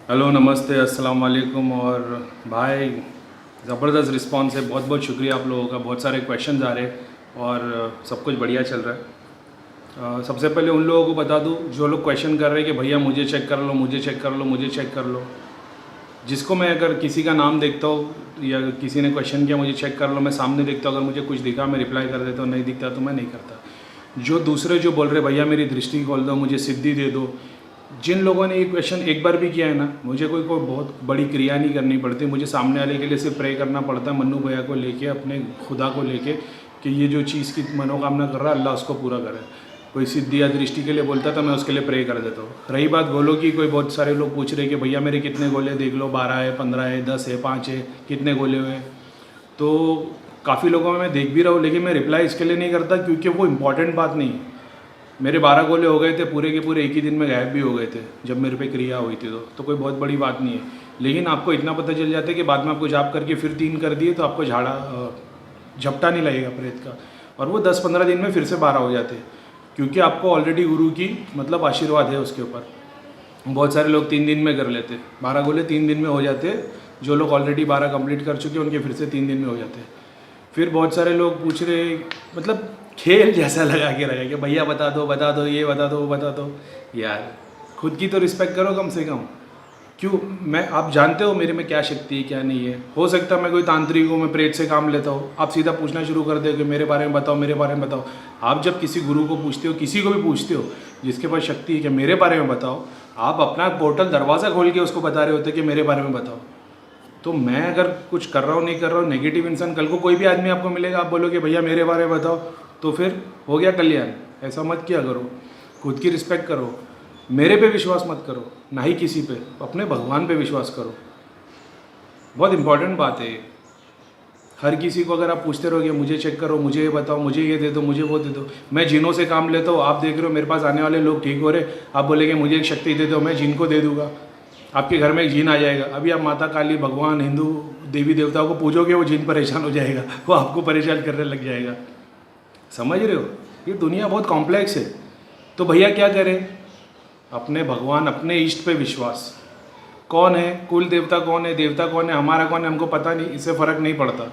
Hello, नमस्ते, अस्सलाम वालेकुम। और भाई ज़बरदस्त रिस्पांस है, बहुत बहुत शुक्रिया आप लोगों का। बहुत सारे क्वेश्चंस आ रहे हैं और सब कुछ बढ़िया चल रहा है। सबसे पहले उन लोगों को बता दूं जो लोग क्वेश्चन कर रहे हैं कि भैया मुझे चेक कर लो, मुझे चेक कर लो, मुझे चेक कर लो। जिसको मैं अगर किसी का नाम देखता हूँ या किसी ने क्वेश्चन किया मुझे चेक कर लो, मैं सामने देखता हूँ, अगर मुझे कुछ दिखा मैं रिप्लाई कर देता हूँ, नहीं दिखता तो मैं नहीं करता। जो दूसरे जो बोल रहे भैया मेरी दृष्टि खोल दो, मुझे सिद्धि दे दो, जिन लोगों ने ये क्वेश्चन एक बार भी किया है ना, मुझे कोई बहुत बड़ी क्रिया नहीं करनी पड़ती। मुझे सामने वाले के लिए सिर्फ प्रे करना पड़ता है, मन्नू भैया को लेके, अपने खुदा को लेके, कि ये जो चीज़ की मनोकामना कर रहा है अल्लाह उसको पूरा करे। कोई सिद्धि या दृष्टि के लिए बोलता है तो मैं उसके लिए प्रे कर देता हूँ। रही बात गोलों की, कोई बहुत सारे लोग पूछ रहे कि भैया मेरे कितने गोले देख लो, 12 है, 15 है, 10 है, 5 है, कितने गोले हुए। तो काफ़ी लोगों में मैं देख भी रहा हूँ, लेकिन मैं रिप्लाई इसके लिए नहीं करता क्योंकि वो इम्पॉर्टेंट बात नहीं है। मेरे 12 गोले हो गए थे, पूरे के पूरे एक ही दिन में गायब भी हो गए थे जब मेरे पे क्रिया हुई थी। तो कोई बहुत बड़ी बात नहीं है। लेकिन आपको इतना पता चल जाता है कि बाद में आपको जाप करके फिर 3 कर दिए तो आपको झपटा नहीं लगेगा प्रेत का, और वो 10-15 दिन में फिर से 12 हो जाते हैं, क्योंकि आपको ऑलरेडी गुरु की मतलब आशीर्वाद है उसके ऊपर। बहुत सारे लोग 3 दिन में कर लेते, 12 गोले 3 दिन में हो जाते। जो लोग ऑलरेडी 12 कंप्लीट कर चुके हैं उनके फिर से 3 दिन में हो जाते हैं। फिर बहुत सारे लोग पूछ रहे, मतलब खेल जैसा लगा के रखा कि भैया बता दो, बता दो, ये बता दो, वो बता दो। यार खुद की तो रिस्पेक्ट करो कम से कम। क्यों? मैं, आप जानते हो मेरे में क्या शक्ति है क्या नहीं है। हो सकता है मैं कोई तांत्रिक हूँ, मैं प्रेत से काम लेता हूँ, आप सीधा पूछना शुरू कर दे कि मेरे बारे में बताओ, मेरे बारे में बताओ। आप जब किसी गुरु को पूछते हो, किसी को भी पूछते हो जिसके पास शक्ति है कि मेरे बारे में बताओ, आप अपना पोर्टल दरवाज़ा खोल के उसको बता रहे होते कि मेरे बारे में बताओ। तो मैं अगर कुछ कर रहा हूँ नहीं कर रहा हूँ, नेगेटिव इंसान, कल को कोई भी आदमी आपको मिलेगा, आप बोलोगे भैया मेरे बारे में बताओ, तो फिर हो गया कल्याण। ऐसा मत किया करो, खुद की रिस्पेक्ट करो। मेरे पे विश्वास मत करो, ना ही किसी पे, अपने भगवान पे विश्वास करो। बहुत इंपॉर्टेंट बात है ये। हर किसी को अगर आप पूछते रहोगे मुझे चेक करो, मुझे ये बताओ, मुझे ये दे दो, मुझे वो दे दो। मैं जिनों से काम लेता हूँ, आप देख रहे हो मेरे पास आने वाले लोग ठीक हो रहे, आप बोलेंगे मुझे एक शक्ति दे दो, मैं जिन को दे दूँगा, आपके घर में एक जिन आ जाएगा। अभी आप माता काली, भगवान, हिंदू देवी देवताओं को पूजोगे, वो जिन परेशान हो जाएगा, वो आपको परेशान करने लग जाएगा। समझ रहे हो? ये दुनिया बहुत कॉम्प्लेक्स है। तो भैया क्या करें? अपने भगवान, अपने इष्ट पे विश्वास। कौन है कुल देवता, कौन है देवता, कौन है हमारा, कौन है हमको पता नहीं, इससे फ़र्क नहीं पड़ता।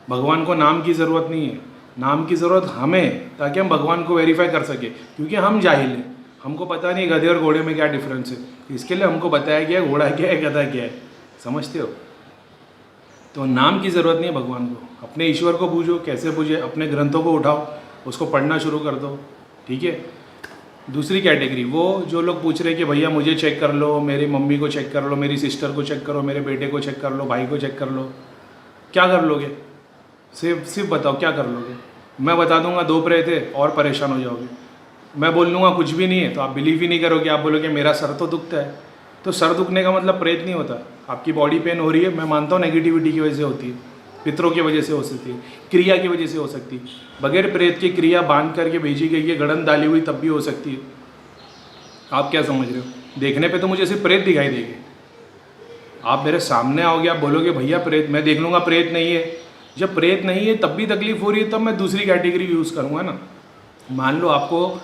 भगवान को नाम की ज़रूरत नहीं है, नाम की ज़रूरत हमें, ताकि हम भगवान को वेरीफाई कर सके। क्योंकि हम जाहिल हैं, हमको पता नहीं गधे और घोड़े में क्या डिफरेंस है। इसके लिए हमको बताया गया घोड़ा क्या है, गधा क्या है। समझते हो? तो नाम की ज़रूरत नहीं है भगवान को। अपने ईश्वर को पूजो। कैसे पूजे? अपने ग्रंथों को उठाओ, उसको पढ़ना शुरू कर दो। ठीक है? दूसरी कैटेगरी, वो जो लोग पूछ रहे कि भैया मुझे चेक कर लो, मेरी मम्मी को चेक कर लो, मेरी सिस्टर को चेक करो, मेरे बेटे को चेक कर लो, भाई को चेक कर लो। क्या कर लोगे? सिर्फ बताओ क्या कर लोगे? मैं बता दूंगा 2 प्रेत है और परेशान हो जाओगे। मैं बोल लूँगा कुछ भी नहीं है तो आप बिलीव ही नहीं करोगे, आप बोलोगे मेरा सर तो दुखता है। तो सर दुखने का मतलब प्रेत नहीं होता। आपकी बॉडी पेन हो रही है, मैं मानता हूँ नेगेटिविटी की वजह से होती है, पितरों की वजह से हो सकती है, क्रिया की वजह से हो सकती है। बगैर प्रेत की क्रिया बांध करके भेजी गई है, गड़न डाली हुई, तब भी हो सकती है। आप क्या समझ रहे हो? देखने पे तो मुझे सिर्फ प्रेत दिखाई देगी। आप मेरे सामने आओगे, आप बोलोगे भैया प्रेत, मैं देख लूँगा प्रेत नहीं है। जब प्रेत नहीं है तब भी तकलीफ हो रही है, तब मैं दूसरी कैटेगरी यूज़ करूँगा ना। मान लो आपको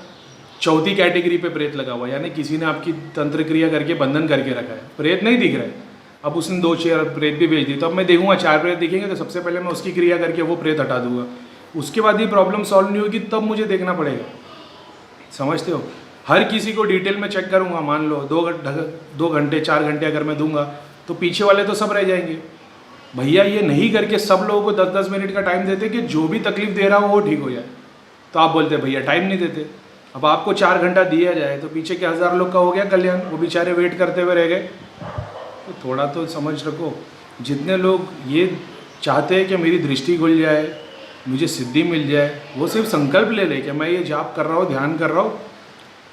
चौथी कैटेगरी पे प्रेत लगा हुआ, यानी किसी ने आपकी तंत्र क्रिया करके बंधन करके रखा है, प्रेत नहीं दिख रहा है। अब उसने 2-4 प्रेत भी भेज दी, तो अब मैं देखूंगा 4 प्रेत दिखेंगे तो सबसे पहले मैं उसकी क्रिया करके वो प्रेत हटा दूंगा। उसके बाद ये प्रॉब्लम सॉल्व नहीं होगी, तब मुझे देखना पड़ेगा। समझते हो? हर किसी को डिटेल में चेक करूँगा। मान लो 2 घंटे 4 घंटे अगर मैं दूंगा तो पीछे वाले तो सब रह जाएंगे। भैया ये नहीं करके सब लोगों को 10-10 मिनट का टाइम देते कि जो भी तकलीफ दे रहा हो वो ठीक हो जाए। तो आप बोलते भैया टाइम नहीं देते। अब आपको 4 घंटा दिया जाए तो पीछे के 1000 लोग का हो गया कल्याण, वो बेचारे वेट करते हुए रह गए। तो थोड़ा तो समझ रखो। जितने लोग ये चाहते हैं कि मेरी दृष्टि खुल जाए, मुझे सिद्धि मिल जाए, वो सिर्फ संकल्प ले ले कि मैं ये जाप कर रहा हूँ, ध्यान कर रहा हूँ,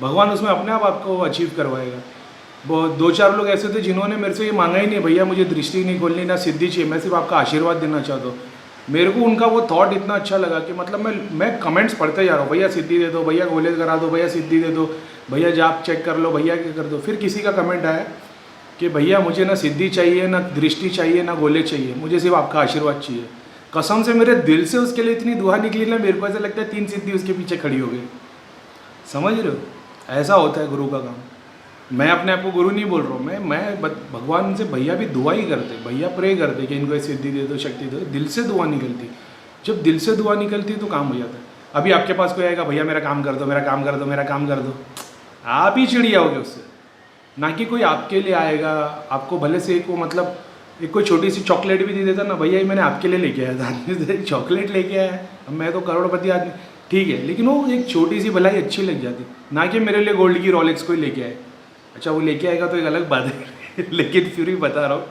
भगवान उसमें अपने आप आपको अचीव करवाएगा। वो 2-4 लोग ऐसे थे जिन्होंने मेरे से ये मांगा ही नहीं, भैया मुझे दृष्टि नहीं खोलनी, ना सिद्धि चाहिए, मैं सिर्फ आपका आशीर्वाद देना चाहता हूँ। मेरे को उनका वो थॉट इतना अच्छा लगा कि मतलब मैं कमेंट्स पढ़ते जा रहा हूँ, भैया सिद्धि दे दो, भैया गोले करा दो, भैया सिद्धि दे दो, भैया जाप चेक कर लो, भैया क्या कर दो। फिर किसी का कमेंट आया कि भैया मुझे ना सिद्धि चाहिए, ना दृष्टि चाहिए, ना गोले चाहिए, मुझे सिर्फ आपका आशीर्वाद चाहिए। कसम से मेरे दिल से उसके लिए इतनी दुआ निकली ना, मेरे को ऐसा लगता है 3 सिद्धि उसके पीछे खड़ी हो गई। समझ रहे हो? ऐसा होता है गुरु का काम। मैं अपने आप को गुरु नहीं बोल रहा हूँ, मैं भगवान से भैया भी दुआ ही करते, भैया प्रे करते कि इनको सिद्धि दे दो, शक्ति दे दो, दिल से दुआ निकलती। जब दिल से दुआ निकलती तो काम हो जाता है। अभी आपके पास कोई आएगा, भैया मेरा काम कर दो, मेरा काम कर दो, मेरा काम कर दो, आप ही चिढ़ जाओगे उससे, ना कि कोई आपके लिए आएगा। आपको भले से एक वो मतलब एक कोई छोटी सी चॉकलेट भी दे देता ना, भैया ये मैंने आपके लिए लेके आया था, चॉकलेट लेके आया है, अब मैं तो करोड़पति आदमी, ठीक है, लेकिन वो एक छोटी सी भलाई अच्छी लग जाती, ना कि मेरे लिए गोल्ड की रोलेक्स कोई लेके आए। अच्छा वो लेके आएगा तो एक अलग बात है लेकिन फिर भी बता रहा हूँ,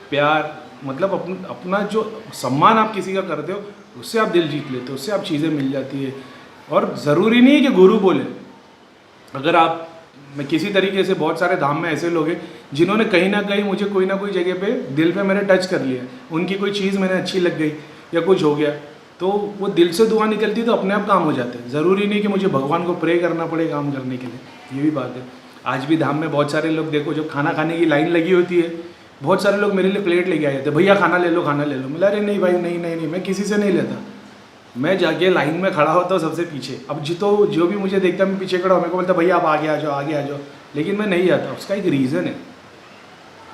प्यार मतलब अपना जो सम्मान आप किसी का करते हो उससे आप दिल जीत लेते हो, उससे आप चीज़ें मिल जाती है। और ज़रूरी नहीं है कि गुरु बोले, अगर आप, मैं किसी तरीके से बहुत सारे धाम में ऐसे लोग हैं जिन्होंने कहीं ना कहीं मुझे कोई ना कोई जगह पे दिल पे मेरे टच कर लिया, उनकी कोई चीज़ मैंने अच्छी लग गई या कुछ हो गया, तो वो दिल से दुआ निकलती तो अपने आप काम हो जाते हैं। ज़रूरी नहीं कि मुझे भगवान को प्रे करना पड़े काम करने के लिए, ये भी बात है। आज भी धाम में बहुत सारे लोग देखो, जब खाना खाने की लाइन लगी होती है, बहुत सारे लोग मेरे लिए प्लेट लेके आए थे, भैया खाना ले लो, खाना ले लो। मिला, अरे नहीं भाई, नहीं नहीं नहीं, मैं किसी से नहीं लेता, मैं जाके लाइन में खड़ा होता हूँ सबसे पीछे। अब जो भी मुझे देखता है मैं पीछे खड़ा हूँ, मेरे को बोलता भैया आप आगे आ जाओ, आगे आ जाओ, लेकिन मैं नहीं जाता। उसका एक रीज़न है,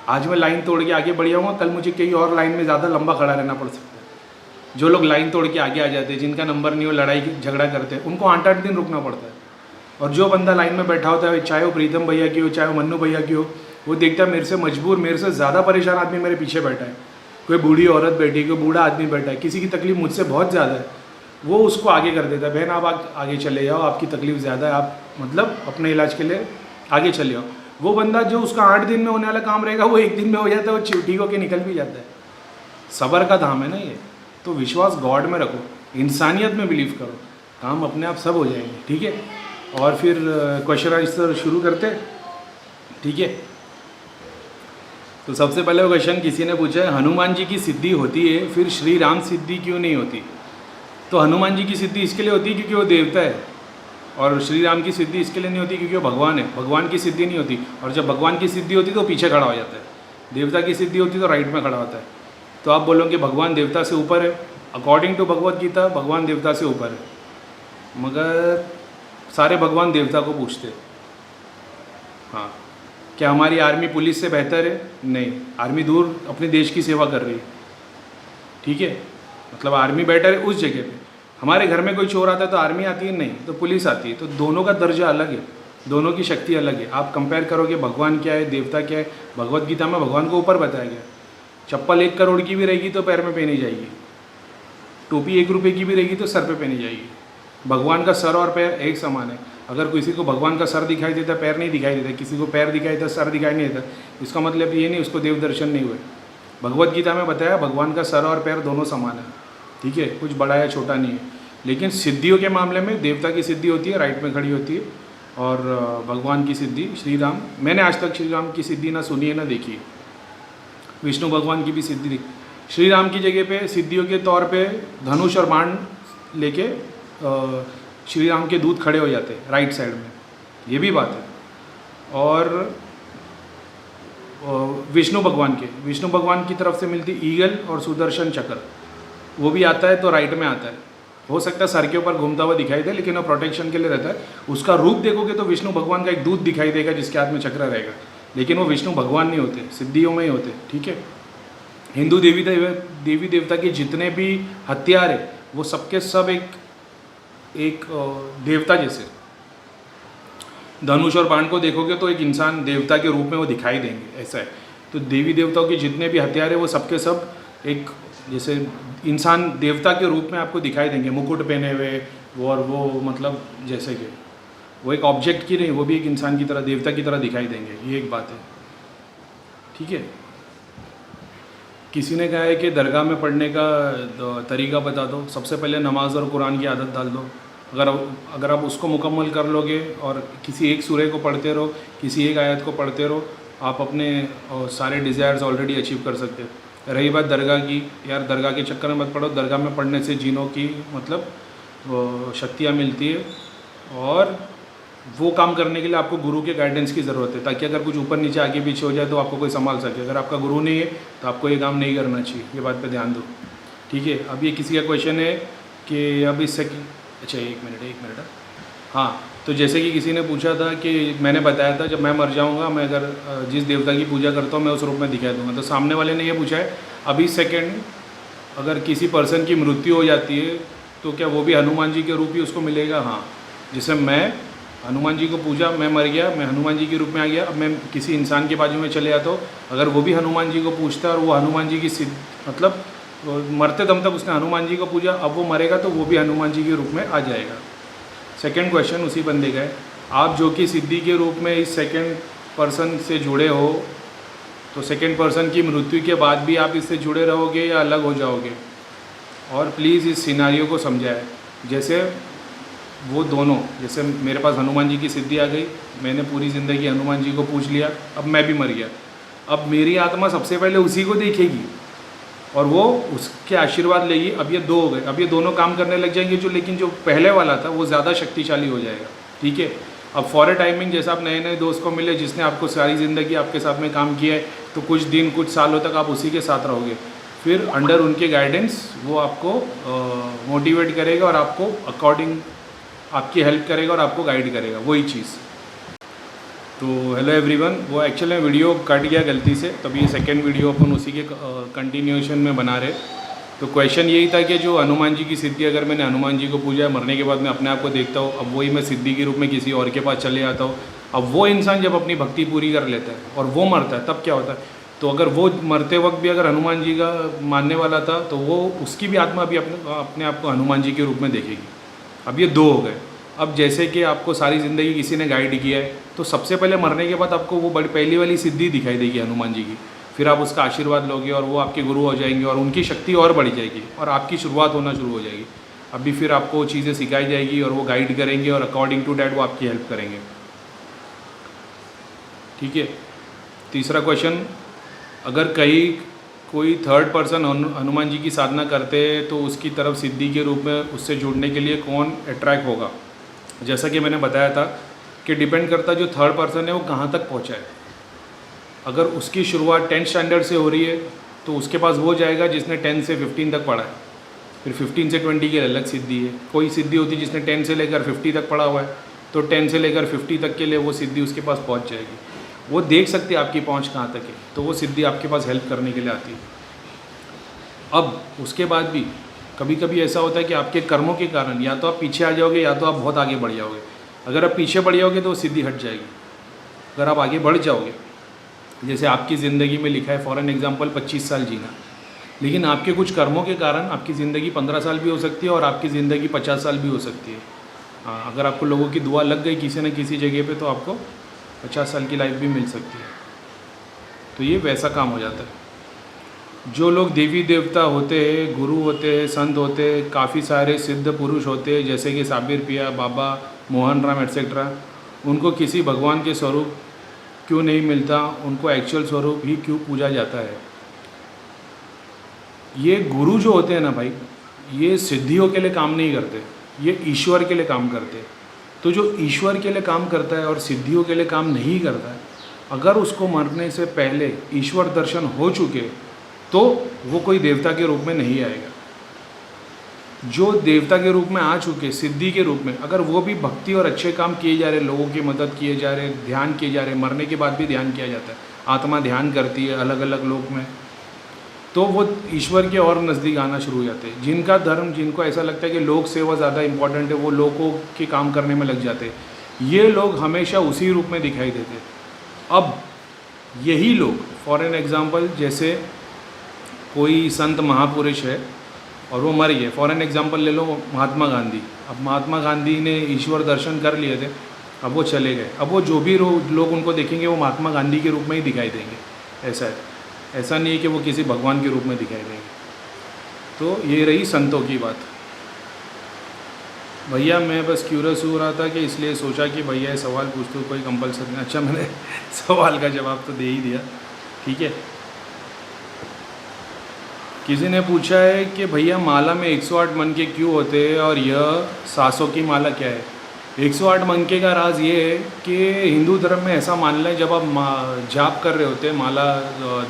आज मैं लाइन तोड़ के आगे बढ़ जाऊँगा, कल मुझे कहीं और लाइन में ज़्यादा लंबा खड़ा रहना पड़ सकता है। जो लोग लाइन तोड़ के आगे आ जाते हैं, जिनका नंबर नहीं हो, लड़ाई झगड़ा करते हैं, उनको 8-8 दिन रुकना पड़ता है। और जो बंदा लाइन में बैठा होता है, चाहे वो प्रीतम भैया की हो, चाहे वो मन्नू भैया की हो, वो देखता है मेरे से मजबूर, मेरे से ज़्यादा परेशान आदमी मेरे पीछे बैठा है, कोई बूढ़ी औरत बैठी है, कोई बूढ़ा आदमी बैठा है, किसी की तकलीफ मुझसे बहुत ज़्यादा है, वो उसको आगे कर देता है, बहन आप आगे चले जाओ, आपकी तकलीफ़ ज़्यादा है, आप मतलब अपने इलाज के लिए आगे चले जाओ। वो बंदा जो उसका 8 दिन में होने वाला काम रहेगा, वो 1 दिन में हो जाता है, वो ठीक होकर निकल भी जाता है। सब्र का धाम है ना ये, तो विश्वास गॉड में रखो, इंसानियत में बिलीव करो, काम अपने आप सब हो जाएंगे, ठीक है। और फिर क्वेश्चन आंसर शुरू करते हैं, ठीक है। तो सबसे पहले क्वेश्चन किसी ने पूछा है, हनुमान जी की सिद्धि होती है, फिर श्री राम सिद्धि क्यों नहीं होती? तो हनुमान जी की सिद्धि इसके लिए होती है क्योंकि वो देवता है, और श्री राम की सिद्धि इसके लिए नहीं होती क्योंकि वो भगवान है। भगवान की सिद्धि नहीं होती, और जब भगवान की सिद्धि होती तो पीछे खड़ा हो जाता है, देवता की सिद्धि होती तो राइट में खड़ा होता है। तो आप बोलोगे भगवान देवता से ऊपर है, अकॉर्डिंग टू भगवद गीता भगवान देवता से ऊपर है, मगर सारे भगवान देवता को पूछते हैं। हाँ, क्या हमारी आर्मी पुलिस से बेहतर है? नहीं, आर्मी दूर अपने देश की सेवा कर रही है, ठीक है, मतलब आर्मी बेटर है उस जगह पे। हमारे घर में कोई चोर आता है तो आर्मी आती है? नहीं, तो पुलिस आती है। तो दोनों का दर्जा अलग है, दोनों की शक्ति अलग है। आप कंपेयर करोगे भगवान क्या है, देवता क्या है, भगवद गीता में भगवान को ऊपर बताया गया। चप्पल 1 करोड़ की भी रहेगी तो पैर में पहनी जाएगी, टोपी 1 रुपये की भी रहेगी तो सर पे पहनी जाएगी। भगवान का सर और पैर एक समान है। अगर किसी को भगवान का सर दिखाई देता, पैर नहीं दिखाई देता, किसी को पैर दिखाई देता, सर दिखाई नहीं देता, इसका मतलब ये नहीं उसको देव दर्शन नहीं हुए। भगवद गीता में बताया भगवान का सर और पैर दोनों समान है, ठीक है, कुछ बड़ा या छोटा नहीं है। लेकिन सिद्धियों के मामले में देवता की सिद्धि होती है, राइट में खड़ी होती है, और भगवान की सिद्धि श्री राम, मैंने आज तक श्री राम की सिद्धि ना सुनी है ना देखी। विष्णु भगवान की भी सिद्धि देखी। श्री राम की जगह पे सिद्धियों के तौर पे धनुष और बाण लेके श्री राम के दूत खड़े हो जाते हैं राइट साइड में, ये भी बात है। और विष्णु भगवान की तरफ से मिलती ईगल और सुदर्शन चक्र, वो भी आता है तो राइट में आता है। हो सकता है सर के ऊपर घूमता हुआ दिखाई दे, लेकिन वो प्रोटेक्शन के लिए रहता है। उसका रूप देखोगे तो विष्णु भगवान का एक दूत दिखाई देगा जिसके हाथ में चक्र रहेगा, लेकिन वो विष्णु भगवान नहीं होते, सिद्धियों में ही होते, ठीक है। हिंदू देवी देवता के जितने भी हथियार है वो सबके सब एक देवता जैसे। धनुष और बाण को देखोगे तो एक इंसान देवता के रूप में वो दिखाई देंगे, ऐसा है। तो देवी देवताओं के जितने भी हथियार है वो सबके सब एक जैसे इंसान देवता के रूप में आपको दिखाई देंगे, मुकुट पहने हुए और वो मतलब जैसे कि वो एक ऑब्जेक्ट की नहीं, वो भी एक इंसान की तरह, देवता की तरह दिखाई देंगे, ये एक बात है, ठीक है। किसी ने कहा है कि दरगाह में पढ़ने का तरीका बता दो। सबसे पहले नमाज और कुरान की आदत डाल दो। अगर आप उसको मुकम्मल कर लोगे और किसी एक सूरे को पढ़ते रहो, किसी एक आयत को पढ़ते रहो, आप अपने सारे डिज़ायर्स ऑलरेडी अचीव कर सकते हो। रही बात दरगाह की, यार दरगाह के चक्कर में मत पड़ो। दरगाह में पढ़ने से जिनों की मतलब शक्तियाँ मिलती है, और वो काम करने के लिए आपको गुरु के गाइडेंस की ज़रूरत है, ताकि अगर कुछ ऊपर नीचे आगे पीछे हो जाए तो आपको कोई संभाल सके। अगर आपका गुरु नहीं है तो आपको ये काम नहीं करना चाहिए, ये बात पे ध्यान दो, ठीक है। अब ये किसी का क्वेश्चन है कि अब इससे, अच्छा एक मिनट हाँ, तो जैसे कि किसी ने पूछा था कि मैंने बताया था जब मैं मर जाऊंगा, मैं अगर जिस देवता की पूजा करता हूँ मैं उस रूप में दिखाई दूंगा। तो सामने वाले ने ये पूछा है, अभी सेकंड अगर किसी पर्सन की मृत्यु हो जाती है तो क्या वो भी हनुमान जी के रूप ही उसको मिलेगा? हाँ, जैसे मैं हनुमान जी को पूजा, मैं मर गया, मैं हनुमान जी के रूप में आ गया, अब मैं किसी इंसान के बाजू में चले जाता हूँ, अगर वो भी हनुमान जी को पूछता है और वो हनुमान जी की सिद्ध मतलब मरते दम तक उसने हनुमान जी को पूजा, अब वो मरेगा तो वो भी हनुमान जी के रूप में आ जाएगा। सेकंड क्वेश्चन उसी बंदे का है, आप जो कि सिद्धि के रूप में इस सेकंड पर्सन से जुड़े हो, तो सेकंड पर्सन की मृत्यु के बाद भी आप इससे जुड़े रहोगे या अलग हो जाओगे? और प्लीज़ इस सिनारियो को समझाएं। जैसे वो दोनों, जैसे मेरे पास हनुमान जी की सिद्धि आ गई, मैंने पूरी ज़िंदगी हनुमान जी को पूछ लिया, अब मैं भी मर गया, अब मेरी आत्मा सबसे पहले उसी को देखेगी और वो उसके आशीर्वाद लेगी। अब ये दो हो गए, अब ये दोनों काम करने लग जाएंगे लेकिन जो पहले वाला था वो ज़्यादा शक्तिशाली हो जाएगा। ठीक है, अब फॉर ए टाइमिंग जैसे आप नए नए दोस्त को मिले जिसने आपको सारी ज़िंदगी आपके साथ में काम किया है, तो कुछ दिन कुछ सालों तक आप उसी के साथ रहोगे, फिर अंडर उनके गाइडेंस वो आपको मोटिवेट करेगा और आपको अकॉर्डिंग आपकी हेल्प करेगा और आपको गाइड करेगा, वही चीज़। तो हेलो एवरीवन, वो एक्चुअली वीडियो कट गया गलती से, तब ये सेकंड वीडियो अपन उसी के कंटिन्यूएशन में बना रहे। तो क्वेश्चन यही था कि जो हनुमान जी की सिद्धि, अगर मैंने हनुमान जी को पूजा है, मरने के बाद मैं अपने आप को देखता हूँ, अब वही मैं सिद्धि के रूप में किसी और के पास चले जाता हूँ। अब वो इंसान जब अपनी भक्ति पूरी कर लेता है और वो मरता है, तब क्या होता है? तो अगर वो मरते वक्त भी अगर हनुमान जी का मानने वाला था, तो वो उसकी भी आत्मा भी अपने आप को हनुमान जी के रूप में देखेगी। अब ये दो हो गए। अब जैसे कि आपको सारी ज़िंदगी किसी ने गाइड किया है, तो सबसे पहले मरने के बाद आपको वो बड़ी पहली वाली सिद्धि दिखाई देगी हनुमान जी की, फिर आप उसका आशीर्वाद लोगे और वो आपके गुरु हो जाएंगे और उनकी शक्ति और बढ़ जाएगी और आपकी शुरुआत होना शुरू हो जाएगी। अभी फिर आपको वो चीज़ें सिखाई जाएगी और वो गाइड करेंगे और अकॉर्डिंग टू डैट वो आपकी हेल्प करेंगे। ठीक है, तीसरा क्वेश्चन, अगर कहीं कोई थर्ड पर्सन हनुमान जी की साधना करते हैं तो उसकी तरफ सिद्धि के रूप में उससे जुड़ने के लिए कौन अट्रैक्ट होगा? जैसा कि मैंने बताया था कि डिपेंड करता है जो थर्ड पर्सन है वो कहाँ तक पहुँचा है। अगर उसकी शुरुआत 10th स्टैंडर्ड से हो रही है तो उसके पास वो जाएगा जिसने 10 से 15 तक पढ़ा है, फिर 15 से 20 की अलग सिद्धि है। कोई सिद्धि होती है जिसने 10 से लेकर 50 तक पढ़ा हुआ है, तो 10 से लेकर 50 तक के लिए वो सिद्धि उसके पास पहुँच जाएगी। वो देख सकती है आपकी पहुँच कहाँ तक है, तो वो सिद्धि आपके पास हेल्प करने के लिए आती है। अब उसके बाद भी कभी कभी ऐसा होता है कि आपके कर्मों के कारण या तो आप पीछे आ जाओगे या तो आप बहुत आगे बढ़ जाओगे। अगर आप पीछे बढ़ जाओगे तो वो सिद्धि हट जाएगी। अगर आप आगे बढ़ जाओगे, जैसे आपकी ज़िंदगी में लिखा है फॉर एन एग्जांपल 25 साल जीना, लेकिन आपके कुछ कर्मों के कारण आपकी ज़िंदगी 15 साल भी हो सकती है और आपकी ज़िंदगी 50 साल भी हो सकती है। हाँ, अगर आपको लोगों की दुआ लग गई किसी न किसी जगह पे तो आपको 50 साल की लाइफ भी मिल सकती है। तो ये वैसा काम हो जाता है। जो लोग देवी देवता होते हैं, गुरु होते हैं, संत होते हैं, काफ़ी सारे सिद्ध पुरुष होते हैं जैसे कि साबिर पिया, बाबा मोहन राम एट्सेट्रा, उनको किसी भगवान के स्वरूप क्यों नहीं मिलता? उनको एक्चुअल स्वरूप ही क्यों पूजा जाता है? ये गुरु जो होते हैं ना भाई, ये सिद्धियों के लिए काम नहीं करते, ये ईश्वर के लिए काम करते हैं। तो जो ईश्वर के लिए काम करता है और सिद्धियों के लिए काम नहीं करता है, अगर उसको मरने से पहले ईश्वर दर्शन हो चुके तो वो कोई देवता के रूप में नहीं आएगा। जो देवता के रूप में आ चुके, सिद्धि के रूप में, अगर वो भी भक्ति और अच्छे काम किए जा रहे, लोगों की मदद किए जा रहे, ध्यान किए जा रहे, मरने के बाद भी ध्यान किया जाता है, आत्मा ध्यान करती है अलग अलग लोक में, तो वो ईश्वर के और नज़दीक आना शुरू हो जाते हैं। जिनका धर्म, जिनको ऐसा लगता है कि लोक सेवा ज़्यादा इंपॉर्टेंट है, वो लोगों के काम करने में लग जाते हैं। ये लोग हमेशा उसी रूप में दिखाई देते हैं। अब यही लोग, फॉर एन एग्ज़ाम्पल, जैसे कोई संत महापुरुष है और वो मर गए, फॉर एन एग्जांपल ले लो महात्मा गांधी। अब महात्मा गांधी ने ईश्वर दर्शन कर लिए थे, अब वो चले गए, अब वो जो भी लोग उनको देखेंगे वो महात्मा गांधी के रूप में ही दिखाई देंगे। ऐसा है, ऐसा नहीं है कि वो किसी भगवान के रूप में दिखाई देंगे। तो ये रही संतों की बात। भैया मैं बस क्यूरियस हो रहा था कि इसलिए सोचा कि भैया ये सवाल पूछ दो, कोई कंपल्सरी नहीं। अच्छा, मैंने सवाल का जवाब तो दे ही दिया, ठीक है। किसी ने पूछा है कि भैया माला में 108 मनके क्यों होते हैं और यह 700 की माला क्या है? 108 मनके का राज ये है कि हिंदू धर्म में ऐसा मान लें, जब आप जाप कर रहे होते, माला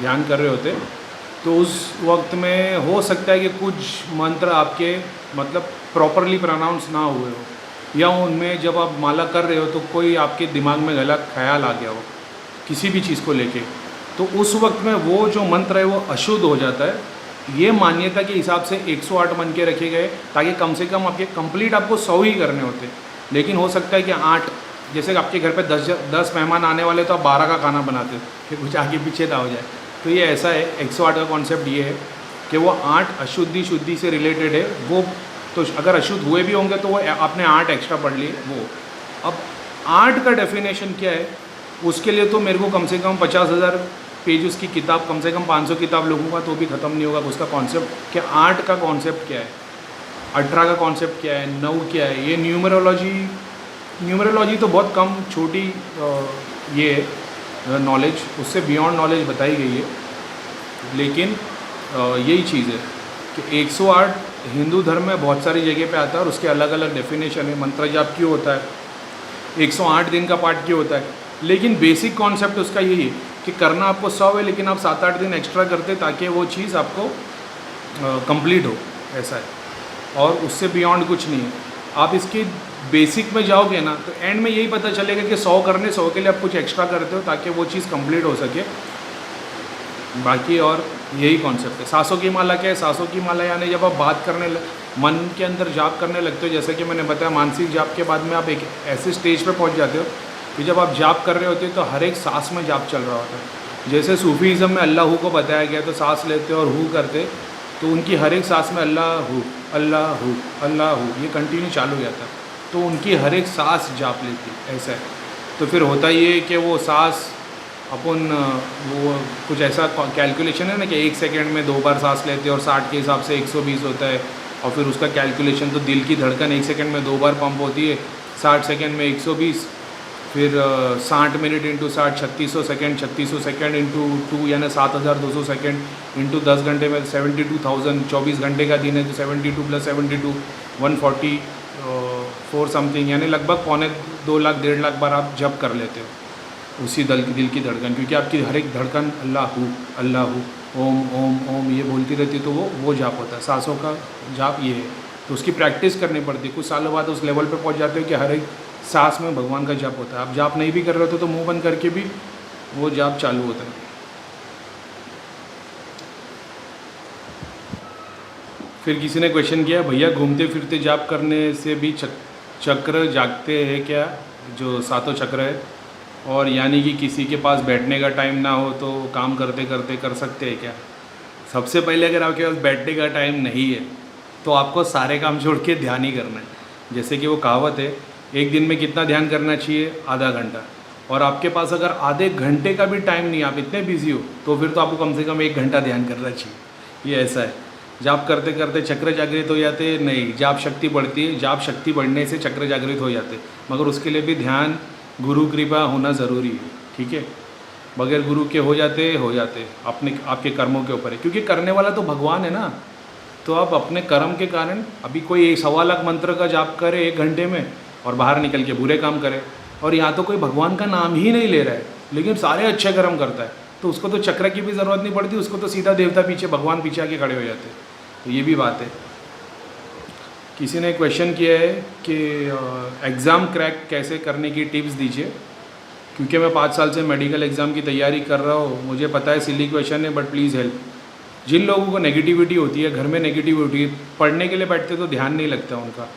ध्यान कर रहे होते, तो उस वक्त में हो सकता है कि कुछ मंत्र आपके मतलब प्रॉपरली प्रोनाउंस ना हुए हो, या उनमें जब आप माला कर रहे हो तो कोई आपके दिमाग में गलत ख्याल आ गया हो किसी भी चीज़ को लेके, तो उस वक्त में वो जो मंत्र है वो अशुद्ध हो जाता है। ये मान्यता के हिसाब से 108 मन के रखे गए ताकि कम से कम आपके कंप्लीट आपको 100 ही करने होते, लेकिन हो सकता है कि 8, जैसे आपके घर पे 10 मेहमान आने वाले तो आप 12 का खाना बनाते हो कि कुछ आगे पीछे ना हो जाए। तो ये ऐसा है, 108 का कॉन्सेप्ट ये है कि वो 8 अशुद्धि शुद्धि से रिलेटेड है। वो तो अगर अशुद्ध हुए भी होंगे तो वो आपने 8 एक्स्ट्रा पढ़ लिए वो। अब 8 का डेफिनेशन क्या है, उसके लिए तो मेरे को कम से कम 50,000 पेज उसकी किताब, कम से कम 500 किताब लूँगा तो भी ख़त्म नहीं होगा उसका कॉन्सेप्ट कि 8 का कॉन्सेप्ट क्या है, 18 का कॉन्सेप्ट क्या है, 9 क्या है। ये न्यूमरोलॉजी तो बहुत कम छोटी ये नॉलेज, उससे बियॉन्ड नॉलेज बताई गई है, लेकिन यही चीज़ है कि 108 हिंदू धर्म में बहुत सारी जगह पे आता है और उसके अलग अलग डेफिनेशन है। मंत्र जाप क्यों होता है, 108 दिन का पाठ क्यों होता है, लेकिन बेसिक कॉन्सेप्ट उसका यही है कि करना आपको 100 है, लेकिन आप 7-8 दिन एक्स्ट्रा करते ताकि वो चीज़ आपको कंप्लीट हो, ऐसा है। और उससे बियॉन्ड कुछ नहीं है। आप इसकी बेसिक में जाओगे ना तो एंड में यही पता चलेगा कि 100 के लिए आप कुछ एक्स्ट्रा करते हो ताकि वो चीज़ कंप्लीट हो सके। बाकी और यही कॉन्सेप्ट है। सांसों की माला क्या है, सांसों की माला यानी जब आप बात करने मन के अंदर जाप करने लगते हो, जैसे कि मैंने बताया मानसिक जाप के बाद में आप एक ऐसे स्टेज पे पहुंच जाते हो कि जब आप जाप कर रहे होते हो तो हर एक सांस में जाप चल रहा होता है। जैसे सूफीज़म में अल्लाह हू को बताया गया, तो सांस लेते और हू करते तो उनकी हर एक सांस में अल्लाह हू अल्लाह हू अल्लाह हू ये कंटिन्यू चालू हो जाता है, तो उनकी हर एक सांस जाप लेती, ऐसा है। तो फिर होता ये कि वो सांस अपन वो कुछ ऐसा कैलकुलेशन है ना कि 1 सेकेंड में 2 बार सांस लेते हैं और 60 के हिसाब से 120 होता है, और फिर उसका कैलकुलेशन तो दिल की धड़कन 1 सेकेंड में 2 बार पंप होती है, 60 सेकेंड में 120, फिर 60 minute into 60 3600 second, 3600 second into 2 यानी 7200 सेकेंड इंटू 10 घंटे में 72,000, 24 घंटे का दिन है तो 72 + 72 144 समथिंग, यानी लगभग 2 लाख 1.5 लाख बार आप जप कर लेते हो उसी दिल की धड़कन, क्योंकि आपकी हर एक धड़कन अल्लाह हू ओम ओम ओम ये बोलती रहती है, तो वो जाप होता है। सांसों का जाप ये है, तो उसकी प्रैक्टिस करनी पड़ती है। कुछ सालों बाद उस लेवल पे पहुंच जाते हो कि हर एक सांस में भगवान का जाप होता है। आप जाप नहीं भी कर रहे होते तो मुंह बंद करके भी वो जाप चालू होता है। फिर किसी ने क्वेश्चन किया, भैया घूमते फिरते जाप करने से भी चक्र जागते हैं क्या, जो 7 चक्र है, और यानी कि किसी के पास बैठने का टाइम ना हो तो काम करते करते कर सकते हैं क्या? सबसे पहले अगर आपके पास बैठने का टाइम नहीं है तो आपको सारे काम छोड़ के ध्यान ही करना है। जैसे कि वो कहावत है, एक दिन में कितना ध्यान करना चाहिए, आधा घंटा। और आपके पास अगर आधे घंटे का भी टाइम नहीं, आप इतने बिजी हो, तो फिर तो आपको कम से कम 1 घंटा ध्यान करना चाहिए। ये ऐसा है। जाप करते करते चक्र जागृत हो जाते नहीं, जाप शक्ति बढ़ती है, जाप शक्ति बढ़ने से चक्र जागृत हो जाते, मगर उसके लिए भी ध्यान गुरु कृपा होना ज़रूरी है, ठीक है। बगैर गुरु के हो जाते अपने आपके कर्मों के ऊपर है, क्योंकि करने वाला तो भगवान है ना। तो आप अपने कर्म के कारण अभी कोई 1.25 लाख मंत्र का जाप करे 1 घंटे में और बाहर निकल के बुरे काम करे, और यहाँ तो कोई भगवान का नाम ही नहीं ले रहा है लेकिन सारे अच्छे कर्म करता है, तो उसको तो चक्र की भी ज़रूरत नहीं पड़ती, उसको तो सीधा देवता पीछे, भगवान पीछे आके खड़े हो जाते हैं। तो ये भी बात है। किसी ने क्वेश्चन किया है कि एग्ज़ाम क्रैक कैसे करने की टिप्स दीजिए, क्योंकि मैं 5 साल से मेडिकल एग्ज़ाम की तैयारी कर रहा हूँ। मुझे पता है सिली क्वेश्चन है, बट प्लीज़ हेल्प। जिन लोगों को नेगेटिविटी होती है, घर में नेगेटिविटी, पढ़ने के लिए बैठते तो ध्यान नहीं लगता उनका,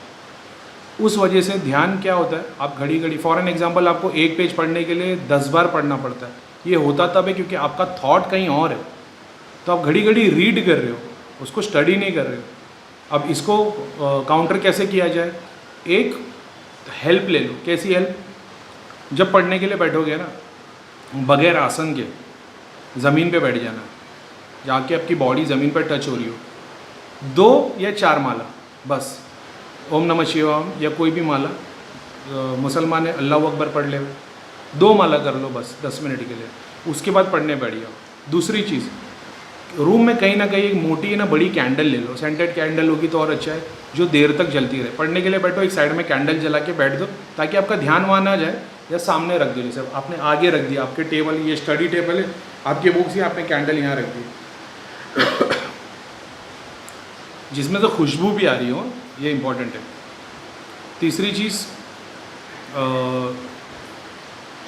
उस वजह से ध्यान क्या होता है, आप घड़ी घड़ी, फॉर एन एग्जाम्पल आपको 1 पेज पढ़ने के लिए 10 बार पढ़ना पड़ता है। ये होता तब है क्योंकि आपका थॉट कहीं और है, तो आप घड़ी घड़ी रीड कर रहे हो, उसको स्टडी नहीं कर रहे हो। अब इसको काउंटर कैसे किया जाए, एक हेल्प ले लो। कैसी हेल्प? जब पढ़ने के लिए बैठोगे ना, बगैर आसन के ज़मीन पे बैठ जाना, जाके आपकी बॉडी ज़मीन पर टच हो रही हो, 2 या 4 माला बस, ओम नमः शिवाय या कोई भी माला, मुसलमान है अल्लाह अकबर पढ़ ले, 2 माला कर लो बस 10 मिनट के लिए, उसके बाद पढ़ने बैठ जाओ। दूसरी चीज़, रूम में कहीं ना कहीं एक मोटी है ना बड़ी कैंडल ले लो, सेंटेड कैंडल होगी तो और अच्छा है, जो देर तक जलती रहे। पढ़ने के लिए बैठो, एक साइड में कैंडल जला के बैठ दो ताकि आपका ध्यान वहाँ ना जाए, या सामने रख दो, जैसे आपने आगे रख दिया, आपके टेबल, ये स्टडी टेबल है, आपकी बुक्स ही, आपने कैंडल यहाँ रख दी जिसमें तो खुशबू भी आ रही हो, ये इंपॉर्टेंट है। तीसरी चीज़,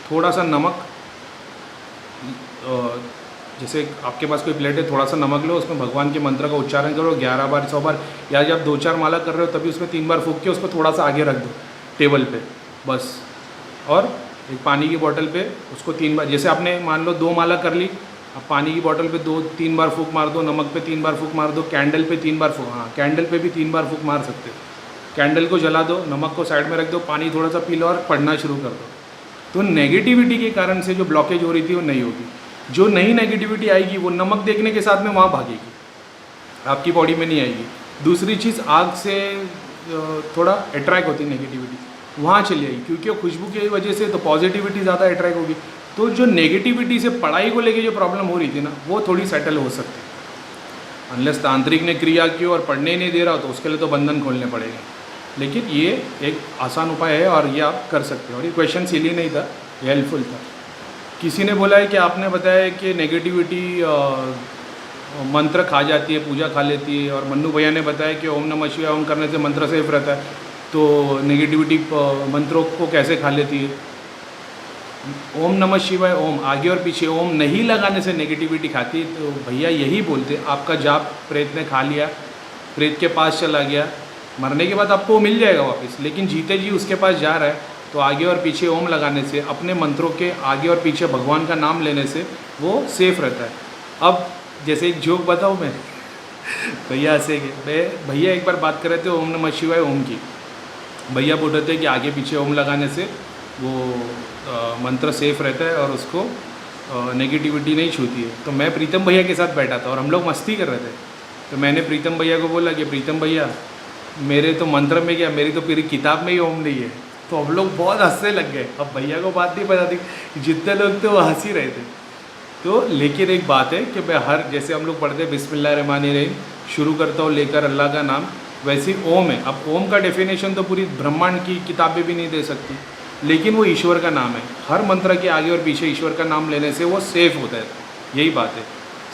थोड़ा सा नमक, जैसे आपके पास कोई प्लेट है, थोड़ा सा नमक लो, उसमें भगवान के मंत्र का उच्चारण करो 11 बार 100 बार, या जब 2-4 माला कर रहे हो तभी उसमें 3 बार फूंक के उसको थोड़ा सा आगे रख दो टेबल पे बस। और एक पानी की बोतल पे उसको 3 बार, जैसे आपने मान लो 2 माला कर ली, अब पानी की बोतल पे 2-3 बार फूंक मार दो, नमक पे 3 बार फूंक मार दो, कैंडल पे 3 बार फूंक, हाँ कैंडल पे भी 3 बार फूंक मार सकते हो। कैंडल को जला दो, नमक को साइड में रख दो, पानी थोड़ा सा पी लो और पढ़ना शुरू कर दो। तो नेगेटिविटी के कारण से जो ब्लॉकेज हो रही थी वो नहीं होगी। जो नई नेगेटिविटी आएगी वो नमक देखने के साथ में वहाँ भागेगी, आपकी बॉडी में नहीं आएगी। दूसरी चीज़, आग से थोड़ा अट्रैक्ट होती है नेगेटिविटी, वहाँ चली आएगी, क्योंकि वो खुशबू की वजह से तो पॉजिटिविटी ज़्यादा अट्रैक्ट होगी। तो जो नेगेटिविटी से पढ़ाई को लेके जो प्रॉब्लम हो रही थी ना, वो थोड़ी सेटल हो सकती है। अनलेस तांत्रिक ने क्रिया की और पढ़ने नहीं दे रहा तो उसके लिए तो बंधन खोलने पड़ेंगे। लेकिन ये एक आसान उपाय है और ये आप कर सकते हो। और ये क्वेश्चन सिली नहीं था, ये हेल्पफुल था। किसी ने बोला है कि आपने बताया कि नेगेटिविटी मंत्र खा जाती है, पूजा खा लेती है, और मन्नू भैया ने बताया कि ओम नमः शिवाय ओम करने से मंत्र सेफ रहता है, तो नेगेटिविटी मंत्रों को कैसे खा लेती है? ओम नमः शिवाय ओम आगे और पीछे ओम नहीं लगाने से नेगेटिविटी खाती है। तो भैया यही बोलते, आपका जाप प्रेत ने खा लिया, प्रेत के पास चला गया, मरने के बाद आपको मिल जाएगा वापस, लेकिन जीते जी उसके पास जा रहा है, तो आगे और पीछे ओम लगाने से, अपने मंत्रों के आगे और पीछे भगवान का नाम लेने से वो सेफ रहता है। अब जैसे एक जोक बताऊँ मैं, भैया हंसेंगे, भैया एक बार बात कर रहे थे ओम नमः शिवाय ओम की, भैया बोल रहे थे कि आगे पीछे ओम लगाने से वो मंत्र सेफ रहता है और उसको नेगेटिविटी नहीं छूती है। तो मैं प्रीतम भैया के साथ बैठा था और हम लोग मस्ती कर रहे थे, तो मैंने प्रीतम भैया को बोला कि प्रीतम भैया मेरे तो मंत्र में क्या, मेरी तो पूरी किताब में ही ओम नहीं है। तो हम लोग बहुत हंसने लग गए। अब भैया को बात नहीं पता थी, जितने लोग थे वो हंस ही रहे थे। तो लेकिन एक बात है कि मैं हर, जैसे हम लोग पढ़ते हैं बिस्मिल्लाहिर्रहमानिर्रहीम, शुरू करता हूँ लेकर अल्लाह का नाम, वैसे ओम है। अब ओम का डेफिनेशन तो पूरी ब्रह्मांड की किताबें भी नहीं दे सकती, लेकिन वो ईश्वर का नाम है। हर मंत्र के आगे और पीछे ईश्वर का नाम लेने से वो सेफ होता है, यही बात है।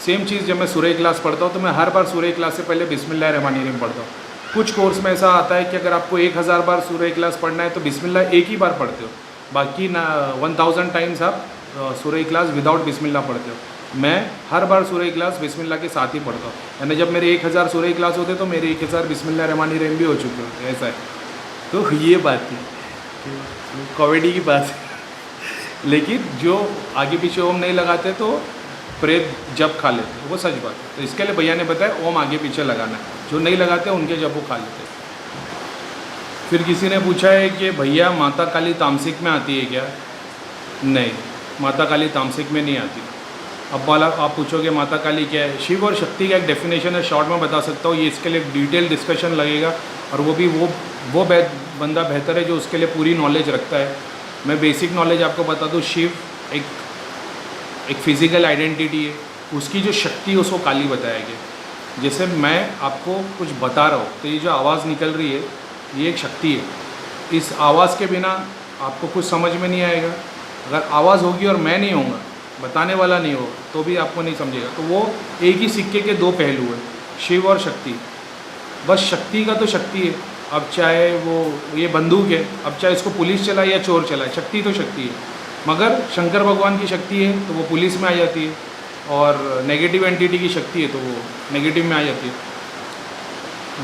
सेम चीज़ जब मैं सूरह इखलास पढ़ता हूँ तो मैं हर बार सूरह इखलास से पहले बिस्मिल्लाहिर्रहमानिर्रहीम पढ़ता हूँ। कुछ कोर्स में ऐसा आता है कि अगर आपको 1000 बार सूरह इखलास पढ़ना है तो बिस्मिल्लाह एक ही बार पढ़ते हो, बाकी ना 1000 टाइम्स आप सूरह इखलास विदाउट बिस्मिल्लाह पढ़ते हो। मैं हर बार सूरह इखलास बिस्मिल्लाह के साथ ही पढ़ता हूँ, यानी जब मेरे 1000 सूरह इखलास होते तो मेरे 1000 बिस्मिल्लाहिर्रहमानिर्रहीम भी हो चुके होते, ऐसा है। तो ये बात थी, कॉमेडी की बात है। लेकिन जो आगे पीछे ओम नहीं लगाते तो प्रेत जब खा लेते, वो सच बात है। तो इसके लिए भैया ने बताया ओम आगे पीछे लगाना है, जो नहीं लगाते उनके जब वो खा लेते। फिर किसी ने पूछा है कि भैया माता काली तामसिक में आती है क्या? नहीं, माता काली तामसिक में नहीं आती। अब वाला आप पूछोगे माता काली क्या है? शिव और शक्ति का एक डेफिनेशन है, शॉर्ट में बता सकता हूँ। ये इसके लिए डिटेल डिस्कशन लगेगा, और वो भी वो बंदा बेहतर है जो उसके लिए पूरी नॉलेज रखता है। मैं बेसिक नॉलेज आपको बता दूँ, शिव एक फिज़िकल आइडेंटिटी है, उसकी जो शक्ति है उसको काली बताया गया। जैसे मैं आपको कुछ बता रहा हूँ तो ये जो आवाज़ निकल रही है ये एक शक्ति है। इस आवाज़ के बिना आपको कुछ समझ में नहीं आएगा। अगर आवाज़ होगी और मैं नहीं होऊंगा, बताने वाला नहीं होगा, तो भी आपको नहीं समझेगा। तो वो एक ही सिक्के के दो पहलू हैं, शिव और शक्ति। बस शक्ति का तो शक्ति है, अब चाहे वो ये बंदूक है, अब चाहे इसको पुलिस चलाए या चोर चलाए, शक्ति तो शक्ति है। मगर शंकर भगवान की शक्ति है तो वो पुलिस में आ जाती है, और नेगेटिव एंटिटी की शक्ति है तो वो नेगेटिव में आ जाती है।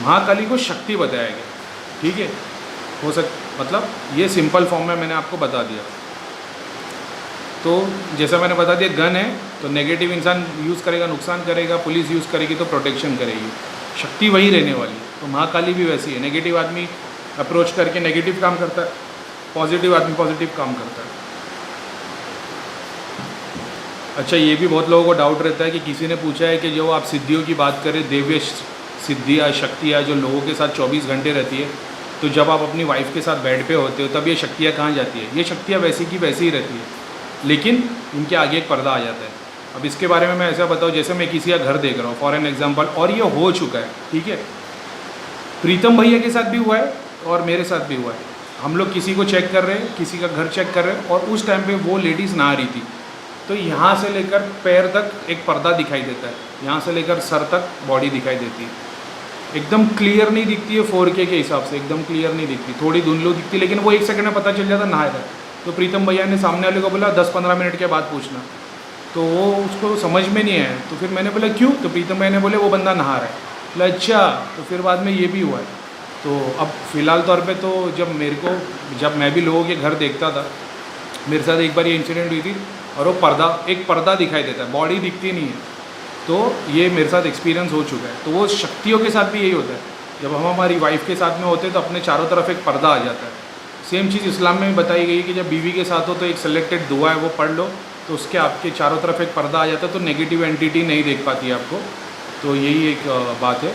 महाकाली को शक्ति बताया गया, ठीक है। मतलब ये सिंपल फॉर्म में मैंने आपको बता दिया। तो जैसा मैंने बता दिया, गन है तो नेगेटिव इंसान यूज़ करेगा नुकसान करेगा, पुलिस यूज़ करेगी तो प्रोटेक्शन करेगी, शक्ति वही रहने वाली है। तो महाकाली भी वैसी है, नेगेटिव आदमी अप्रोच करके नेगेटिव काम करता है, पॉजिटिव आदमी पॉजिटिव काम करता है। अच्छा, ये भी बहुत लोगों को डाउट रहता है कि किसी ने पूछा है कि जो आप सिद्धियों की बात करें, दिव्य सिद्धियाँ शक्तियाँ जो लोगों के साथ 24 घंटे रहती है, तो जब आप अपनी वाइफ के साथ बेड पे होते हो तब ये शक्तियाँ कहाँ जाती है? ये शक्तियाँ वैसी की वैसी ही रहती है, लेकिन इनके आगे एक पर्दा आ जाता है। अब इसके बारे में मैं ऐसा बताऊँ, जैसे मैं किसी का घर देख रहा हूँ फॉर एन एग्जाम्पल, और ये हो चुका है, ठीक है। प्रीतम भैया के साथ भी हुआ है और मेरे साथ भी हुआ है। हम लोग किसी को चेक कर रहे हैं, किसी का घर चेक कर रहे हैं, और उस टाइम पे वो लेडीज़ नहा रही थी, तो यहाँ से लेकर पैर तक एक पर्दा दिखाई देता है, यहाँ से लेकर सर तक बॉडी दिखाई देती है। एकदम क्लियर नहीं दिखती है 4K के हिसाब से, एकदम क्लियर नहीं दिखती, थोड़ी धुंधलू दिखती, लेकिन वो 1 सेकंड में पता चल जाता नहाया था। तो प्रीतम भैया ने सामने वाले को बोला 10-15 मिनट के बाद पूछना, तो वो उसको समझ में नहीं आया। तो फिर मैंने बोला क्यों, तो प्रीतम भैया ने बोले वो बंदा नहा रहा है। बोला अच्छा, तो फिर बाद में ये भी हुआ है। तो अब फ़िलहाल तौर पे तो जब मैं भी लोगों के घर देखता था, मेरे साथ एक बार ये इंसिडेंट हुई थी, और वो एक पर्दा दिखाई देता है, बॉडी दिखती नहीं है। तो ये मेरे साथ एक्सपीरियंस हो चुका है। तो वो शक्तियों के साथ भी यही होता है, जब हम हमारी वाइफ के साथ में होते हैं तो अपने चारों तरफ एक पर्दा आ जाता है। सेम चीज़ इस्लाम में भी बताई गई है कि जब बीवी के साथ हो तो एक सिलेक्टेड दुआ है वो पढ़ लो, तो उसके आपके चारों तरफ एक पर्दा आ जाता है, तो नेगेटिव एंटिटी नहीं देख पाती है आपको। तो यही एक बात है।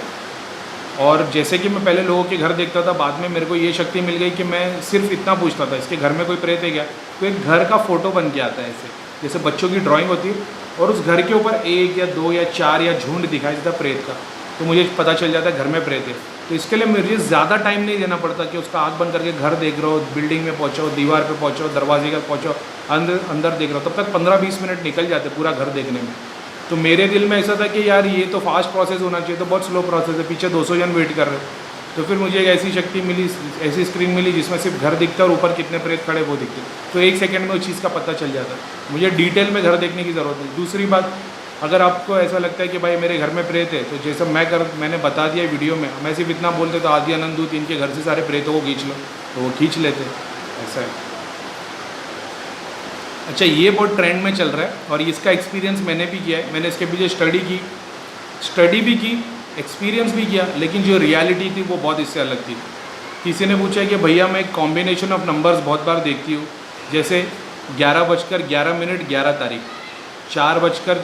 और जैसे कि मैं पहले लोगों के घर देखता था, बाद में मेरे को ये शक्ति मिल गई कि मैं सिर्फ इतना पूछता था, इसके घर में कोई प्रेत है क्या, तो एक घर का फ़ोटो बन के आता है ऐसे, जैसे बच्चों की ड्राइंग होती है, और उस घर के ऊपर 1 या 2 या 4 या झुंड दिखाई देता प्रेत का, तो मुझे पता चल जाता है घर में प्रेत है। तो इसके लिए मुझे ज़्यादा टाइम नहीं देना पड़ता कि उसका आँख बंद करके घर देख रहा हो, बिल्डिंग में पहुँचो, दीवार पे पहुँचो, दरवाजे का पहुँचो, अंदर देख रहा हो, तब तक 15-20 मिनट निकल जाते पूरा घर देखने में। तो मेरे दिल में ऐसा था कि यार ये तो फास्ट प्रोसेस होना चाहिए, तो बहुत स्लो प्रोसेस है, पीछे 200 जन वेट कर रहे हैं। तो फिर मुझे एक ऐसी शक्ति मिली, ऐसी स्क्रीन मिली जिसमें सिर्फ घर दिखता और ऊपर कितने प्रेत खड़े वो दिखते, तो 1 सेकंड में उस चीज़ का पता चल जाता। मुझे डिटेल में घर देखने की ज़रूरत नहीं। दूसरी बात, अगर आपको ऐसा लगता है कि भाई मेरे घर में प्रेत है, तो जैसा मैंने बता दिया वीडियो में, मैं सिर्फ इतना बोलते तो आदि अनंत दूत इनके घर से सारे प्रेतों को खींच लो, तो वो खींच लेते, ऐसा है। अच्छा, ये बहुत ट्रेंड में चल रहा है और इसका एक्सपीरियंस मैंने भी किया है। मैंने इसके पीछे स्टडी भी की, एक्सपीरियंस भी किया, लेकिन जो रियलिटी थी वो बहुत इससे अलग थी। किसी ने पूछा कि भैया मैं कॉम्बिनेशन ऑफ नंबर्स बहुत बार देखती हूँ, जैसे 11:11 11 तारीख, 4:44,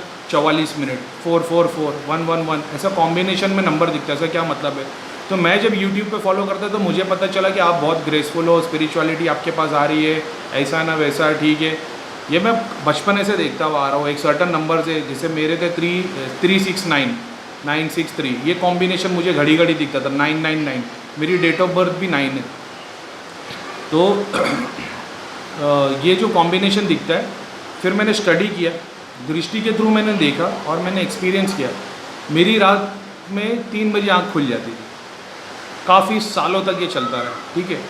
444, 111, ऐसा कॉम्बिनेशन में नंबर दिखता है, ऐसा क्या मतलब है। तो मैं जब YouTube पे फॉलो करता तो मुझे पता चला कि आप बहुत ग्रेसफुल हो, स्पिरिचुअलिटी आपके पास आ रही है, ऐसा ना वैसा, ठीक है। ये मैं बचपन से देखता हुआ आ रहा हूँ। एक सर्टन नंबर से, जैसे मेरे थे 369, 963, ये कॉम्बिनेशन मुझे घड़ी घड़ी दिखता था, 999, मेरी डेट ऑफ बर्थ भी 9 है। तो ये जो कॉम्बिनेशन दिखता है, फिर मैंने स्टडी किया, दृष्टि के थ्रू मैंने देखा और मैंने एक्सपीरियंस किया। मेरी रात में 3 बजे आँख खुल जाती थी, काफ़ी सालों तक ये चलता रहा, ठीक है।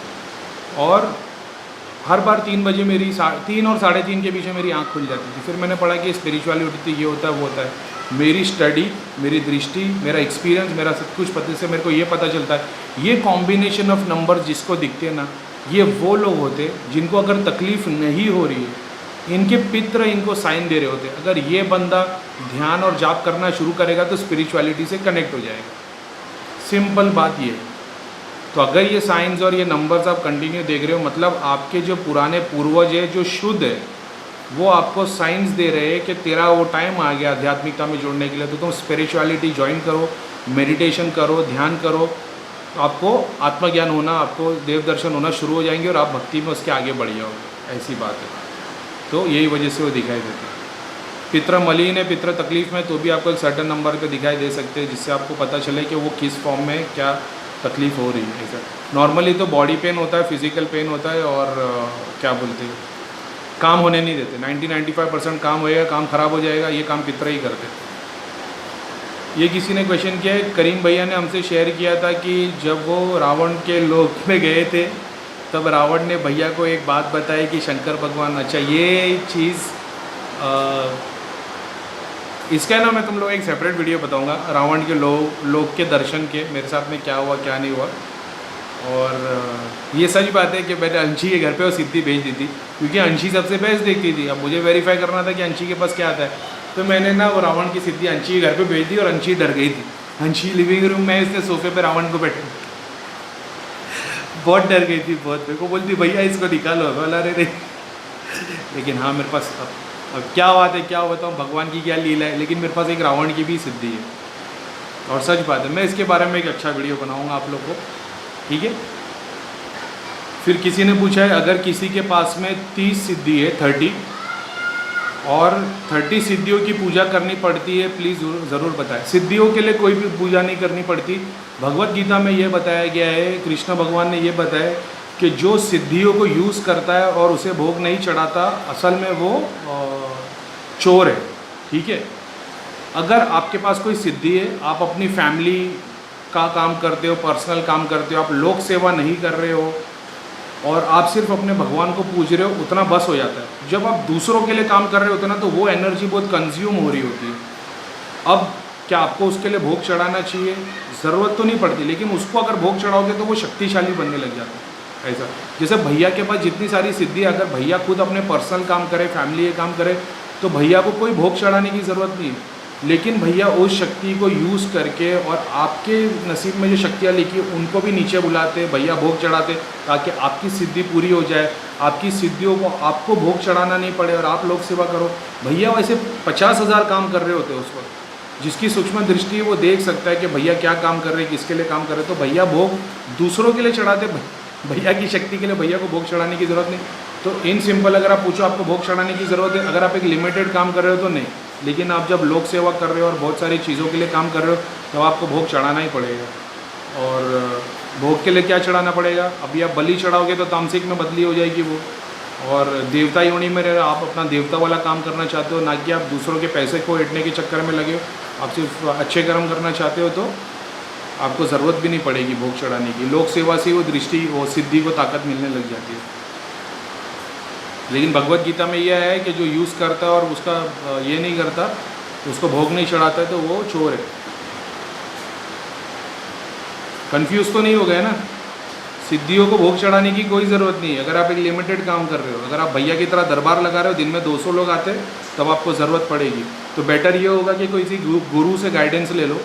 और हर बार 3 बजे मेरी 3 और 3:30 के बीच में मेरी आँख खुल जाती थी। फिर मैंने पढ़ा कि स्पिरिचुअलिटी ये होता है, वो होता है। मेरी स्टडी, मेरी दृष्टि, मेरा एक्सपीरियंस, मेरा सब कुछ पता से मेरे को ये पता चलता है, ये कॉम्बिनेशन ऑफ नंबर जिसको दिखते हैं ना, ये वो लोग होते हैं जिनको अगर तकलीफ़ नहीं हो रही है, इनके पितर इनको साइन दे रहे होते हैं। अगर ये बंदा ध्यान और जाप करना शुरू करेगा तो स्पिरिचुअलिटी से कनेक्ट हो जाएगा। सिंपल बात ये है। तो अगर ये साइंस और ये नंबर्स आप कंटिन्यू देख रहे हो, मतलब आपके जो पुराने पूर्वज है, जो शुद्ध है, वो आपको साइंस दे रहे हैं कि तेरा वो टाइम आ गया आध्यात्मिकता में जुड़ने के लिए, तो तुम स्पिरिचुअलिटी ज्वाइन करो, मेडिटेशन करो, ध्यान करो, तो आपको आत्मज्ञान होना, आपको देव दर्शन होना शुरू हो जाएंगे और आप भक्ति में उसके आगे बढ़ जाओगे। ऐसी बात है। तो यही वजह से वो दिखाई देते हैं। पितर मलिन है, पितर तकलीफ़ में, तो भी आपको एक सर्टन नंबर पे दिखाई दे सकते हैं, जिससे आपको पता चले कि वो किस फॉर्म में क्या तकलीफ़ हो रही है। ऐसा नॉर्मली तो बॉडी पेन होता है, फिज़िकल पेन होता है, और क्या बोलते हैं, काम होने नहीं देते। 90-95% काम होएगा, काम ख़राब हो जाएगा, ये काम पितर ही करते हैं। ये किसी ने क्वेश्चन किया है, करीम भैया ने हमसे शेयर किया था कि जब वो रावण के लोक में गए थे, तब रावण ने भैया को एक बात बताई कि शंकर भगवान, अच्छा ये चीज़ इसका ना मैं तुम लोग एक सेपरेट वीडियो बताऊंगा, रावण के लोक के दर्शन के मेरे साथ में क्या हुआ क्या नहीं हुआ। और ये सच बात है कि मैंने अंशी के घर पे वो सिद्धि भेज दी थी, क्योंकि अंशी सबसे बेस्ट देखती थी। अब मुझे वेरीफाई करना था कि अंशी के पास क्या आता है, तो मैंने ना वो रावण की सिद्धि अंशी के घर पे भेज दी, और अंशी डर गई थी। अंशी लिविंग रूम में, इसने सोफे पे रावण को बैठे, बहुत डर गई थी, बहुत। मेरे को बोलती भैया इसको निकालो, बोला रे। लेकिन हाँ, मेरे पास अब क्या बात है, क्या बताऊँ, भगवान की क्या लीला है, लेकिन मेरे पास एक रावण की भी सिद्धि है, और सच बात है। मैं इसके बारे में एक अच्छा वीडियो बनाऊँगा आप लोग को, ठीक है। फिर किसी ने पूछा है, अगर किसी के पास में 30 सिद्धि है, 30, और 30 सिद्धियों की पूजा करनी पड़ती है, प्लीज़ ज़रूर बताएं। सिद्धियों के लिए कोई भी पूजा नहीं करनी पड़ती। भगवत गीता में ये बताया गया है, कृष्ण भगवान ने ये बताया कि जो सिद्धियों को यूज़ करता है और उसे भोग नहीं चढ़ाता, असल में वो चोर है, ठीक है। अगर आपके पास कोई सिद्धि है, आप अपनी फैमिली का काम करते हो, पर्सनल काम करते हो, आप लोक सेवा नहीं कर रहे हो और आप सिर्फ अपने भगवान को पूज रहे हो, उतना बस हो जाता है। जब आप दूसरों के लिए काम कर रहे होते ना, तो वो एनर्जी बहुत कंज्यूम हो रही होती है। अब क्या आपको उसके लिए भोग चढ़ाना चाहिए? ज़रूरत तो नहीं पड़ती, लेकिन उसको अगर भोग चढ़ाओगे तो वो शक्तिशाली बनने लग जाता है। ऐसा जैसे भैया के पास जितनी सारी सिद्धि, अगर भैया खुद अपने पर्सनल काम करे, फैमिली के काम करे, तो भैया को कोई भोग चढ़ाने की ज़रूरत नहीं है। लेकिन भैया उस शक्ति को यूज़ करके और आपके नसीब में जो शक्तियाँ लिखी उनको भी नीचे बुलाते, भैया भोग चढ़ाते, ताकि आपकी सिद्धि पूरी हो जाए, आपकी सिद्धियों को आपको भोग चढ़ाना नहीं पड़े और आप लोक सेवा करो। भैया वैसे 50,000 काम कर रहे होते हैं उस वक्त। जिसकी सूक्ष्म दृष्टि है वो देख सकता है कि भैया क्या काम कर रहे हैं, किसके लिए काम कर रहे हैं। तो भैया भोग दूसरों के लिए चढ़ाते, भैया की शक्ति के लिए भैया को भोग चढ़ाने की ज़रूरत नहीं। तो इन सिंपल अगर आप पूछो आपको भोग चढ़ाने की ज़रूरत है, अगर आप एक लिमिटेड काम कर रहे हो तो नहीं, लेकिन आप जब लोक सेवा कर रहे हो और बहुत सारी चीज़ों के लिए काम कर रहे हो, तो आपको भोग चढ़ाना ही पड़ेगा। और भोग के लिए क्या चढ़ाना पड़ेगा? अभी आप बलि चढ़ाओगे तो तामसिक में बदली हो जाएगी वो, और देवता योनि में आप अपना देवता वाला काम करना चाहते हो, ना कि आप दूसरों के पैसे को ऐंठने के चक्कर में लगे हो। आप सिर्फ अच्छे कर्म करना चाहते हो तो आपको ज़रूरत भी नहीं पड़ेगी भोग चढ़ाने की। लोक सेवा से वो दृष्टि, वो सिद्धि को ताकत मिलने लग जाती है। लेकिन भगवत गीता में यह है कि जो यूज़ करता है और उसका ये नहीं करता, उसको भोग नहीं चढ़ाता है, तो वो चोर है। कंफ्यूज तो नहीं हो गया ना? सिद्धियों को भोग चढ़ाने की कोई ज़रूरत नहीं है अगर आप एक लिमिटेड काम कर रहे हो। अगर आप भैया की तरह दरबार लगा रहे हो, दिन में 200 लोग आते, तब आपको ज़रूरत पड़ेगी। तो बेटर ये होगा कि कोई गुरु से गाइडेंस ले लो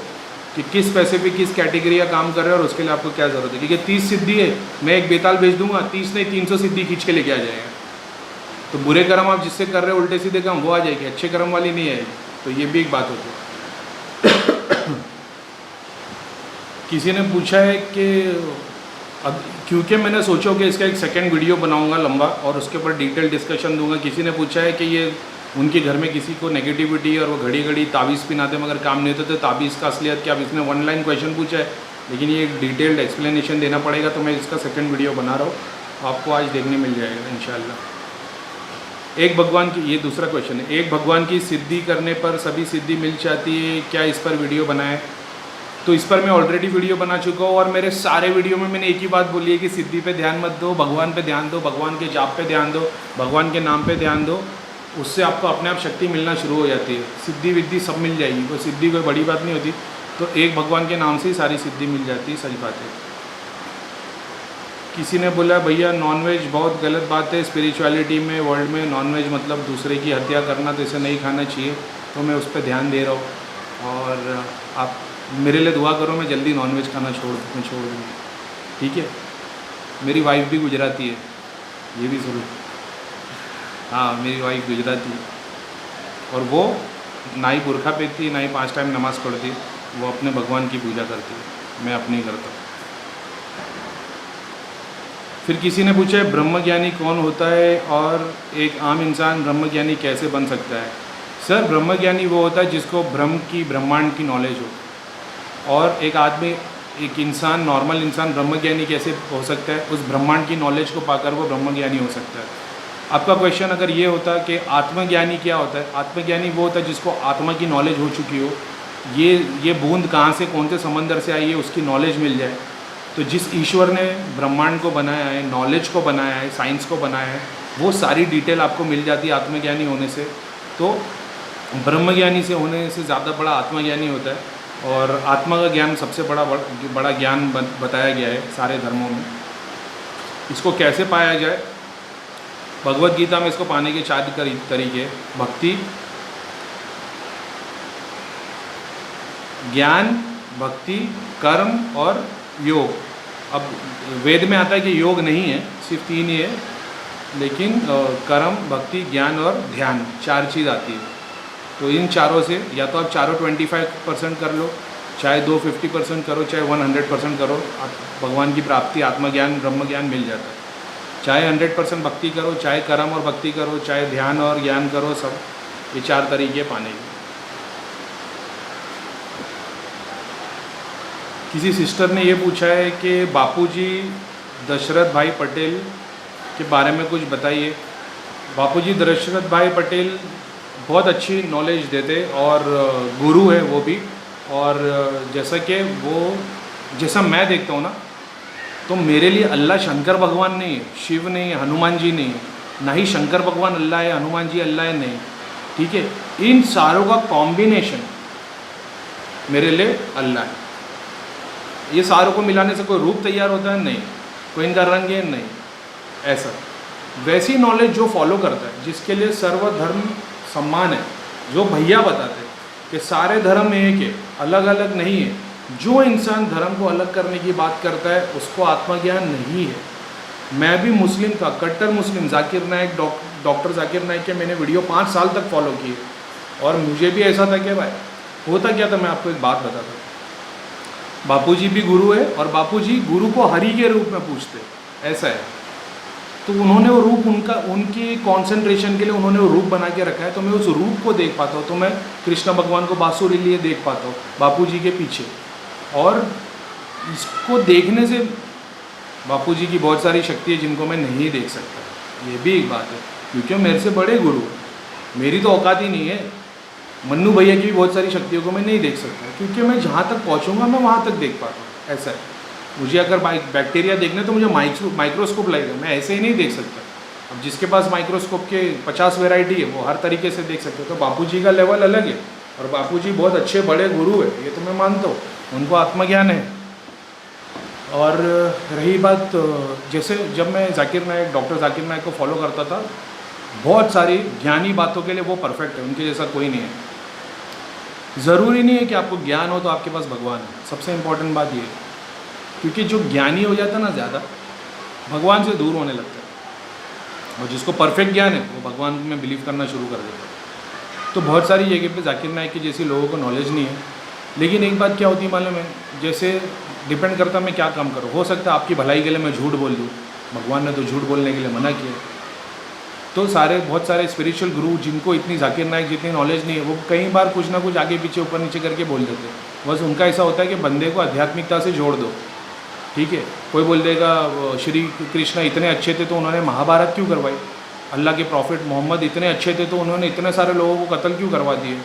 कि किस पैसे पे किस कैटेगरी का काम कर रहे हो और उसके लिए आपको क्या ज़रूरत है। क्योंकि 30 सिद्धि है, मैं एक बेताल भेज दूंगा, 30 नहीं 300 सिद्धि खींच के लेके आ जाएगा। तो बुरे कर्म आप जिससे कर रहे हो, उल्टे सीधे काम, वो आ जाएगी, अच्छे कर्म वाली नहीं आएगी। तो ये भी एक बात होती है। किसी ने पूछा है कि अब क्योंकि मैंने सोचा कि इसका एक सेकंड वीडियो बनाऊंगा लंबा और उसके ऊपर डिटेल डिस्कशन दूंगा। किसी ने पूछा है कि ये उनके घर में किसी को नेगेटिविटी और वो घड़ी घड़ी ताबीज़ पिनाते मगर काम नहीं होते, तो ताबीज़ का असलियत क्या? अब इसने 1 लाइन क्वेश्चन पूछा है, लेकिन ये एक डिटेल्ड एक्सप्लेनेशन देना पड़ेगा, तो मैं इसका सेकंड वीडियो बना रहा हूँ, आपको आज देखने मिल जाएगा इंशाल्लाह। एक भगवान की, ये दूसरा क्वेश्चन है, एक भगवान की सिद्धि करने पर सभी सिद्धि मिल जाती है क्या? इस पर वीडियो बनाए? तो इस पर मैं ऑलरेडी वीडियो बना चुका हूँ और मेरे सारे वीडियो में मैंने एक ही बात बोली है कि सिद्धि पे ध्यान मत दो, भगवान पे ध्यान दो, भगवान के जाप पे ध्यान दो, भगवान के नाम पे ध्यान दो। उससे आपको अपने आप शक्ति मिलना शुरू हो जाती है, सिद्धि विद्धि सब मिल जाएगी। कोई सिद्धि कोई बड़ी बात नहीं होती। तो एक भगवान के नाम से ही सारी सिद्धि मिल जाती है, सच बात है। किसी ने बोला भैया नॉनवेज बहुत गलत बात है, स्पिरिचुअलिटी में, वर्ल्ड में नॉनवेज मतलब दूसरे की हत्या करना, तो इसे नहीं खाना चाहिए। तो मैं उस पर ध्यान दे रहा हूँ और आप मेरे लिए दुआ करो, मैं जल्दी नॉनवेज खाना छोड़ दूँ, ठीक है? मेरी वाइफ भी गुजराती है, ये भी सुनो। हाँ, मेरी वाइफ गुजराती है और वो ना ही बुरखा पहनती, ना ही 5 टाइम नमाज़ पढ़ती, वो अपने भगवान की पूजा करती है, मैं अपनी करता हूँ। फिर किसी ने पूछा है ब्रह्मज्ञानी कौन होता है और एक आम इंसान ब्रह्मज्ञानी कैसे बन सकता है? सर, ब्रह्मज्ञानी वो होता है जिसको ब्रह्म की, ब्रह्मांड की नॉलेज हो। और एक आदमी, एक इंसान, नॉर्मल इंसान ब्रह्मज्ञानी कैसे हो सकता है? उस ब्रह्मांड की नॉलेज को पाकर वो ब्रह्मज्ञानी हो सकता है। आपका क्वेश्चन अगर ये होता कि आत्मज्ञानी क्या होता है? आत्मज्ञानी वो होता है जिसको आत्मा की नॉलेज हो चुकी हो, ये बूंद कहाँ से, कौन से समंदर से आई है, उसकी नॉलेज मिल जाए। तो जिस ईश्वर ने ब्रह्मांड को बनाया है, नॉलेज को बनाया है, साइंस को बनाया है, वो सारी डिटेल आपको मिल जाती है आत्मज्ञानी होने से। तो ब्रह्मज्ञानी से होने से ज़्यादा बड़ा आत्मज्ञानी होता है। और आत्मा का ज्ञान सबसे बड़ा ज्ञान बताया गया है सारे धर्मों में। इसको कैसे पाया जाए? भगवत गीता में इसको पाने के 4 तरीके: भक्ति, ज्ञान, भक्ति, कर्म और योग। अब वेद में आता है कि योग नहीं है, सिर्फ 3 ही है, लेकिन कर्म, भक्ति, ज्ञान और ध्यान 4 चीज़ आती है। तो इन चारों से या तो आप चारों 25% कर लो, चाहे 2 50% करो, चाहे 100% करो, आप भगवान की प्राप्ति, आत्मज्ञान, ब्रह्म ज्ञान मिल जाता है। चाहे 100% भक्ति करो, चाहे कर्म और भक्ति करो, चाहे ध्यान और ज्ञान करो, सब ये 4 तरीके पाने के। किसी सिस्टर ने ये पूछा है कि बापूजी दशरथ भाई पटेल के बारे में कुछ बताइए। बापूजी दशरथ भाई पटेल बहुत अच्छी नॉलेज देते और गुरु है वो भी। और जैसा कि वो जैसा मैं देखता हूँ ना, तो मेरे लिए अल्लाह शंकर भगवान नहीं है, शिव नहीं है, हनुमान जी नहीं है, ना ही शंकर भगवान अल्लाह है, हनुमान जी अल्लाह है, नहीं। ठीक है, इन सारों का कॉम्बिनेशन मेरे लिए अल्लाह है। ये सारों को मिलाने से कोई रूप तैयार होता है? नहीं। कोई इनका रंग है? नहीं। ऐसा वैसी नॉलेज जो फॉलो करता है, जिसके लिए सर्वधर्म सम्मान है, जो भैया बताते हैं कि सारे धर्म एक है, अलग अलग नहीं है, जो इंसान धर्म को अलग करने की बात करता है उसको आत्मज्ञान नहीं है। मैं भी मुस्लिम था, कट्टर मुस्लिम, जाकिर नाइक, डॉक्टर जाकिर नाइक के मैंने वीडियो 5 साल तक फॉलो किए, और मुझे भी ऐसा था कि भाई होता क्या था, मैं आपको एक बात बताता हूँ। बापूजी भी गुरु है, और बापूजी गुरु को हरि के रूप में पूछते, ऐसा है। तो उन्होंने वो रूप उनकी कंसंट्रेशन के लिए उन्होंने वो रूप बना के रखा है, तो मैं उस रूप को देख पाता हूँ। तो मैं कृष्ण भगवान को बांसुरी लिए देख पाता हूँ बापूजी के पीछे, और इसको देखने से बापूजी की बहुत सारी शक्ति है जिनको मैं नहीं देख सकता। ये भी एक बात है, क्योंकि मेरे से बड़े गुरु हैं, मेरी तो औकात ही नहीं है। मन्नू भैया की भी बहुत सारी शक्तियों को मैं नहीं देख सकता, क्योंकि मैं जहाँ तक पहुँचूँगा मैं वहाँ तक देख पाता हूँ। ऐसा है, मुझे अगर बैक्टीरिया देखना है तो मुझे माइक्रोस्कोप लगेगा, मैं ऐसे ही नहीं देख सकता। अब जिसके पास माइक्रोस्कोप के 50 वैरायटी है, वो हर तरीके से देख सकते हो। तो बापूजी का लेवल अलग है, और बापूजी बहुत अच्छे बड़े गुरु है, ये तो मैं मानता हूँ, उनको आत्मज्ञान है। और रही बात, जैसे जब मैं जाकिर नाइक, डॉक्टर जाकिर नाइक को फॉलो करता था, बहुत सारी ज्ञानी बातों के लिए वो परफेक्ट है, उनके जैसा कोई नहीं है। ज़रूरी नहीं है कि आपको ज्ञान हो तो आपके पास भगवान है, सबसे इम्पॉर्टेंट बात ये है। क्योंकि जो ज्ञानी हो जाता है ना ज़्यादा, भगवान से दूर होने लगता है, और जिसको परफेक्ट ज्ञान है वो भगवान में बिलीव करना शुरू कर देता है। तो बहुत सारी जगह पे जाकिर नाइक की जैसी लोगों को नॉलेज नहीं है। लेकिन एक बात क्या होती है मालूम है, जैसे डिपेंड करता मैं क्या काम करूँ। हो सकता है आपकी भलाई के लिए मैं झूठ बोल दूँ, भगवान ने तो झूठ बोलने के लिए मना किया। तो बहुत सारे स्पिरिचुअल गुरु जिनको इतनी जाकिर नाइक जितनी नॉलेज नहीं है, वो कई बार कुछ ना कुछ आगे पीछे ऊपर नीचे करके बोल देते हैं। बस उनका ऐसा होता है कि बंदे को आध्यात्मिकता से जोड़ दो। ठीक है, कोई बोल देगा श्री कृष्ण इतने अच्छे थे तो उन्होंने महाभारत क्यों करवाई, अल्लाह के प्रॉफिट मोहम्मद इतने अच्छे थे तो उन्होंने इतने सारे लोगों को कत्ल क्यों करवा दिए।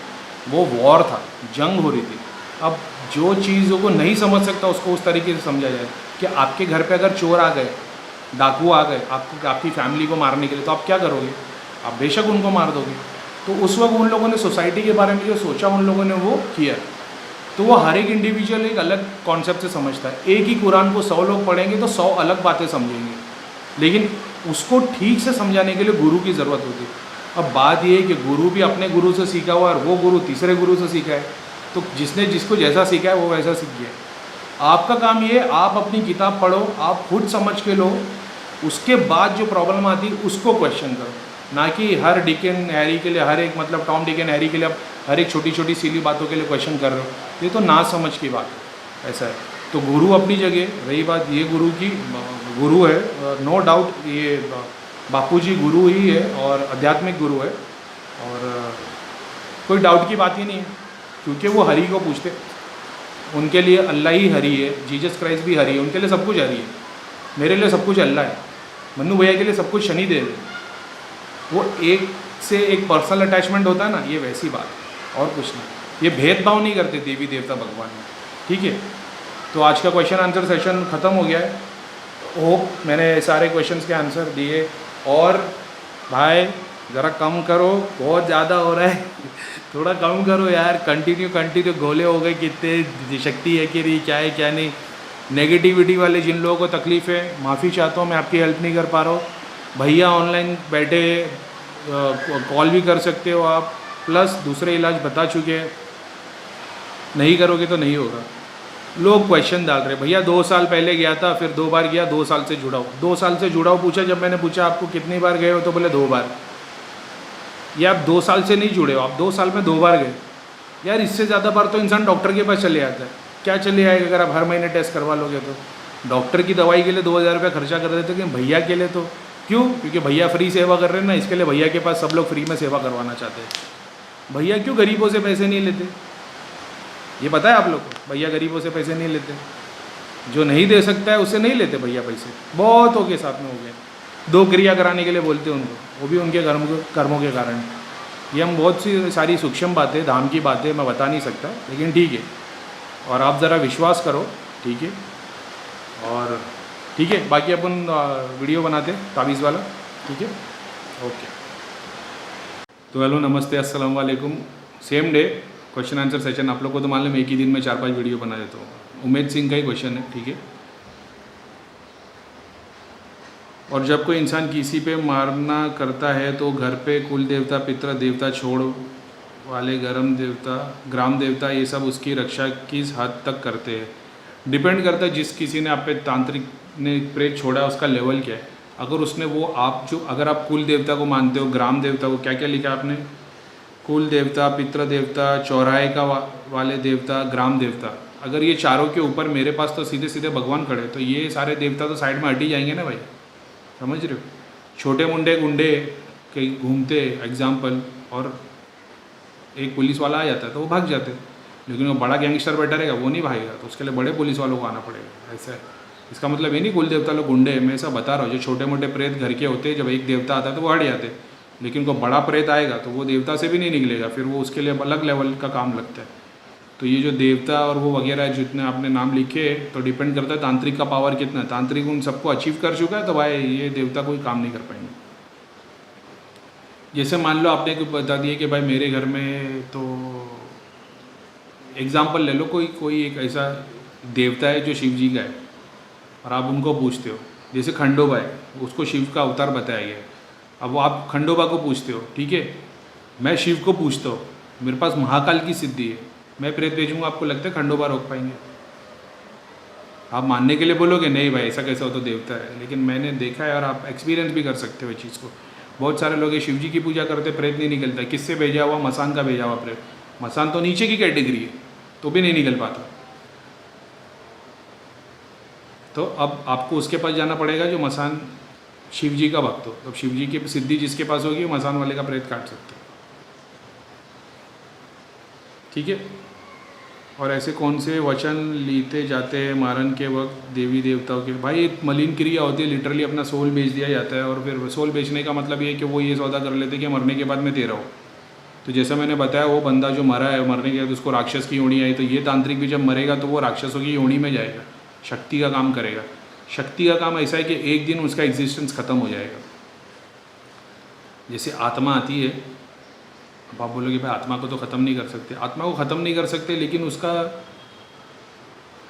वो वॉर था, जंग हो रही थी। अब जो चीज़ों को नहीं समझ सकता उसको उस तरीके से समझा जाए कि आपके घर पे अगर चोर आ गए, डाकू आ गए आपकी फैमिली को मारने के लिए, तो आप क्या करोगे? आप बेशक उनको मार दोगे। तो उस वक्त उन लोगों ने सोसाइटी के बारे में जो सोचा, उन लोगों ने वो किया। तो वो हर एक इंडिविजुअल एक अलग कॉन्सेप्ट से समझता है। एक ही कुरान को 100 लोग पढ़ेंगे तो 100 अलग बातें समझेंगे, लेकिन उसको ठीक से समझाने के लिए गुरु की ज़रूरत होती है। अब बात ये है कि गुरु भी अपने गुरु से सीखा हुआ, और वो गुरु तीसरे गुरु से सीखा है, तो जिसको जैसा सीखा है वो वैसा सीख गया। आपका काम ये है, आप अपनी किताब पढ़ो, आप खुद समझ के लो, उसके बाद जो प्रॉब्लम आती है उसको क्वेश्चन करो, ना कि हर डिक एंड हैरी के लिए, हर एक मतलब टॉम डिक एंड हैरी के लिए आप हर एक छोटी छोटी सीली बातों के लिए क्वेश्चन कर रहे हो। ये तो ना समझ की बात है। ऐसा है। तो गुरु अपनी जगह, रही बात ये गुरु की, गुरु है, नो डाउट ये बापूजी गुरु ही है और आध्यात्मिक गुरु है, और कोई डाउट की बात ही नहीं है, क्योंकि वो हरि को पूछते, उनके लिए अल्लाह ही हरि है, जीसस क्राइस्ट भी हरि है, उनके लिए सब कुछ हरि है। मेरे लिए सब कुछ अल्लाह है, मन्नू भैया के लिए सब कुछ शनिदेव है। वो एक से एक पर्सनल अटैचमेंट होता है ना, ये वैसी बात है और कुछ नहीं। ये भेदभाव नहीं करते देवी देवता भगवान में। ठीक है, तो आज का क्वेश्चन आंसर सेशन ख़त्म हो गया है। होप मैंने सारे क्वेश्चंस के आंसर दिए। और भाई ज़रा कम करो, बहुत ज़्यादा हो रहा है थोड़ा कम करो यार। कंटिन्यू गोले हो गए, कितने शक्ति है कि नहीं, क्या है क्या नहीं। नेगेटिविटी वाले जिन लोगों को तकलीफ़ है, माफ़ी चाहता हूँ, मैं आपकी हेल्प नहीं कर पा रहा हूँ। भैया ऑनलाइन बैठे, कॉल भी कर सकते हो आप, प्लस दूसरे इलाज बता चुके हैं, नहीं करोगे तो नहीं होगा। लोग क्वेश्चन डाल रहे, भैया 2 साल पहले गया था, फिर 2 बार गया, 2 साल से जुड़ा हूँ। 2 साल से जुड़ा हूँ पूछा, जब मैंने पूछा आपको कितनी बार गए हो तो बोले 2 बार। या आप 2 साल से नहीं जुड़े हो, आप 2 साल में 2 बार गए। यार इससे ज़्यादा बार तो इंसान डॉक्टर के पास चले जाता है। क्या चले आएगा अगर आप हर महीने टेस्ट करवा लोगे तो? डॉक्टर की दवाई के लिए 2000 रुपये खर्चा कर देते, लेकिन भैया के लिए तो क्यों? क्योंकि भैया फ्री सेवा कर रहे हैं ना, इसके लिए भैया के पास सब लोग फ्री में सेवा करवाना चाहते हैं। भैया क्यों गरीबों से पैसे नहीं लेते? ये पता है आप लोग को? भैया गरीबों से पैसे नहीं लेते। जो नहीं दे सकता है उससे नहीं लेते भैया पैसे। बहुत हो गए, साथ में हो गए। 2 क्रिया कराने के लिए बोलते हैं उनको, वो भी उनके कर्मों के कारण। ये हम बहुत सी सारी सूक्ष्म बातें, धाम की बातें मैं बता नहीं सकता, लेकिन ठीक है। और आप ज़रा विश्वास करो ठीक है। और ठीक है, बाकी अपन वीडियो बनाते हैं तावीज़ वाला, ठीक है, ओके। तो हेलो, नमस्ते, अस्सलाम वालेकुम। Same day question answer session. आप लोग को तो मालूम है एक ही दिन में 4-5 वीडियो बना देता हूँ। उमेद सिंह का ही क्वेश्चन है, ठीक है। और जब कोई इंसान किसी पे मारना करता है तो घर पे कुल देवता, पितृ देवता, छोड़ वाले ग्राम देवता ये सब उसकी रक्षा किस हद तक करते हैं? डिपेंड करता है जिस किसी ने आप पे तांत्रिक ने प्रेत छोड़ा उसका लेवल क्या है। अगर उसने वो अगर आप कुल देवता को मानते हो, ग्राम देवता को, क्या क्या लिखा आपने, कुल देवता, पितृ देवता, चौराहे का वाले देवता, ग्राम देवता, अगर ये चारों के ऊपर मेरे पास तो सीधे सीधे भगवान खड़े, तो ये सारे देवता तो साइड में हट ही जाएंगे ना भाई, समझ रहे हो। छोटे मुंडे गुंडे कहीं घूमते एग्जाम्पल, और एक पुलिस वाला आ जाता है तो वो भाग जाते, लेकिन वो बड़ा गैंगस्टर बैठा रहेगा वो नहीं भागेगा, तो उसके लिए बड़े पुलिस वालों को आना पड़ेगा। ऐसा है, इसका मतलब ये नहीं कुल देवता लोग गुंडे हैं, मैं ऐसा बता रहा हूँ। जो छोटे मोटे प्रेत घर के होते हैं, जब एक देवता आता है तो वो हट जाते, लेकिन कोई बड़ा प्रेत आएगा तो वो देवता से भी नहीं निकलेगा, फिर वो उसके लिए अलग लेवल का काम लगता है। तो ये जो देवता और वो वगैरह जितने आपने नाम लिखे, तो डिपेंड करता है तांत्रिक का पावर कितना है। तांत्रिक उन सबको अचीव कर चुका है तो भाई ये देवता कोई काम नहीं कर पाएंगे। जैसे मान लो आपने बता दिया कि भाई मेरे घर में, तो एग्जाम्पल ले लो, कोई एक ऐसा देवता है जो शिव जी का है और आप उनको पूछते हो, जैसे खंडोबा है, उसको शिव का अवतार बताया गया है। अब वो आप खंडोबा को पूछते हो, ठीक है, मैं शिव को पूछता हूँ, मेरे पास महाकाल की सिद्धि है, मैं प्रेत भेजूँगा, आपको लगता है खंडोबा रोक पाएंगे? आप मानने के लिए बोलोगे नहीं भाई ऐसा कैसा हो तो देवता है, लेकिन मैंने देखा है और आप एक्सपीरियंस भी कर सकते हो इस चीज़ को। बहुत सारे लोग शिव जी की पूजा करते, प्रेत नहीं निकलता। किससे भेजा हुआ? मसान का भेजा हुआ प्रेत। मसान तो नीचे की कैटेगरी है, तो भी नहीं निकल पाता। तो अब आपको उसके पास जाना पड़ेगा जो मसान शिव जी का भक्त हो। तो शिव जी की सिद्धि जिसके पास होगी वो मसान वाले का प्रेत काट सकते हो, ठीक है। और ऐसे कौन से वचन लीते जाते हैं मारन के वक्त देवी देवताओं के? भाई एक मलिन क्रिया होती है, लिटरली अपना सोल बेच दिया जाता है। और फिर सोल बेचने का मतलब ये है कि वो ये सौदा कर लेते कि मरने के बाद मैं तेरा हूँ। तो जैसा मैंने बताया, वो बंदा जो मरा है, मरने के बाद उसको राक्षस की योनि आई, तो ये तांत्रिक भी जब मरेगा तो वो राक्षसों की योनि में जाएगा, शक्ति का काम करेगा। शक्ति का काम ऐसा है कि एक दिन उसका एग्जिस्टेंस ख़त्म हो जाएगा। जैसे आत्मा आती है, अब आप बोलोगे भाई आत्मा को तो ख़त्म नहीं कर सकते। आत्मा को ख़त्म नहीं कर सकते, लेकिन उसका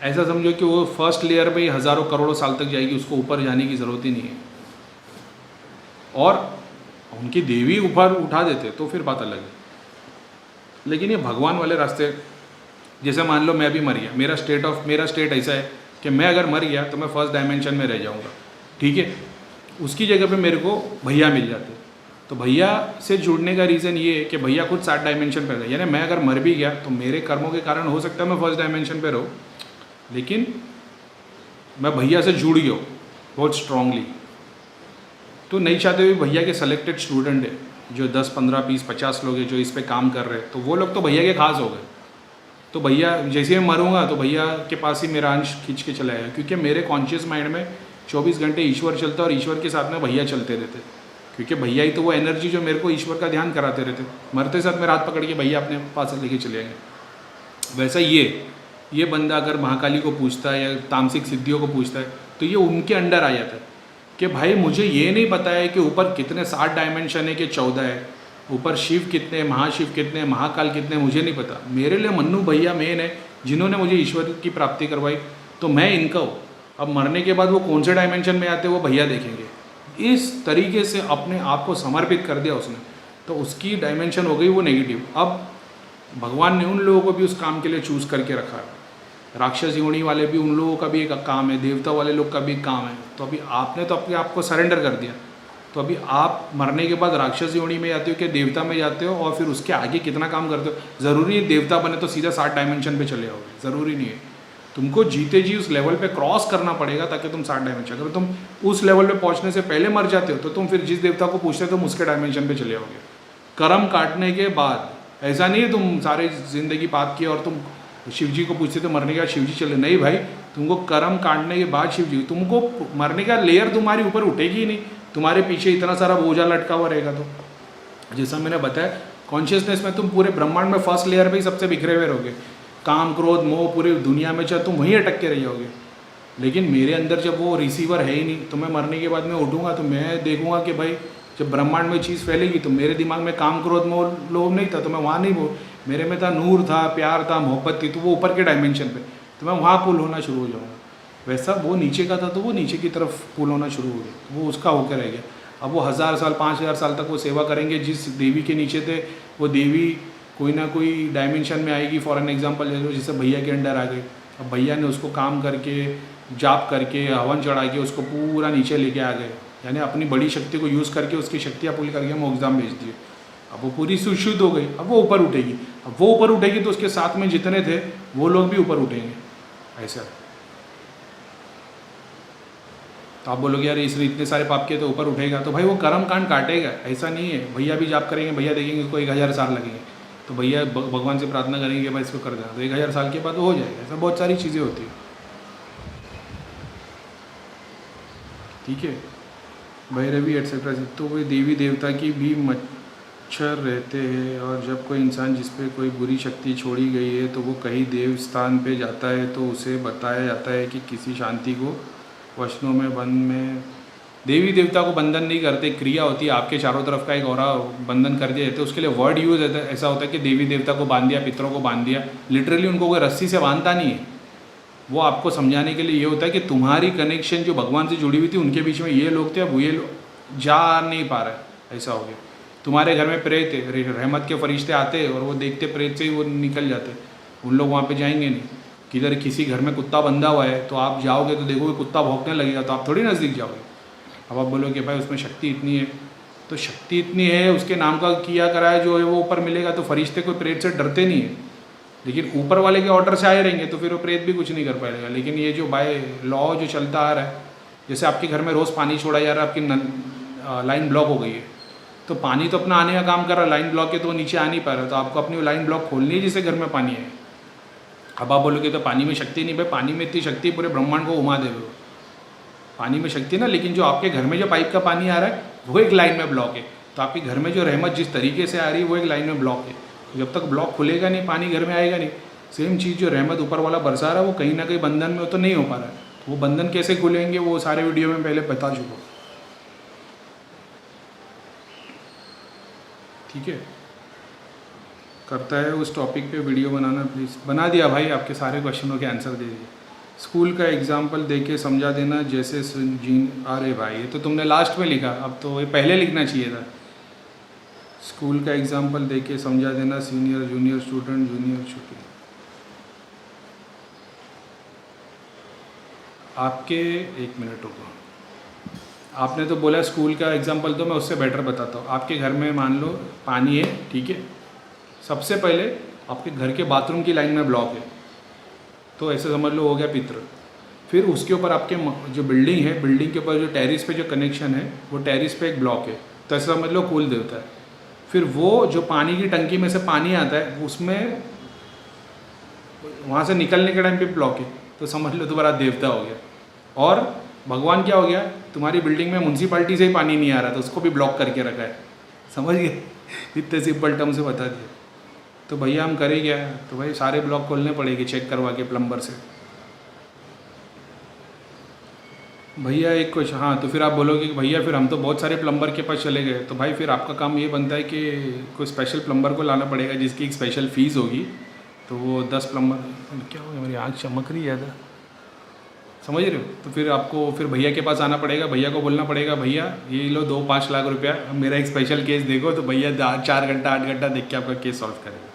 ऐसा समझो कि वो फर्स्ट लेयर पे ही हज़ारों करोड़ों साल तक जाएगी, उसको ऊपर जाने की ज़रूरत ही नहीं है। और उनकी देवी ऊपर उठा देते तो फिर बात अलग है, लेकिन ये भगवान वाले रास्ते। जैसे मान लो मैं अभी मर गया, मेरा स्टेट ऐसा है कि मैं अगर मर गया तो मैं फर्स्ट डायमेंशन में रह जाऊँगा, ठीक है। उसकी जगह पे मेरे को भैया मिल जाते, तो भैया से जुड़ने का रीज़न ये है कि भैया खुद 7 डायमेंशन पर है। यानी मैं अगर मर भी गया तो मेरे कर्मों के कारण हो सकता है मैं फर्स्ट डायमेंशन पे रहूँ, लेकिन मैं भैया से जुड़ गया बहुत स्ट्रांगली। तो नहीं चाहते हुए भैया के सेलेक्टेड स्टूडेंट है, जो 10, 15, 20, 50 लोग हैं जो इस पे काम कर रहे हैं, तो वो लोग तो भैया के खास हो गए। तो भैया जैसे मैं मरूंगा तो भैया के पास ही मेरा अंश खींच के चला जाएगा, क्योंकि मेरे कॉन्शियस माइंड में 24 घंटे ईश्वर चलता है और ईश्वर के साथ में भैया चलते रहते, क्योंकि भैया ही तो वो एनर्जी जो मेरे को ईश्वर का ध्यान कराते रहते। मरते साथ मेरा हाथ पकड़ के भैया अपने पास लेके चले जाएंगे। वैसा ये बंदा अगर महाकाली को पूछता है या तामसिक सिद्धियों को पूछता है तो ये उनके अंडर आ जाता है कि भाई मुझे ये नहीं पता है कि ऊपर कितने 7 डायमेंशन है कि 14 है, ऊपर शिव कितने, महाशिव कितने, महाकाल कितने, मुझे नहीं पता। मेरे लिए मन्नू भैया मेन है जिन्होंने मुझे ईश्वर की प्राप्ति करवाई, तो मैं इनका हूँ। अब मरने के बाद वो कौन से डायमेंशन में आते हैं वो भैया देखेंगे। इस तरीके से अपने आप को समर्पित कर दिया उसने, तो उसकी डायमेंशन हो गई वो नेगेटिव। अब भगवान ने उन लोगों को भी उस काम के लिए चूज़ करके रखा है। राक्षस योनि वाले भी उन लोगों का भी एक काम है, देवता वाले लोग का भी एक काम है। तो अभी आपने तो अपने आप को सरेंडर कर दिया, तो अभी आप मरने के बाद राक्षस योनि में जाते हो कि देवता में जाते हो, और फिर उसके आगे कितना काम करते हो। ज़रूरी है देवता बने तो सीधा 7 डायमेंशन पे चले आओगे, ज़रूरी नहीं है। तुमको जीते जी उस लेवल पे क्रॉस करना पड़ेगा ताकि तुम 7 डायमेंशन। अगर तुम उस लेवल पे पहुंचने से पहले मर जाते हो तो तुम फिर जिस देवता को पूछते हो तुम उसके डायमेंशन पे चले आओगे कर्म काटने के बाद। ऐसा नहीं है तुम सारी ज़िंदगी पाप की और तुम शिव जी को पूछते तो मरने के बाद शिव जी चले, नहीं भाई, तुमको कर्म काटने के बाद शिव जी, तुमको मरने का लेयर तुम्हारी ऊपर उठेगी ही नहीं, तुम्हारे पीछे इतना सारा बोझा लटका हुआ रहेगा। तो जैसा मैंने बताया कॉन्शियसनेस में तुम पूरे ब्रह्मांड में फर्स्ट लेयर पे ही सबसे बिखरे हुए रहोगे। काम क्रोध मोह पूरी दुनिया में चाहे तुम वहीं अटक के रह जाओगे। लेकिन मेरे अंदर जब वो रिसीवर है ही नहीं, तो मैं मरने के बाद मैं उठूँगा तो मैं देखूँगा कि भाई जब ब्रह्मांड में चीज़ फैलेगी तो मेरे दिमाग में काम क्रोध मोह लोभ नहीं था, तो मैं वहाँ नहीं वो मेरे में था नूर था, प्यार था, मोहब्बत थी, तो वो ऊपर के डायमेंशन पे, तो मैं वहाँ पुल होना शुरू हो जाऊँगा। वैसा वो नीचे का था तो वो नीचे की तरफ पुल होना शुरू हो गया, वो उसका होकर रह गया। अब वो 1000 साल 5000 साल तक वो सेवा करेंगे, जिस देवी के नीचे थे वो देवी कोई ना कोई डायमेंशन में आएगी। फॉर एन एग्जांपल ले लो, जैसे भैया के अंडर आ गए, अब भैया ने उसको काम करके जाप करके हवन चढ़ा के उसको पूरा नीचे लेके आ गए, यानी अपनी बड़ी शक्ति को यूज़ करके उसकी शक्तियाँ पुल करके मोक्षधाम भेज दिए। अब वो पूरी शुद्ध हो गई, अब वो ऊपर उठेगी। अब वो ऊपर उठेगी तो उसके साथ में जितने थे वो लोग भी ऊपर उठेंगे। ऐसा तो आप बोलोगे यार इसने इतने सारे पाप किए तो ऊपर उठेगा, तो भाई वो कर्म कांड काटेगा। ऐसा नहीं है भैया भी जाप करेंगे, भैया देखेंगे उसको 1000 साल लगेंगे, तो भैया भगवान से प्रार्थना करेंगे भाई इसको कर देना, तो 1000 साल के बाद हो जाएगा। ऐसा बहुत सारी चीज़ें होती है। ठीक है, भैरवी एट्सेट्रा। तो वे देवी देवता की भी मच्छर रहते हैं, और जब कोई इंसान जिस पे कोई बुरी शक्ति छोड़ी गई है तो वो कहीं देव स्थान पे जाता है तो उसे बताया जाता है कि किसी शांति को वचनों में बंध में देवी देवता को बंधन नहीं करते, क्रिया होती है आपके चारों तरफ का एक और बंधन कर दिया जाता है। उसके लिए वर्ड यूज ऐसा होता है कि देवी देवता को बांध दिया, पितरों को बांध दिया। लिटरली उनको कोई रस्सी से बांधता नहीं है, वो आपको समझाने के लिए ये होता है कि तुम्हारी कनेक्शन जो भगवान से जुड़ी हुई थी उनके बीच में ये लोग थे, अब ये लोग जा नहीं पा रहे। ऐसा हो गया। तुम्हारे घर में प्रेत है, रहमत के फरिश्ते आते और वो देखते प्रेत से ही वो निकल जाते, उन लोग वहाँ पे जाएंगे नहीं। किधर किसी घर में कुत्ता बंधा हुआ है तो आप जाओगे तो देखोगे कुत्ता भौंकने लगेगा, तो आप थोड़ी नज़दीक जाओगे। अब आप बोलोगे भाई उसमें शक्ति इतनी है, तो शक्ति इतनी है, उसके नाम का किया करा है जो है वो ऊपर मिलेगा, तो फरिश्ते कोई प्रेत से डरते नहीं है। लेकिन ऊपर वाले के ऑर्डर से आए रहेंगे तो फिर वो प्रेत भी कुछ नहीं कर पाएगा। लेकिन ये जो बाय लॉ जो चलता आ रहा है, जैसे आपके घर में रोज़ पानी छोड़ा जा रहा है, आपकी लाइन ब्लॉक हो गई है, तो पानी तो अपना आने का काम कर रहा है, लाइन ब्लॉक है तो वो नीचे आ नहीं पा रहा, तो आपको अपनी लाइन ब्लॉक खोलनी है जिससे घर में पानी है। अब आप बोलोगे तो पानी में शक्ति नहीं, भाई पानी में इतनी शक्ति पूरे ब्रह्मांड को घुमा देवे। पानी में शक्ति ना, लेकिन जो आपके घर में जो पाइप का पानी आ रहा है वो एक लाइन में ब्लॉक है। तो आपके घर में जो रहमत जिस तरीके से आ रही है वो एक लाइन में ब्लॉक है। जब तक ब्लॉक खुलेगा नहीं पानी घर में आएगा नहीं। सेम चीज़ जो रहमत ऊपर वाला बरसा रहा है वो कहीं ना कहीं बंधन में तो नहीं हो पा रहा है। तो वो बंधन कैसे खुलेंगे वो सारे वीडियो में पहले बता चुका। ठीक है, करता है उस टॉपिक पे वीडियो बनाना प्लीज़। बना दिया भाई, आपके सारे क्वेश्चनों के आंसर दे दिए। स्कूल का एग्जाम्पल दे के समझा देना जैसे जीन। अरे भाई ये तो तुमने लास्ट में लिखा, अब तो ये पहले लिखना चाहिए था। स्कूल का एग्जाम्पल दे के समझा देना, senior junior student junior student. आपके एक मिनट रुको, आपने तो बोला स्कूल का एग्जाम्पल, तो मैं उससे बेटर बताता हूँ। आपके घर में मान लो पानी है, ठीक है, सबसे पहले आपके घर के बाथरूम की लाइन में ब्लॉक है, तो ऐसे समझ लो हो गया पितर। फिर उसके ऊपर आपके जो बिल्डिंग है, बिल्डिंग के ऊपर जो टेरिस पे जो कनेक्शन है वो टेरिस पे एक ब्लॉक है, तो ऐसे समझ लो कुल देवता है। फिर वो जो पानी की टंकी में से पानी आता है उसमें वहाँ से निकलने के टाइम पे ब्लॉक है, तो समझ लो तुम्हारा देवता हो गया। और भगवान क्या हो गया, तुम्हारी बिल्डिंग में म्यूनसिपाल्टी से ही पानी नहीं आ रहा, तो उसको भी ब्लॉक करके रखा है। समझ गए, इतने सिंपल टर्म से बता दिया। तो भैया हम करें क्या, तो भाई सारे ब्लॉक खोलने पड़ेंगे चेक करवा के प्लम्बर से। भैया एक कुछ, हाँ, तो फिर आप बोलोगे कि भैया फिर हम तो बहुत सारे प्लम्बर के पास चले गए, तो भाई फिर आपका काम ये बनता है कि कोई स्पेशल प्लम्बर को लाना पड़ेगा जिसकी एक स्पेशल फ़ीस होगी। तो वो 10 प्लम्बर, क्या हो गया मेरी आँख चमक रही है ज़्यादा, समझ रहे हो। तो फिर आपको फिर भैया के पास आना पड़ेगा, भैया को बोलना पड़ेगा भैया ये लो 2-5 लाख रुपया, मेरा एक स्पेशल केस देखो, तो भैया 4 घंटा 8 घंटा देख के आपका केस सॉल्व करेगा।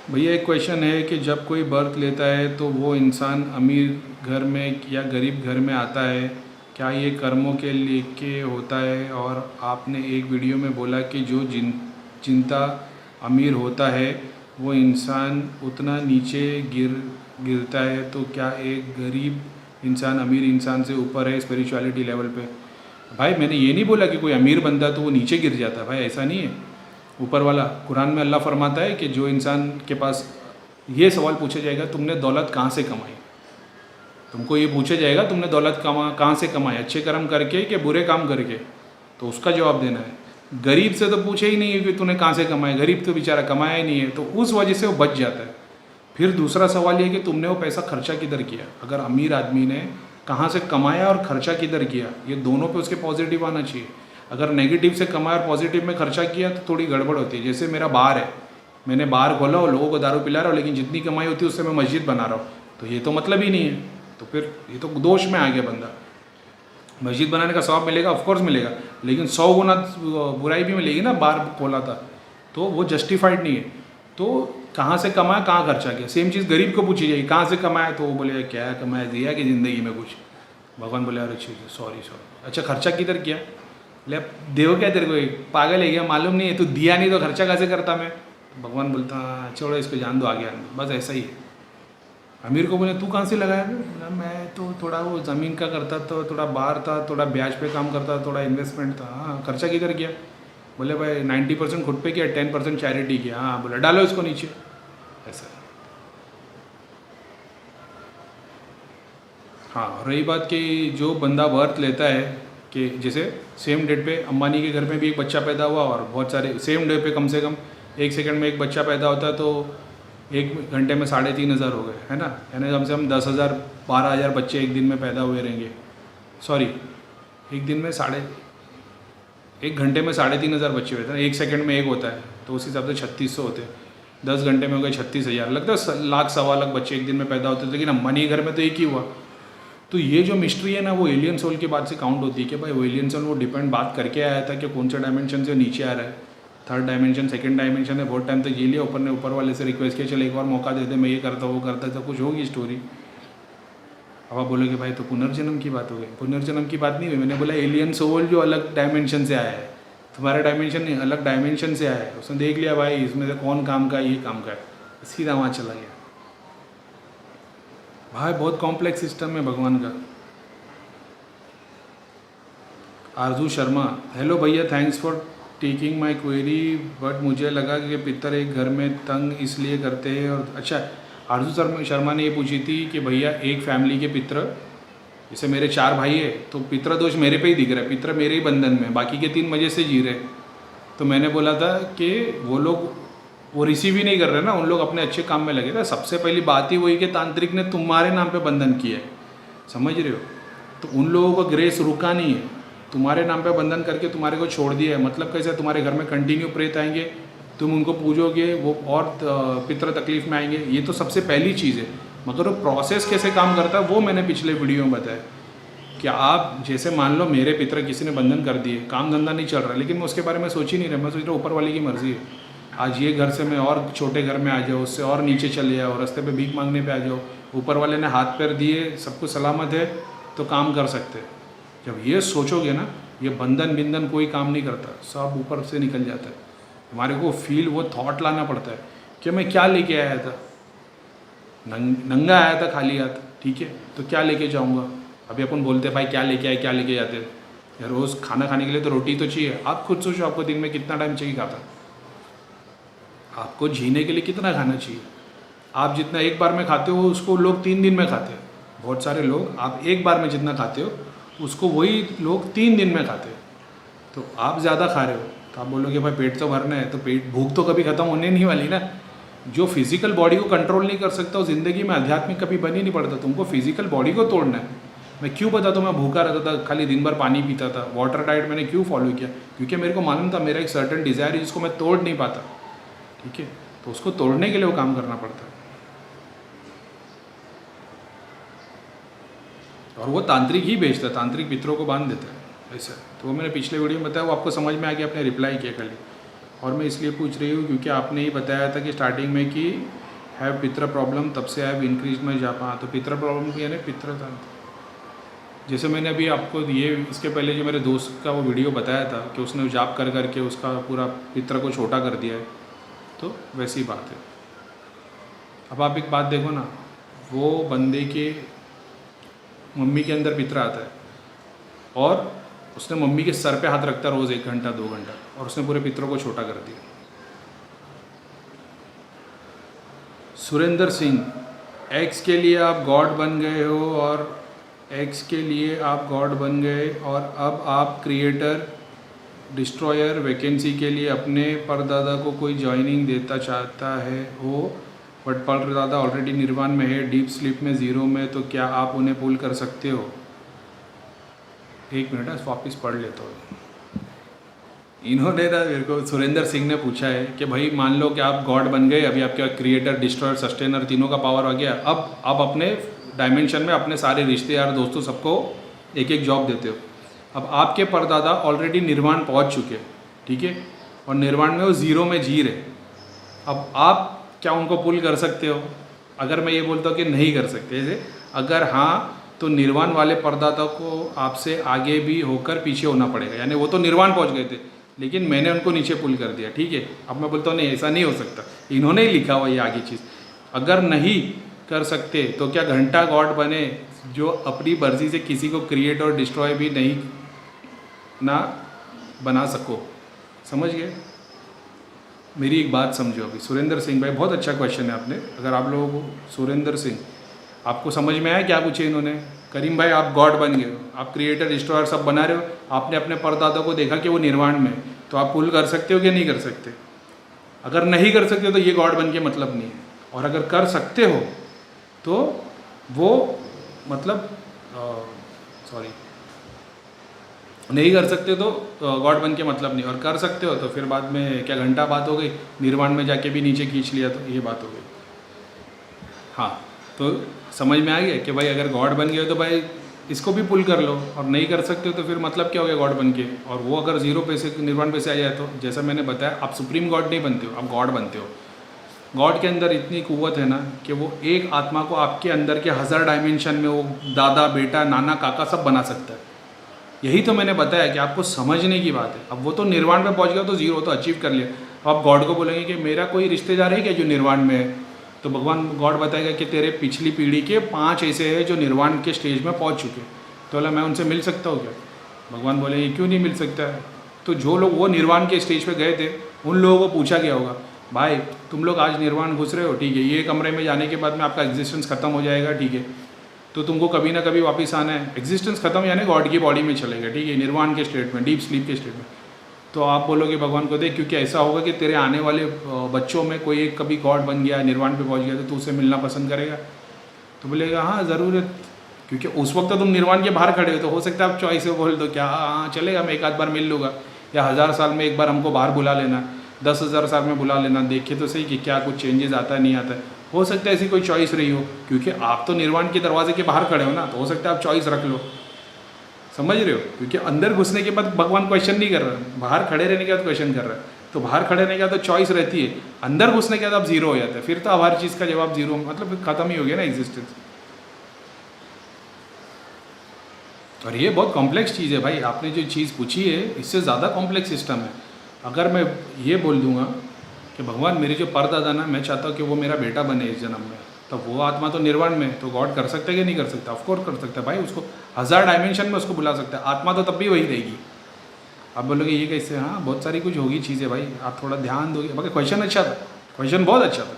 भैया एक क्वेश्चन है कि जब कोई बर्थ लेता है तो वो इंसान अमीर घर में या गरीब घर में आता है, क्या ये कर्मों के लेके होता है? और आपने एक वीडियो में बोला कि जो जिनता अमीर होता है वो इंसान उतना नीचे गिरता है, तो क्या एक गरीब इंसान अमीर इंसान से ऊपर है स्पिरिचुअलिटी लेवल पे? भाई मैंने ये नहीं बोला कि कोई अमीर बंदा तो वो नीचे गिर जाता है, भाई ऐसा नहीं है। ऊपर वाला कुरान में अल्लाह फरमाता है कि जो इंसान के पास ये सवाल पूछा जाएगा तुमने दौलत कहाँ से कमाई, तुमको ये पूछा जाएगा तुमने दौलत कहाँ से कमाई, अच्छे कर्म करके कि बुरे काम करके, तो उसका जवाब देना है। गरीब से तो पूछे ही नहीं है कि तूने कहाँ से कमाया, गरीब तो बेचारा कमाया ही नहीं है, तो उस वजह से वो बच जाता है। फिर दूसरा सवाल ये कि तुमने वो पैसा खर्चा किधर किया। अगर अमीर आदमी ने कहाँ से कमाया और खर्चा किधर किया, ये दोनों पे उसके पॉजिटिव आना चाहिए। अगर नेगेटिव से कमाया और पॉजिटिव में खर्चा किया तो थोड़ी गड़बड़ होती है। जैसे मेरा बार है, मैंने बार खोला और लोगों को दारू पिला रहा हूँ, लेकिन जितनी कमाई होती है उससे मैं मस्जिद बना रहा हूँ, तो ये तो मतलब ही नहीं है। तो फिर ये तो दोष में आ गया बंदा। मस्जिद बनाने का सवाब मिलेगा, ऑफकोर्स मिलेगा, लेकिन 100 गुना बुराई भी मिलेगी ना, बार खोला था, तो वो जस्टिफाइड नहीं है। तो कहाँ से कमाया, कहाँ खर्चा किया। सेम चीज़ गरीब को पूछी जाएगी, कहाँ से कमाया, तो वो बोले क्या कमाया, दिया कि ज़िंदगी में कुछ। भगवान बोले अरे सॉरी। अच्छा खर्चा किधर किया, ले देव क्या तेरे को, पागल है क्या, मालूम नहीं है, तू दिया नहीं तो खर्चा कैसे करता मैं। तो भगवान बोलता छोड़ो इसको, जान दो आगे आने, बस ऐसा ही है। अमीर को बोले तू कहाँ से लगाया, बोला मैं तो थोड़ा वो ज़मीन का करता था, थोड़ा बाहर था, थोड़ा ब्याज पे काम करता, थोड़ा इन्वेस्टमेंट था। हाँ खर्चा किधर किया, बोले भाई 90% खुद पे किया, 10% चैरिटी किया। हाँ बोला डालो इसको नीचे, ऐसा। हाँ रही बात कि जो बंदा वर्थ लेता है कि जैसे सेम डेट पे अंबानी के घर में भी एक बच्चा पैदा हुआ और बहुत सारे सेम डे पे कम से कम 1 सेकंड में एक बच्चा पैदा होता है, तो 1 घंटे में 3,500 हो गए, है ना। यानी कम से कम 10,000 12,000 बच्चे एक दिन में पैदा हुए रहेंगे। सॉरी, एक दिन में 1 घंटे में 3,500 बच्चे होते हैं, 1 सेकंड में एक होता है, तो उस हिसाब से 3600 होते हैं। 10 घंटे में हो गए 36,000, लगता है लाख सवा लाख बच्चे एक दिन में पैदा होते थे, लेकिन अंबानी के घर में तो एक ही हुआ। तो ये जो मिस्ट्री है ना, वो एलियन सोल की बात से काउंट होती है कि भाई वो एलियन सोल वो डिपेंड बात करके आया था कि कौन सा डायमेंशन से नीचे आ रहा है, 3rd डायमेंशन 2nd डायमेंशन है, बहुत टाइम तक ये लिया, ऊपर वाले से रिक्वेस्ट किया चल एक बार मौका दे दे, मैं ये करता वो करता, तो कुछ होगी स्टोरी। अब आप बोलोगे भाई तो पुनर्जन्म की बात हो गई। पुनर्जन्म की बात नहीं हुई, मैंने बोला एलियन सोल जो अलग डायमेंशन से आया है, तुम्हारा डायमेंशन नहीं, अलग डायमेंशन से आया है। उसने देख लिया भाई इसमें से कौन काम का है, ये काम का है, सीधा वहाँ चला गया। भाई बहुत कॉम्प्लेक्स सिस्टम है भगवान का। आरजू शर्मा, हेलो भैया, thanks for taking my query, but मुझे लगा कि पितर एक घर में तंग इसलिए करते हैं। और अच्छा, आरजू शर्मा ने ये पूछी थी कि भैया एक फैमिली के पितर, जैसे मेरे 4 भाई है, तो पितर दोष मेरे पे ही दिख रहा है, पितर मेरे ही बंधन में, बाकी के 3 मज़े से जी रहे। तो मैंने बोला था कि वो लोग वो रिसीव ही नहीं कर रहे ना, उन लोग अपने अच्छे काम में लगे थे। सबसे पहली बात ही वही कि तांत्रिक ने तुम्हारे नाम पे बंधन किया है, समझ रहे हो। तो उन लोगों को ग्रेस रुका नहीं है, तुम्हारे नाम पे बंधन करके तुम्हारे को छोड़ दिया है। मतलब कैसे, तुम्हारे घर में कंटिन्यू प्रेत आएंगे, तुम उनको पूजोगे, वो और पितर तकलीफ में आएंगे, ये तो सबसे पहली चीज़ है। मगर वो प्रोसेस कैसे काम करता है वो मैंने पिछले वीडियो में बताया कि आप जैसे मान लो मेरे पितर किसी ने बंधन कर दिए, काम धंधा नहीं चल रहा, लेकिन मैं उसके बारे में सोच ही नहीं रहा, मैं सोच रहा ऊपर वाले की मर्ज़ी है। आज ये घर से मैं और छोटे घर में आ जाओ, उससे और नीचे चले जाओ, रास्ते पे भीख मांगने पे आ जाओ, ऊपर वाले ने हाथ पैर दिए, सब कुछ सलामत है तो काम कर सकते। जब ये सोचोगे ना, ये बंधन बिंधन कोई काम नहीं करता, सब ऊपर से निकल जाता है। हमारे को फील वो थॉट लाना पड़ता है कि मैं क्या लेके आया था, नंगा आया था खाली हाथ, ठीक है, तो क्या लेके जाऊँगा। अभी अपन बोलते भाई क्या लेके आए, क्या लेके जाते यार, रोज़ खाना खाने के लिए तो रोटी तो चाहिए। आप खुद सोचो, आपको दिन में कितना टाइम चाहिए खाता, आपको जीने के लिए कितना खाना चाहिए। आप जितना एक बार में खाते हो उसको लोग 3 दिन में खाते हैं। बहुत सारे लोग आप एक बार में जितना खाते हो उसको वही लोग 3 दिन में खाते हैं। तो आप ज़्यादा खा रहे हो, तो आप बोलोगे भाई पेट तो भरना है, तो पेट भूख तो कभी ख़त्म होने नहीं वाली ना। जो फिजिकल बॉडी को कंट्रोल नहीं कर सकता वो ज़िंदगी में आध्यात्मिक कभी बन ही नहीं पड़ता। तुमको फिजिकल बॉडी को तोड़ना है। मैं क्यों बताता हूँ, मैं भूखा रहता था, खाली दिन भर पानी पीता था, वाटर डाइट मैंने क्यों फॉलो किया, क्योंकि मेरे को मालूम था मेरा एक सर्टेन डिज़ायर है जिसको मैं तोड़ नहीं पाता, ठीक है। तो उसको तोड़ने के लिए वो काम करना पड़ता है, और वो तांत्रिक ही बेचता है, तांत्रिक पितरों को बांध देता है ऐसा। तो वो मैंने पिछले वीडियो में बताया, वो आपको समझ में आ गया, आपने रिप्लाई किया खाली। और मैं इसलिए पूछ रही हूँ क्योंकि आपने ही बताया था कि स्टार्टिंग में कि हैव पितर प्रॉब्लम, तब से हैव इंक्रीज में जापा। तो पितर प्रॉब्लम यानी पितर तंत्र, जैसे मैंने अभी आपको ये इसके पहले जो मेरे दोस्त का वो वीडियो बताया था कि उसने जाप कर करके उसका पूरा पितर को छोटा कर दिया है, तो वैसी बात है। अब आप एक बात देखो ना, वो बंदे के मम्मी के अंदर पितर आता है और उसने मम्मी के सर पे हाथ रखता रोज़ 1 घंटा 2 घंटा, और उसने पूरे पितरों को छोटा कर दिया। सुरेंद्र सिंह, एक्स के लिए आप गॉड बन गए हो, और एक्स के लिए आप गॉड बन गए और अब आप क्रिएटर डिस्ट्रॉयर वैकेंसी के लिए अपने परदादा को कोई ज्वाइनिंग देता चाहता है हो, बट परदादा ऑलरेडी निर्वाण में है, डीप स्लीप में, ज़ीरो में, तो क्या आप उन्हें पुल कर सकते हो? एक मिनट है, वापस पढ़ लेता हूँ। इन्होंने ना मेरे को सुरेंद्र सिंह ने पूछा है कि भाई मान लो कि आप गॉड बन गए, अभी आपके क्रिएटर, डिस्ट्रॉयर, सस्टेनर तीनों का पावर आ गया, अब आप अपने डायमेंशन में अपने सारे रिश्तेदार, दोस्तों, सबको एक एक जॉब देते हो। अब आपके परदादा ऑलरेडी निर्वाण पहुंच चुके हैं, ठीक है, और निर्वाण में वो ज़ीरो में जी रहे। अब आप क्या उनको पुल कर सकते हो? अगर मैं ये बोलता हूँ कि नहीं कर सकते, जैसे अगर हाँ, तो निर्वाण वाले परदादा को आपसे आगे भी होकर पीछे होना पड़ेगा, यानी वो तो निर्वाण पहुँच गए थे लेकिन मैंने उनको नीचे पुल कर दिया, ठीक है। अब मैं बोलता हूँ नहीं, ऐसा नहीं हो सकता, इन्होंने ही लिखा हुआ ये आगे चीज़। अगर नहीं कर सकते तो क्या घंटा गॉड बने जो अपनी मर्जी से किसी को क्रिएट और डिस्ट्रॉय भी नहीं ना बना सको? समझ गए? मेरी एक बात समझो अभी। सुरेंद्र सिंह भाई, बहुत अच्छा क्वेश्चन है आपने। अगर आप लोगों को, सुरेंद्र सिंह, आपको समझ में आया क्या पूछे इन्होंने? करीम भाई, आप गॉड बन गए हो, आप क्रिएटर, डिस्ट्रॉयर सब बना रहे हो, आपने अपने परदादा को देखा कि वो निर्वाण में, तो आप पुल कर सकते हो कि नहीं कर सकते? अगर नहीं कर सकते तो ये गॉड बन के मतलब नहीं है, और अगर कर सकते हो तो वो मतलब सॉरी, नहीं कर सकते तो गॉड बन के मतलब नहीं, और कर सकते हो तो फिर बाद में क्या घंटा बात हो गई, निर्वाण में जाके भी नीचे खींच लिया तो ये बात हो गई। हाँ, तो समझ में आ गया कि भाई अगर गॉड बन गए हो तो भाई इसको भी पुल कर लो, और नहीं कर सकते हो तो फिर मतलब क्या हो गया गॉड बन के। और वो अगर ज़ीरो पे से निर्वाण पे से आ जाए तो जैसा मैंने बताया, आप सुप्रीम गॉड नहीं बनते हो, आप गॉड बनते हो। गॉड के अंदर इतनी कुव्वत है ना कि वो एक आत्मा को आपके अंदर के 1000 डायमेंशन में वो दादा, बेटा, नाना, काका सब बना सकता है। यही तो मैंने बताया कि आपको समझने की बात है। अब वो तो निर्वाण में पहुंच गया तो ज़ीरो तो अचीव कर लिया। अब आप गॉड को बोलेंगे कि मेरा कोई रिश्तेदार है क्या जो निर्वाण में है, तो भगवान गॉड बताएगा कि तेरे पिछली पीढ़ी के 5 ऐसे हैं जो निर्वाण के स्टेज में पहुँच चुके, तो बोला मैं उनसे मिल सकता हूँ क्या? भगवान बोलेंगे क्यों नहीं मिल सकता है? तो जो लोग वो निर्वाण के स्टेज पे गए थे उन लोगों को पूछा गया होगा, भाई तुम लोग आज निर्वाण घुस रहे हो, ठीक है, ये कमरे में जाने के बाद में आपका एग्जिस्टेंस खत्म हो जाएगा, ठीक है, तो तुमको कभी ना कभी वापस आना है। एग्जिस्टेंस खत्म यानी गॉड की बॉडी में चलेगा, ठीक है, निर्वाण के स्टेट में, डीप स्लीप के स्टेट में। तो आप बोलोगे भगवान को, देख क्योंकि ऐसा होगा कि तेरे आने वाले बच्चों में कोई एक कभी गॉड बन गया, निर्वाण पे पहुंच गया, तो तू उससे मिलना पसंद करेगा? तो बोलेगा हाँ ज़रूरत, क्योंकि उस वक्त तो तुम निर्वाण के बाहर खड़े हो, तो हो सकता है आप चॉइस से बोल दो क्या हाँ चलेगा, मैं एक आध बार मिल लूँगा, या 1000 साल में एक बार हमको बाहर बुला लेना, 10,000 साल में बुला लेना, देखे तो सही कि क्या कुछ चेंजेस आता है नहीं आता है। हो सकता है ऐसी कोई चॉइस रही हो, क्योंकि आप तो निर्वाण के दरवाजे के बाहर खड़े हो ना, तो हो सकता है आप चॉइस रख लो। समझ रहे हो? क्योंकि अंदर घुसने के बाद भगवान क्वेश्चन नहीं कर रहा है, बाहर खड़े रहने के बाद क्वेश्चन कर रहा है। तो बाहर खड़े रहने के बाद तो चॉइस रहती है, अंदर घुसने के बाद आप जीरो हो जाता है, फिर तो हर चीज़ का जवाब जीरो, मतलब खत्म ही हो गया ना एग्जिस्टेंस। और ये बहुत कॉम्प्लेक्स चीज़ है भाई, आपने जो चीज़ पूछी है इससे ज़्यादा कॉम्प्लेक्स सिस्टम है। अगर मैं ये बोल दूंगा कि भगवान मेरे जो परदादा ना, मैं चाहता हूँ कि वो मेरा बेटा बने इस जन्म में, तो वो आत्मा तो निर्वाण में, तो गॉड कर सकता है कि नहीं कर सकता? ऑफकोर्स कर सकता है भाई, उसको 1000 डायमेंशन में उसको बुला सकता है, आत्मा तो तब भी वही रहेगी। आप बोलोगे ये कैसे? हाँ, बहुत सारी कुछ होगी चीज़ें भाई, आप थोड़ा ध्यान दोगे। बाकी क्वेश्चन अच्छा था, क्वेश्चन बहुत अच्छा था।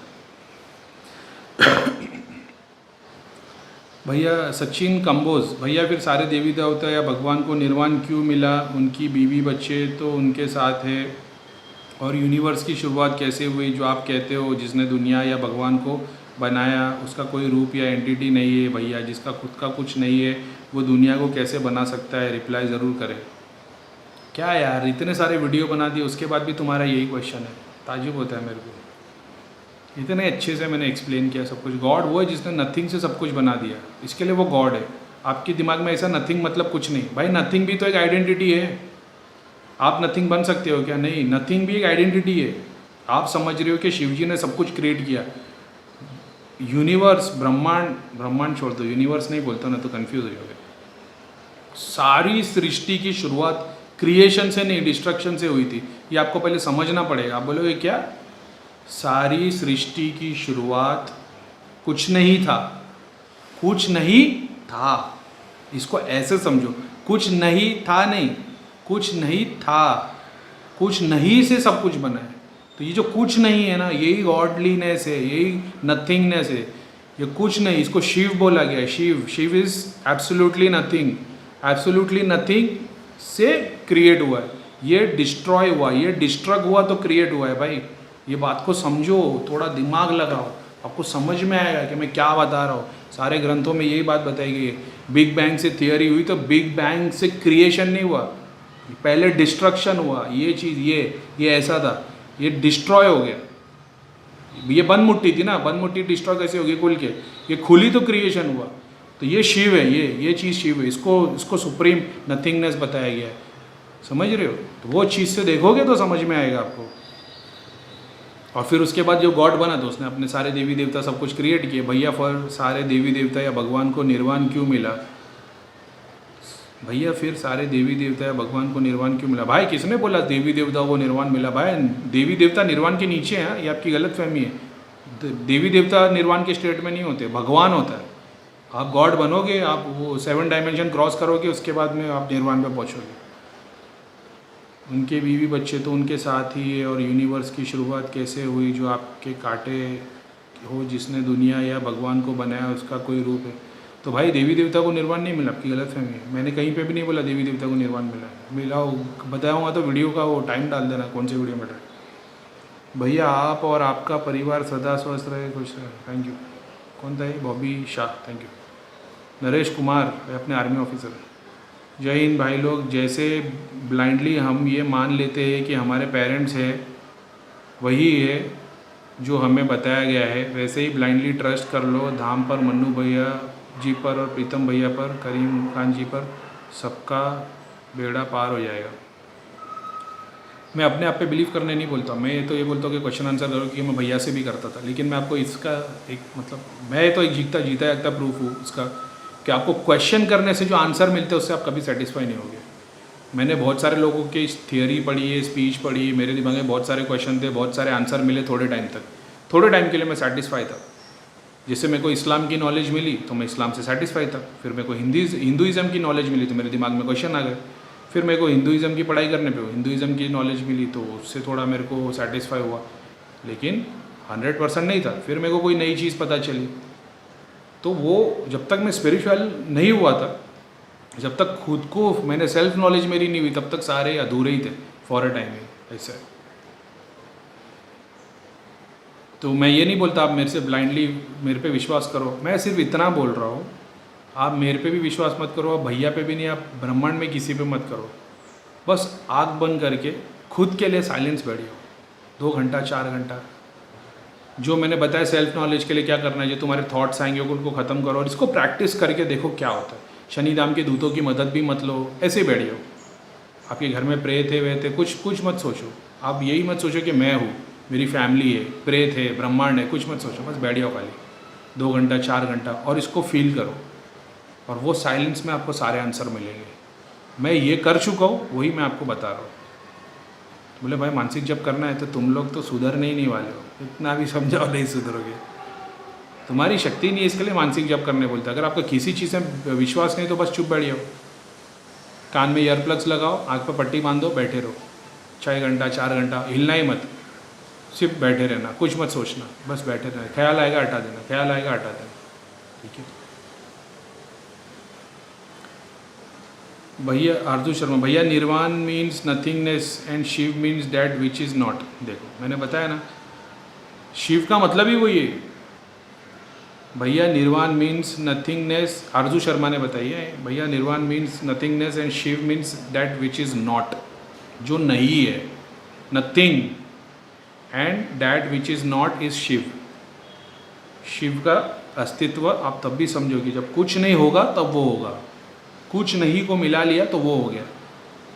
भैया सचिन कंबोज, भैया फिर सारे देवी देवता या भगवान को निर्वाण क्यों मिला? उनकी बीवी बच्चे तो उनके साथ है, और यूनिवर्स की शुरुआत कैसे हुई जो आप कहते हो जिसने दुनिया या भगवान को बनाया उसका कोई रूप या एंटिटी नहीं है? भैया जिसका खुद का कुछ नहीं है वो दुनिया को कैसे बना सकता है? रिप्लाई ज़रूर करें। क्या यार, इतने सारे वीडियो बना दिए उसके बाद भी तुम्हारा यही क्वेश्चन है, ताज्जुब होता है मेरे को। इतने अच्छे से मैंने एक्सप्लेन किया सब कुछ। गॉड वो है जिसने नथिंग से सब कुछ बना दिया, इसके लिए वो गॉड है। आपके दिमाग में ऐसा नथिंग मतलब कुछ नहीं, भाई नथिंग भी तो एक आइडेंटिटी है। आप नथिंग बन सकते हो क्या? नहीं, नथिंग भी एक आइडेंटिटी है। आप समझ रहे हो कि शिवजी ने सब कुछ क्रिएट किया, यूनिवर्स, ब्रह्मांड, ब्रह्मांड छोड़ दो, यूनिवर्स नहीं बोलता ना तो कंफ्यूज हो जाओगे। सारी सृष्टि की शुरुआत क्रिएशन से नहीं, डिस्ट्रक्शन से हुई थी, ये आपको पहले समझना पड़ेगा। आप बोलोगे क्या? सारी सृष्टि की शुरुआत कुछ नहीं था, कुछ नहीं था, इसको ऐसे समझो, कुछ नहीं था नहीं, कुछ नहीं था, कुछ नहीं से सब कुछ बना है। तो ये जो कुछ नहीं है ना, यही गॉडलीनेस है, यही नथिंगनेस है। ये कुछ नहीं, इसको शिव बोला गया है। Shiva, Shiva is absolutely nothing, absolutely nothing से क्रिएट हुआ है। ये डिस्ट्रॉय हुआ, ये डिस्ट्रक्ट हुआ तो क्रिएट हुआ है भाई। ये बात को समझो, थोड़ा दिमाग लगाओ, आपको समझ में आएगा कि मैं क्या बता रहा हूँ। सारे ग्रंथों में यही बात बताई गई है। बिग बैंग से थियरी हुई तो बिग बैंग से क्रिएशन नहीं हुआ, पहले डिस्ट्रक्शन हुआ। ये चीज़ ये ऐसा था, ये डिस्ट्रॉय हो गया। ये बंद मुट्ठी थी ना, बंद मुट्ठी डिस्ट्रॉय कैसे होगी खुल के, ये खुली तो क्रिएशन हुआ। तो ये शिव है, ये चीज़ शिव है, इसको सुप्रीम नथिंगनेस बताया गया है, समझ रहे हो। तो वो चीज़ से देखोगे तो समझ में आएगा आपको। और फिर उसके बाद जो गॉड बना तो उसने अपने सारे देवी देवता सब कुछ क्रिएट किए। भैया फिर सारे देवी देवता या भगवान को निर्वाण क्यों मिला? भैया फिर सारे देवी देवता या भगवान को निर्वाण क्यों मिला? भाई किसने बोला देवी देवताओं को निर्वाण मिला? भाई देवी देवता निर्वाण के नीचे हैं, ये आपकी गलत फहमी है। देवी देवता निर्वाण के स्टेट में नहीं होते, भगवान होता है। आप गॉड बनोगे, आप वो 7 डायमेंशन क्रॉस करोगे, उसके बाद में आप निर्वाण पे पहुँचोगे। उनके बीवी बच्चे तो उनके साथ ही है। और यूनिवर्स की शुरुआत कैसे हुई? जो आपके कांटे हो, जिसने दुनिया या भगवान को बनाया, उसका कोई रूप है। तो भाई देवी देवता को निर्वाण नहीं मिला, आपकी गलत फहमी है। मैंने कहीं पे भी नहीं बोला देवी देवता को निर्वाण मिला बताऊँगा तो वीडियो का वो टाइम डाल देना, कौन से वीडियो में डाल। भैया आप और आपका परिवार सदा स्वस्थ रहे, खुश रहे। Thank you. कौन था ये? Bobby Shah, thank you. नरेश कुमार, अपने आर्मी ऑफिसर। जय हिंद भाई लोग। जैसे ब्लाइंडली हम ये मान लेते हैं कि हमारे पेरेंट्स है वही है जो हमें बताया गया है, वैसे ही ब्लाइंडली ट्रस्ट कर लो धाम पर, मन्नू भैया जी पर और प्रीतम भैया पर, करीम खान जी पर, सबका बेड़ा पार हो जाएगा। मैं अपने आप पे बिलीव करने नहीं बोलता, मैं तो ये बोलता हूँ कि क्वेश्चन आंसर करो, कि मैं भैया से भी करता था। लेकिन मैं आपको इसका एक मतलब, मैं तो एक जीता जागता प्रूफ हूँ उसका, कि आपको क्वेश्चन करने से जो आंसर मिलते हैं उससे आप कभी सेटिस्फाई नहीं होगे। मैंने बहुत सारे लोगों की थियोरी पढ़ी है, स्पीच पढ़ी, मेरे दिमाग में बहुत सारे क्वेश्चन थे, बहुत सारे आंसर मिले थोड़े टाइम तक। थोड़े टाइम के लिए मैं सेटिस्फाई था। जैसे मेरे को इस्लाम की नॉलेज मिली तो मैं इस्लाम से सेटिस्फाई था। फिर मेरे को हिंदुइज़्म की नॉलेज मिली तो मेरे दिमाग में क्वेश्चन आ गए। फिर मेरे को हिंदुइज़्म की पढ़ाई करने पे हिंदुइज़्म की नॉलेज मिली तो उससे थोड़ा मेरे को सेटिस्फाई हुआ, लेकिन 100% नहीं था। फिर मेरे को कोई नई चीज़ पता चली, तो वो जब तक मैं स्पिरिचुअल नहीं हुआ था, जब तक खुद को मैंने सेल्फ नॉलेज मेरी नहीं हुई, तब तक सारे अधूरे ही थे फॉर अ टाइम में ऐसा है। तो मैं ये नहीं बोलता आप मेरे से ब्लाइंडली मेरे पे विश्वास करो, मैं सिर्फ इतना बोल रहा हूँ आप मेरे पे भी विश्वास मत करो, आप भैया पे भी नहीं, आप ब्रह्मांड में किसी पे मत करो। बस आँख बंद करके खुद के लिए साइलेंस बैठिए 2 घंटा 4 घंटा। जो मैंने बताया सेल्फ नॉलेज के लिए क्या करना है, जो तुम्हारे थॉट्स आएंगे उनको ख़त्म करो और इसको प्रैक्टिस करके देखो क्या होता है। शनिधाम के दूतों की मदद भी मत लो, ऐसे बैठ जाओ। आपके घर में प्रेत है वे थे, कुछ मत सोचो। आप यही मत सोचो कि मैं हूँ, मेरी फैमिली है, प्रेत है, ब्रह्मांड है, कुछ मत सोचो। बस बैठ जाओ खाली 2 घंटा 4 घंटा और इसको फील करो, और वो साइलेंस में आपको सारे आंसर मिलेंगे। मैं ये कर चुका हूँ, वही मैं आपको बता रहा हूँ। बोले भाई मानसिक जप करना है तो तुम लोग तो सुधरने ही नहीं वाले हो, इतना भी समझाओ नहीं सुधरोगे, तुम्हारी शक्ति नहीं है, इसके लिए मानसिक जप करने बोलते हैं। अगर आपका किसी चीज़ में विश्वास नहीं तो बस चुप बैठ जाओ, कान में ईयर प्लग्स लगाओ, आँख पर पट्टी बांध दो, बैठे रहो 6 घंटा 4 घंटा, हिलना ही मत, सिर्फ बैठे रहना, कुछ मत सोचना, बस बैठे रहना। ख्याल आएगा हटा देना, ख्याल आएगा हटा देना, ठीक है। भैया आरजू शर्मा, भैया nirvana means nothingness and Shiva means that which is not. देखो मैंने बताया ना, शिव का मतलब ही वही है भैया। निर्वाण मीन्स नथिंगनेस, आरजू शर्मा ने बताई है भैया। Nirvana means nothingness and Shiva means that which is not, जो नहीं है, nothing, and that which is not is Shiva. Shiva का अस्तित्व आप तब भी समझोगे जब कुछ नहीं होगा तब वो होगा, कुछ नहीं को मिला लिया तो वो हो गया।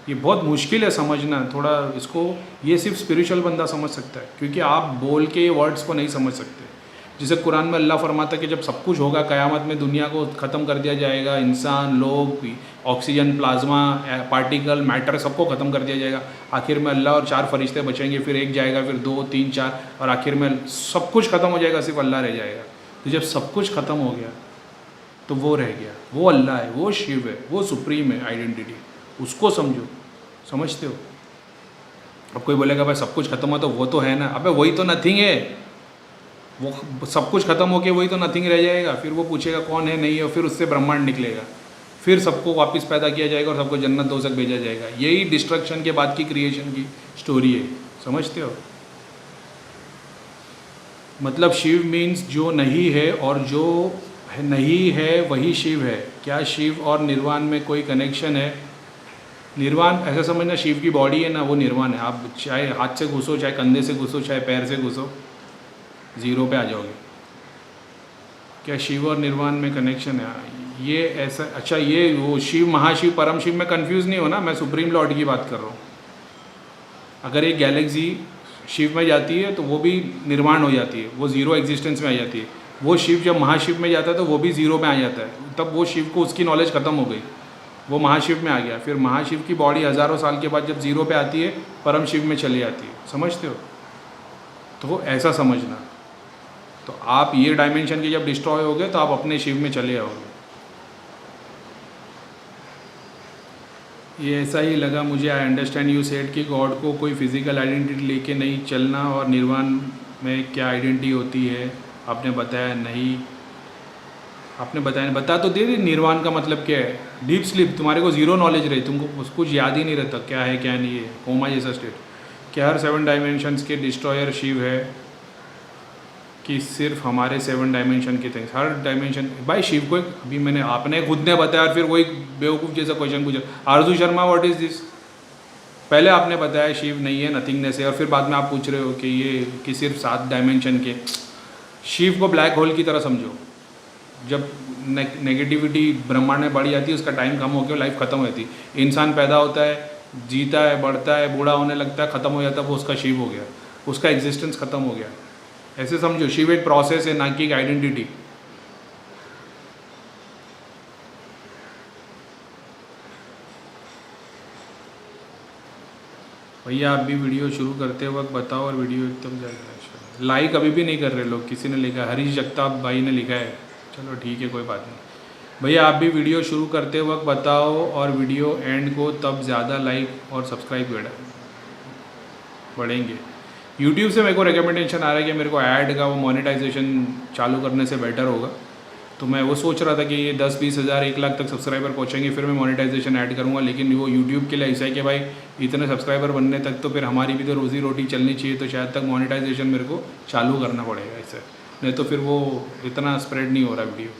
ये बहुत मुश्किल है समझना, थोड़ा इसको ये सिर्फ स्पिरिचुअल बंदा समझ सकता है, क्योंकि आप बोल के वर्ड्स को नहीं समझ सकते। जैसे कुरान में अल्लाह फरमाता है कि जब सब कुछ होगा, क़यामत में दुनिया को ख़त्म कर दिया जाएगा, इंसान, लोग, ऑक्सीजन, प्लाज्मा, पार्टिकल, मैटर, सबको ख़त्म कर दिया जाएगा। आखिर में अल्लाह और 4 फरिश्ते बचेंगे, फिर एक जाएगा, फिर 2 3 4, और आखिर में सब कुछ ख़त्म हो जाएगा, सिर्फ अल्लाह रह जाएगा। तो जब सब कुछ ख़त्म हो गया तो वो रह गया, वो अल्लाह है, वो शिव है, वो सुप्रीम है आइडेंटिटी, उसको समझो। समझते हो? अब कोई बोलेगा भाई सब कुछ खत्म हो तो वो तो है ना, अबे वही तो नथिंग है, वो सब कुछ खत्म हो के वही तो नथिंग रह जाएगा। फिर वो पूछेगा कौन है नहीं है, फिर उससे ब्रह्मांड निकलेगा, फिर सबको वापस पैदा किया जाएगा और सबको जन्नत दोज़ख भेजा जाएगा। यही डिस्ट्रक्शन के बाद की क्रिएशन की स्टोरी है, समझते हो? मतलब शिव मीन्स जो नहीं है, और जो नहीं है वही शिव है। क्या शिव और निर्वाण में कोई कनेक्शन है? निर्वाण ऐसा समझना, शिव की बॉडी है ना, वो निर्वाण है। आप चाहे हाथ से घुसो, चाहे कंधे से घुसो, चाहे पैर से घुसो, ज़ीरो पे आ जाओगे। क्या शिव और निर्वाण में कनेक्शन है? ये ऐसा, अच्छा ये वो शिव, महाशिव, परम शिव में कंफ्यूज नहीं हो ना, मैं सुप्रीम लॉर्ड की बात कर रहा हूँ। अगर एक गैलेक्सी शिव में जाती है तो वो भी निर्वाण हो जाती है, वो ज़ीरो एग्जिस्टेंस में आ जाती है। वो शिव जब महाशिव में जाता है तो वो भी ज़ीरो में आ जाता है, तब वो शिव को उसकी नॉलेज ख़त्म हो गई, वो महाशिव में आ गया। फिर महाशिव की बॉडी हज़ारों साल के बाद जब ज़ीरो पे आती है, परम शिव में चली जाती है, समझते हो? तो ऐसा समझना। तो आप ये डायमेंशन के जब डिस्ट्रॉय हो गए तो आप अपने शिव में चले आओगे। ये ऐसा ही लगा मुझे। आई अंडरस्टैंड यू सेड कि गॉड को कोई फिजिकल आइडेंटिटी लेके नहीं चलना, और निर्वाण में क्या आइडेंटिटी होती है आपने बताया नहीं। आपने बताया, बता तो दे, निर्वाण का मतलब क्या है? डीप स्लीप, तुम्हारे को ज़ीरो नॉलेज रही, तुमको कुछ याद ही नहीं रहता क्या है क्या नहीं है, कोमा जैसा स्टेट। क्या हर 7 डायमेंशंस के डिस्ट्रॉयर शिव है कि सिर्फ हमारे 7 डायमेंशन के थिंग्स? हर डायमेंशन भाई शिव को अभी मैंने, आपने खुद ने बताया और फिर वही बेवकूफ़ जैसा क्वेश्चन पूछा। आरजू शर्मा व्हाट इज़ दिस? पहले आपने बताया शिव नहीं है, नथिंगनेस है, और फिर बाद में आप पूछ रहे हो कि ये कि सिर्फ 7 डायमेंशन के। शिव को ब्लैक होल की तरह समझो। जब नेगेटिविटी ब्रह्मांड में बढ़ जाती है, उसका टाइम कम हो गया, लाइफ ख़त्म हो जाती है। इंसान पैदा होता है, जीता है, बढ़ता है, बूढ़ा होने लगता है, ख़त्म हो जाता है, वो उसका शिव हो गया, उसका एग्जिस्टेंस ख़त्म हो गया। ऐसे समझो, शिव एक प्रोसेस है, ना कि एक आइडेंटिटी। भैया आप भी वीडियो शुरू करते वक्त बताओ और वीडियो एकदम जाएगा। लाइक अभी भी नहीं कर रहे लोग, किसी ने लिखा, हरीश जगताप भाई ने लिखा है। चलो ठीक है, कोई बात नहीं। भैया आप भी वीडियो शुरू करते वक्त बताओ और वीडियो एंड को, तब ज़्यादा लाइक और सब्सक्राइब बढ़ेंगे। यूट्यूब से मेरे को रिकमेंडेशन आ रहा है कि मेरे को ऐड का वो मोनेटाइजेशन चालू करने से बेटर होगा। तो मैं वो सोच रहा था कि ये 10-20 हज़ार 1 लाख तक सब्सक्राइबर पहुँचेंगे, फिर मैं मोनेटाइजेशन ऐड करूँगा। लेकिन वो यूट्यूब के लिए ऐसा है कि भाई इतने सब्सक्राइबर बनने तक तो फिर हमारी भी तो रोज़ी रोटी चलनी चाहिए, तो शायद तक मोनेटाइजेशन मेरे को चालू करना पड़ेगा ऐसे, नहीं तो फिर वो इतना स्प्रेड नहीं हो रहा वीडियो।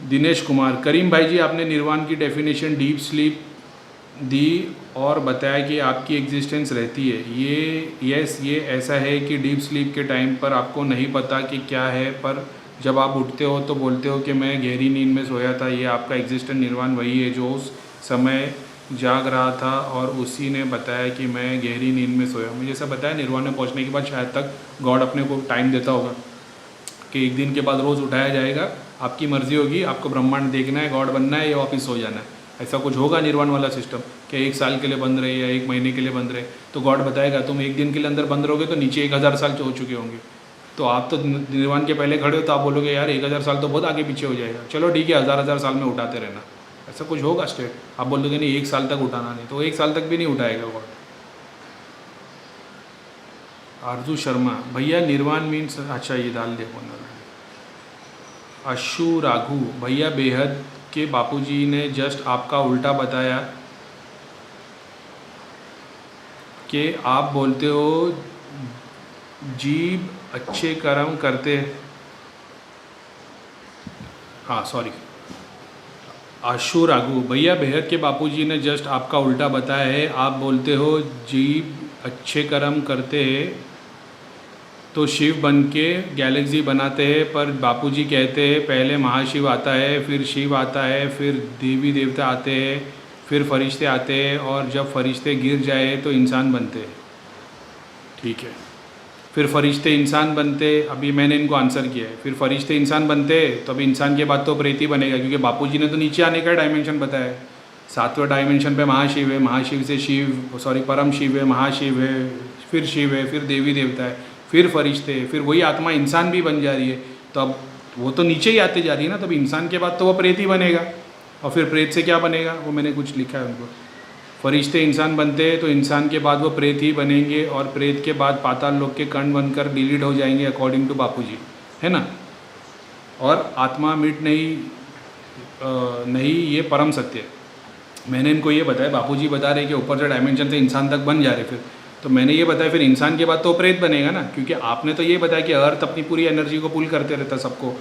दिनेश कुमार, करीम भाई जी आपने निर्वाण की डेफिनेशन डीप स्लीप दी और बताया कि आपकी एग्जिस्टेंस रहती है। ये ऐसा है कि डीप स्लीप के टाइम पर आपको नहीं पता कि क्या है, पर जब आप उठते हो तो बोलते हो कि मैं गहरी नींद में सोया था। ये आपका एग्जिस्टेंस निर्वाण वही है जो उस समय जाग रहा था और उसी ने बताया कि मैं गहरी नींद में सोया। मुझे ऐसा बताया निर्वाण में पहुंचने के बाद शायद तक गॉड अपने को टाइम देता होगा कि एक दिन के बाद रोज़ उठाया जाएगा, आपकी मर्ज़ी होगी, आपको ब्रह्मांड देखना है, गॉड बनना है या वापस सो जाना है। ऐसा कुछ होगा निर्वाण वाला सिस्टम कि 1 साल के लिए बंद रहे या 1 महीने के लिए बंद रहे, तो गॉड बताएगा तुम 1 दिन के लिए अंदर बंद रहोगे तो नीचे 1000 साल हो चुके होंगे। तो आप तो निर्वाण के पहले खड़े हो तो आप बोलोगे यार 1000 साल तो बहुत आगे पीछे हो जाएगा, चलो ठीक है 1000 साल में उठाते रहना। ऐसा कुछ होगा स्टेट? आप बोलोगे नहीं 1 साल तक उठाना नहीं, तो 1 साल तक भी नहीं उठाएगा गॉड। आरजू शर्मा, भैया निर्वाण मीन्स, अच्छा ये डाल दे। अशु राघु, भैया बेहद के बापूजी ने जस्ट आपका उल्टा बताया कि आप बोलते हो जीव अच्छे कर्म करते, हाँ सॉरी, आशु राघु, भैया बेहद के बापूजी ने जस्ट आपका उल्टा बताया है। आप बोलते हो जीव अच्छे कर्म करते हैं तो शिव बन के गैलेक्सी बनाते हैं, पर बापूजी कहते हैं पहले महाशिव आता है, फिर शिव आता है, फिर देवी देवता आते हैं, फिर फरिश्ते आते हैं, और जब फरिश्ते गिर जाए तो इंसान बनते हैं। ठीक है, फिर फरिश्ते इंसान बनते, अभी मैंने इनको आंसर किया है, फिर फरिश्ते इंसान बनते तो अभी इंसान के बाद तो प्रेत ही बनेगा, क्योंकि बापूजी ने तो नीचे आने का डायमेंशन बताया है। 7वें डायमेंशन पे महाशिव है, महाशिव से शिव, सॉरी परम शिव है, महाशिव है, फिर शिव है, फिर देवी देवता है, फिर फरिश्ते, फिर वही आत्मा इंसान भी बन जा रही है। तो अब वो तो नीचे ही आते जा रही है ना, तब इंसान के बाद तो वो प्रेत ही बनेगा, और फिर प्रेत से क्या बनेगा वो मैंने कुछ लिखा है उनको। फरिश्ते इंसान बनते हैं तो इंसान के बाद वो प्रेत ही बनेंगे, और प्रेत के बाद पाताल लोक के कण बनकर डिलीट हो जाएंगे अकॉर्डिंग टू बापूजी, है ना। और आत्मा मिट नहीं नहीं ये परम सत्य है। मैंने इनको ये बताया, बापूजी बता रहे कि ऊपर से डायमेंशन से इंसान तक बन जा रहे, फिर तो मैंने ये बताया फिर इंसान के बाद तो प्रेत बनेगा ना, क्योंकि आपने तो ये बताया कि अर्थ अपनी पूरी एनर्जी को पुल करते रहता सबको,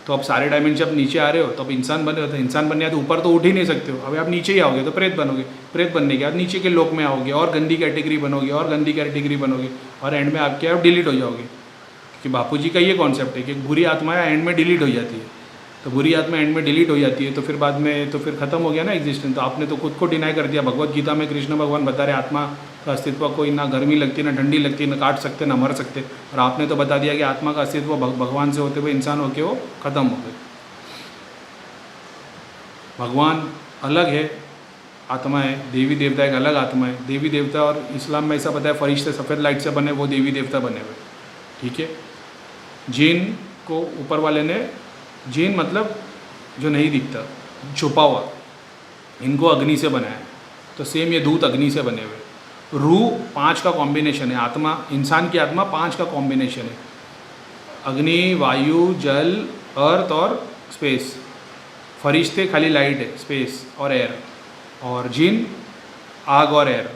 तो अब सारे डायमेंशन अब नीचे आ रहे हो तो अब इंसान बने हो, तो इंसान बनने तो ऊपर तो उठ ही नहीं सकते हो, अभी आप नीचे ही आओगे तो प्रेत बनोगे, प्रेत बनने के बाद नीचे के लोक में आओगे और गंदी कैटेगरी बनोगे और गंदी कैटेगरी बनोगे और एंड में आपके आप डिलीट हो जाओगे, क्योंकि बापूजी का ये कॉन्सेप्ट है कि बुरी आत्मा एंड में डिलीट हो जाती है, तो बुरी आत्मा एंड में डिलीट हो जाती है तो फिर बाद में तो फिर खत्म हो गया ना एग्जिस्टेंस। तो आपने तो खुद को डिनाई कर दिया। भगवत गीता में कृष्ण भगवान बता रहे आत्मा का अस्तित्व कोई ना गर्मी लगती ना ठंडी लगती, ना काट सकते ना मर सकते, और आपने तो बता दिया कि आत्मा का अस्तित्व भगवान से होते हुए इंसान होके वो खत्म हो गए। भगवान अलग है, आत्मा है, देवी देवता एक अलग आत्मा है। देवी देवता और इस्लाम में ऐसा बताया फरिश्ते सफ़ेद लाइट से बने, वो देवी देवता बने हुए, ठीक है। जिन को ऊपर वाले ने, जिन मतलब जो नहीं दिखता, छुपा हुआ, इनको अग्नि से बनाया, तो सेम ये दूत अग्नि से बने हुए। रूह 5 का कॉम्बिनेशन है, आत्मा इंसान की आत्मा 5 का कॉम्बिनेशन है, अग्नि, वायु, जल, अर्थ और स्पेस। फरिश्ते खाली लाइट है, स्पेस और एयर, और जिन आग और एयर,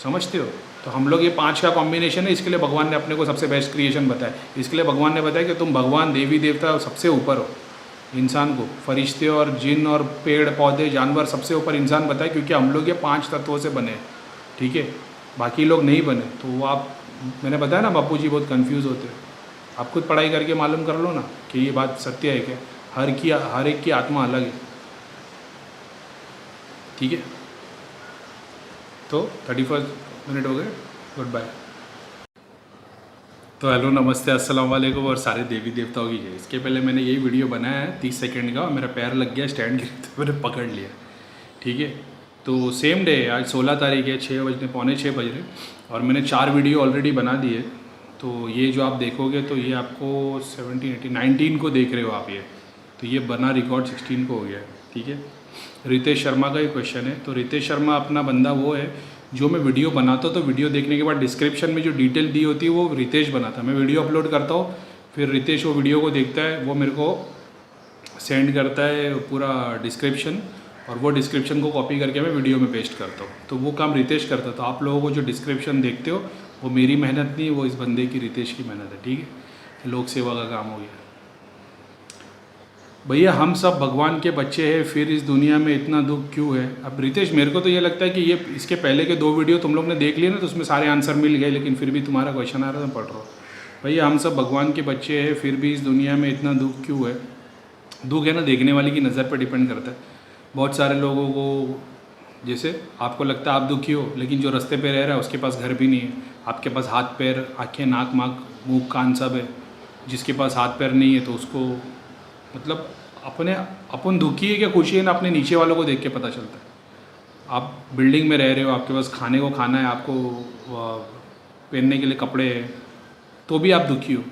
समझते हो। तो हम लोग ये 5 का कॉम्बिनेशन है, इसके लिए भगवान ने अपने को सबसे बेस्ट क्रिएशन बताया। इसके लिए भगवान ने बताया कि तुम भगवान देवी देवता सबसे ऊपर हो, इंसान को फरिश्ते और जिन और पेड़ पौधे जानवर सबसे ऊपर इंसान बताया, क्योंकि हम लोग ये 5 तत्वों से बने हैं, ठीक है। बाकी लोग नहीं बने, तो वो आप, मैंने बताया ना बापूजी बहुत कंफ्यूज होते हैं, आप खुद पढ़ाई करके मालूम कर लो ना कि ये बात सत्य है क्या। हर एक की आत्मा अलग है, ठीक है। तो 31 मिनट हो गए, गुड बाय। तो हेलो, नमस्ते, अस्सलाम वालेकुम और सारे देवी देवताओं की जय। इसके पहले मैंने यही वीडियो बनाया है 30 सेकंड का, और मेरा पैर लग गया स्टैंड गिर, तो मैंने पकड़ लिया, ठीक है। तो सेम डे, आज 16 तारीख है, 6 बजने, पौने 6 बज रहे, और मैंने 4 वीडियो ऑलरेडी बना दिए। तो ये जो आप देखोगे तो ये आपको 17, 18, 19 को देख रहे हो आप, ये तो ये बना रिकॉर्ड 16 को हो गया है, ठीक है। रितेश शर्मा का ही क्वेश्चन है। तो रितेश शर्मा अपना बंदा वो है जो मैं वीडियो बनाता हूँ, तो वीडियो देखने के बाद डिस्क्रिप्शन में जो डिटेल दी होती है वो रितेश बनाता है। मैं वीडियो अपलोड करता हूँ, फिर रितेश वो वीडियो को देखता है, वो मेरे को सेंड करता है पूरा डिस्क्रिप्शन, और वो डिस्क्रिप्शन को कॉपी करके मैं वीडियो में पेस्ट करता हूँ। तो वो काम रितेश करता है। तो आप लोगों को जो डिस्क्रिप्शन देखते हो वो मेरी मेहनत नहीं है, वो इस बंदे की, रितेश की मेहनत है, ठीक है। लोक सेवा का काम हो गया। भैया हम सब भगवान के बच्चे हैं, फिर इस दुनिया में इतना दुख क्यों है। अब रितेश, मेरे को तो ये लगता है कि ये इसके पहले के 2 वीडियो तुम लोग ने देख लिए ना, तो उसमें सारे आंसर मिल गए, लेकिन फिर भी तुम्हारा क्वेश्चन आ रहा था, मैं पढ़ रहा हूँ। भैया हम सब भगवान के बच्चे हैं, फिर भी इस दुनिया में इतना दुख क्यों है। दुख है ना, देखने वाले की नज़र पर डिपेंड करता है। बहुत सारे लोगों को, जैसे आपको लगता है आप दुखी हो, लेकिन जो रास्ते पे रह रहा है उसके पास घर भी नहीं है, आपके पास हाथ पैर, आँखें, नाक, मुँह, कान सब है। जिसके पास हाथ पैर नहीं है तो उसको, मतलब अपन दुखी है क्या खुशी है ना, अपने नीचे वालों को देख के पता चलता है। आप बिल्डिंग में रह रहे हो, आपके पास खाने को खाना है, आपको पहनने के लिए कपड़े हैं, तो भी आप दुखी हो।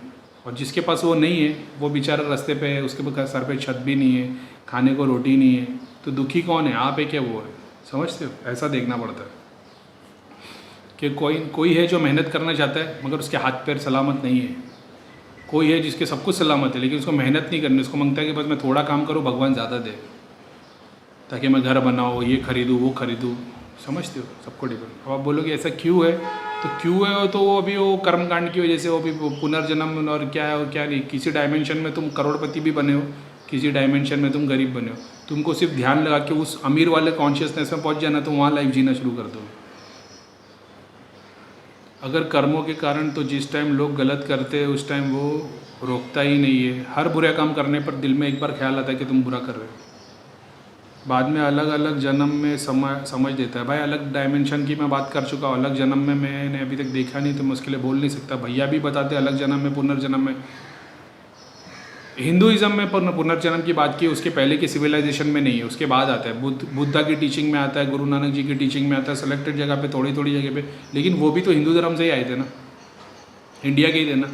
और जिसके पास वो नहीं है, वो बेचारा रास्ते पे है, उसके पास सर पे छत भी नहीं है, खाने को रोटी नहीं है, तो दुखी कौन है, आप है क्या वो है। समझते हो, ऐसा देखना पड़ता है कि कोई है जो मेहनत करना चाहता है मगर उसके हाथ पैर सलामत नहीं है। कोई है जिसके सब कुछ सलामत है लेकिन उसको मेहनत नहीं करनी, उसको मांगता है कि बस मैं थोड़ा काम करूँ, भगवान ज़्यादा दे, ताकि मैं घर बनाऊँ, ये खरीदूँ, वो खरीदूँ। समझते हो, सबको डिपेंड। अब आप बोलोगे ऐसा क्यों है, तो क्यों है तो वो अभी वो कर्मकांड की वजह से, वो भी पुनर्जन्म और क्या है और क्या नहीं। किसी डायमेंशन में तुम करोड़पति भी बने हो, किसी डायमेंशन में तुम गरीब बने हो। तुमको सिर्फ ध्यान लगा के उस अमीर वाले कॉन्शियसनेस में पहुँच जाना, तो वहाँ लाइफ जीना शुरू कर दो। अगर कर्मों के कारण, तो जिस टाइम लोग गलत करते हैं उस टाइम वो रोकता ही नहीं है। हर बुरा काम करने पर दिल में एक बार ख्याल आता है कि तुम बुरा कर रहे हो, बाद में अलग अलग जन्म में समझ देता है। भाई अलग डायमेंशन की मैं बात कर चुका हूँ, अलग जन्म में मैंने अभी तक देखा नहीं, तो मैं उसके लिए बोल नहीं सकता। भैया भी बताते अलग जन्म में, पुनर्जन्म में। हिंदुइज्म में पुनर्जन्म की बात की, उसके पहले की सिविलाइजेशन में नहीं है, उसके बाद आता है। बुद्धा की टीचिंग में आता है, गुरु नानक जी की टीचिंग में आता है, सेलेक्टेड जगह पे, थोड़ी थोड़ी जगह पे, लेकिन वो भी तो हिंदू धर्म से ही आए थे ना, इंडिया के ही थे ना।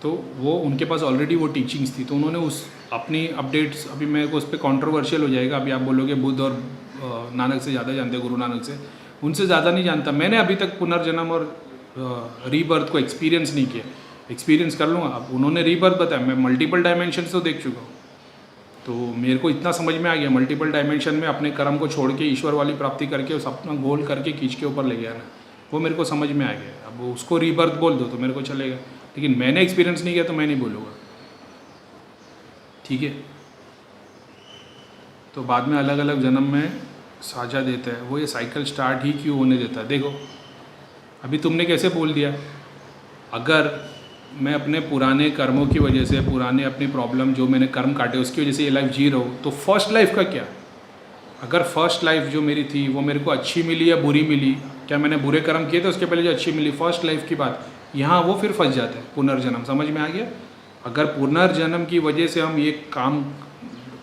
तो वो उनके पास ऑलरेडी वो टीचिंग्स थी, तो उन्होंने उस अपनी अपडेट्स, अभी मेरे को उस पर कॉन्ट्रोवर्शियल हो जाएगा। अभी आप बोलोगे बुद्ध और नानक से ज़्यादा जानते, गुरु नानक से, उनसे ज़्यादा नहीं जानता। मैंने अभी तक पुनर्जन्म और रीबर्थ को एक्सपीरियंस नहीं किया, एक्सपीरियंस कर लूँगा। अब उन्होंने रीबर्थ बताया, मैं मल्टीपल डायमेंशन तो देख चुका हूँ। तो मेरे को इतना समझ में आ गया, मल्टीपल डायमेंशन में अपने कर्म को छोड़ के ईश्वर वाली प्राप्ति करके उस अपना गोल करके खींच के ऊपर ले गया ना, वो मेरे को समझ में आ गया। अब उसको रीबर्थ बोल दो तो मेरे को चलेगा, लेकिन मैंने एक्सपीरियंस नहीं किया तो मैं नहीं बोलूँगा, ठीक है। तो बाद में अलग अलग जन्म में साझा देता है, वो ये साइकिल स्टार्ट ही क्यों होने देता है। देखो अभी तुमने कैसे बोल दिया, अगर मैं अपने पुराने कर्मों की वजह से, पुराने अपनी प्रॉब्लम जो मैंने कर्म काटे उसकी वजह से ये लाइफ जी रहा हूँ, तो फर्स्ट लाइफ का क्या? अगर फर्स्ट लाइफ जो मेरी थी वो मेरे को अच्छी मिली या बुरी मिली, क्या मैंने बुरे कर्म किए थे उसके पहले जो अच्छी मिली, फर्स्ट लाइफ की बात, यहाँ वो फिर फंस जाते हैं। पुनर्जन्म समझ में आ गया? अगर पुनर्जन्म की वजह से हम ये काम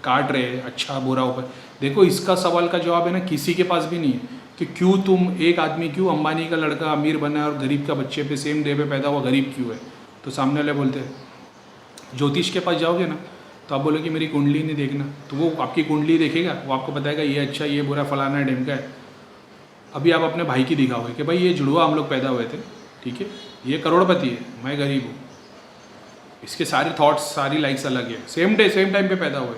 काट रहे हैं, अच्छा बुरा ऊपर, देखो इसका सवाल का जवाब है ना किसी के पास भी नहीं है कि क्यों तुम एक आदमी, क्यों अंबानी का लड़का अमीर बना और गरीब का बच्चे पे सेम डे पे पैदा हुआ गरीब क्यों है? तो सामने वाले बोलते हैं ज्योतिष के पास जाओगे ना तो आप बोलो कि मेरी कुंडली नहीं देखना, तो वो आपकी कुंडली देखेगा, वो आपको बताएगा ये अच्छा ये बुरा फलाना है ढिमका है। अभी आप अपने भाई की दिखाओगे कि भाई ये जुड़वा हम लोग पैदा हुए थे, ठीक है, ये करोड़पति है, मैं गरीब हूँ, इसके सारे थॉट्स सारी लाइक्स अलग है, सेम डे सेम टाइम पे पैदा हुए,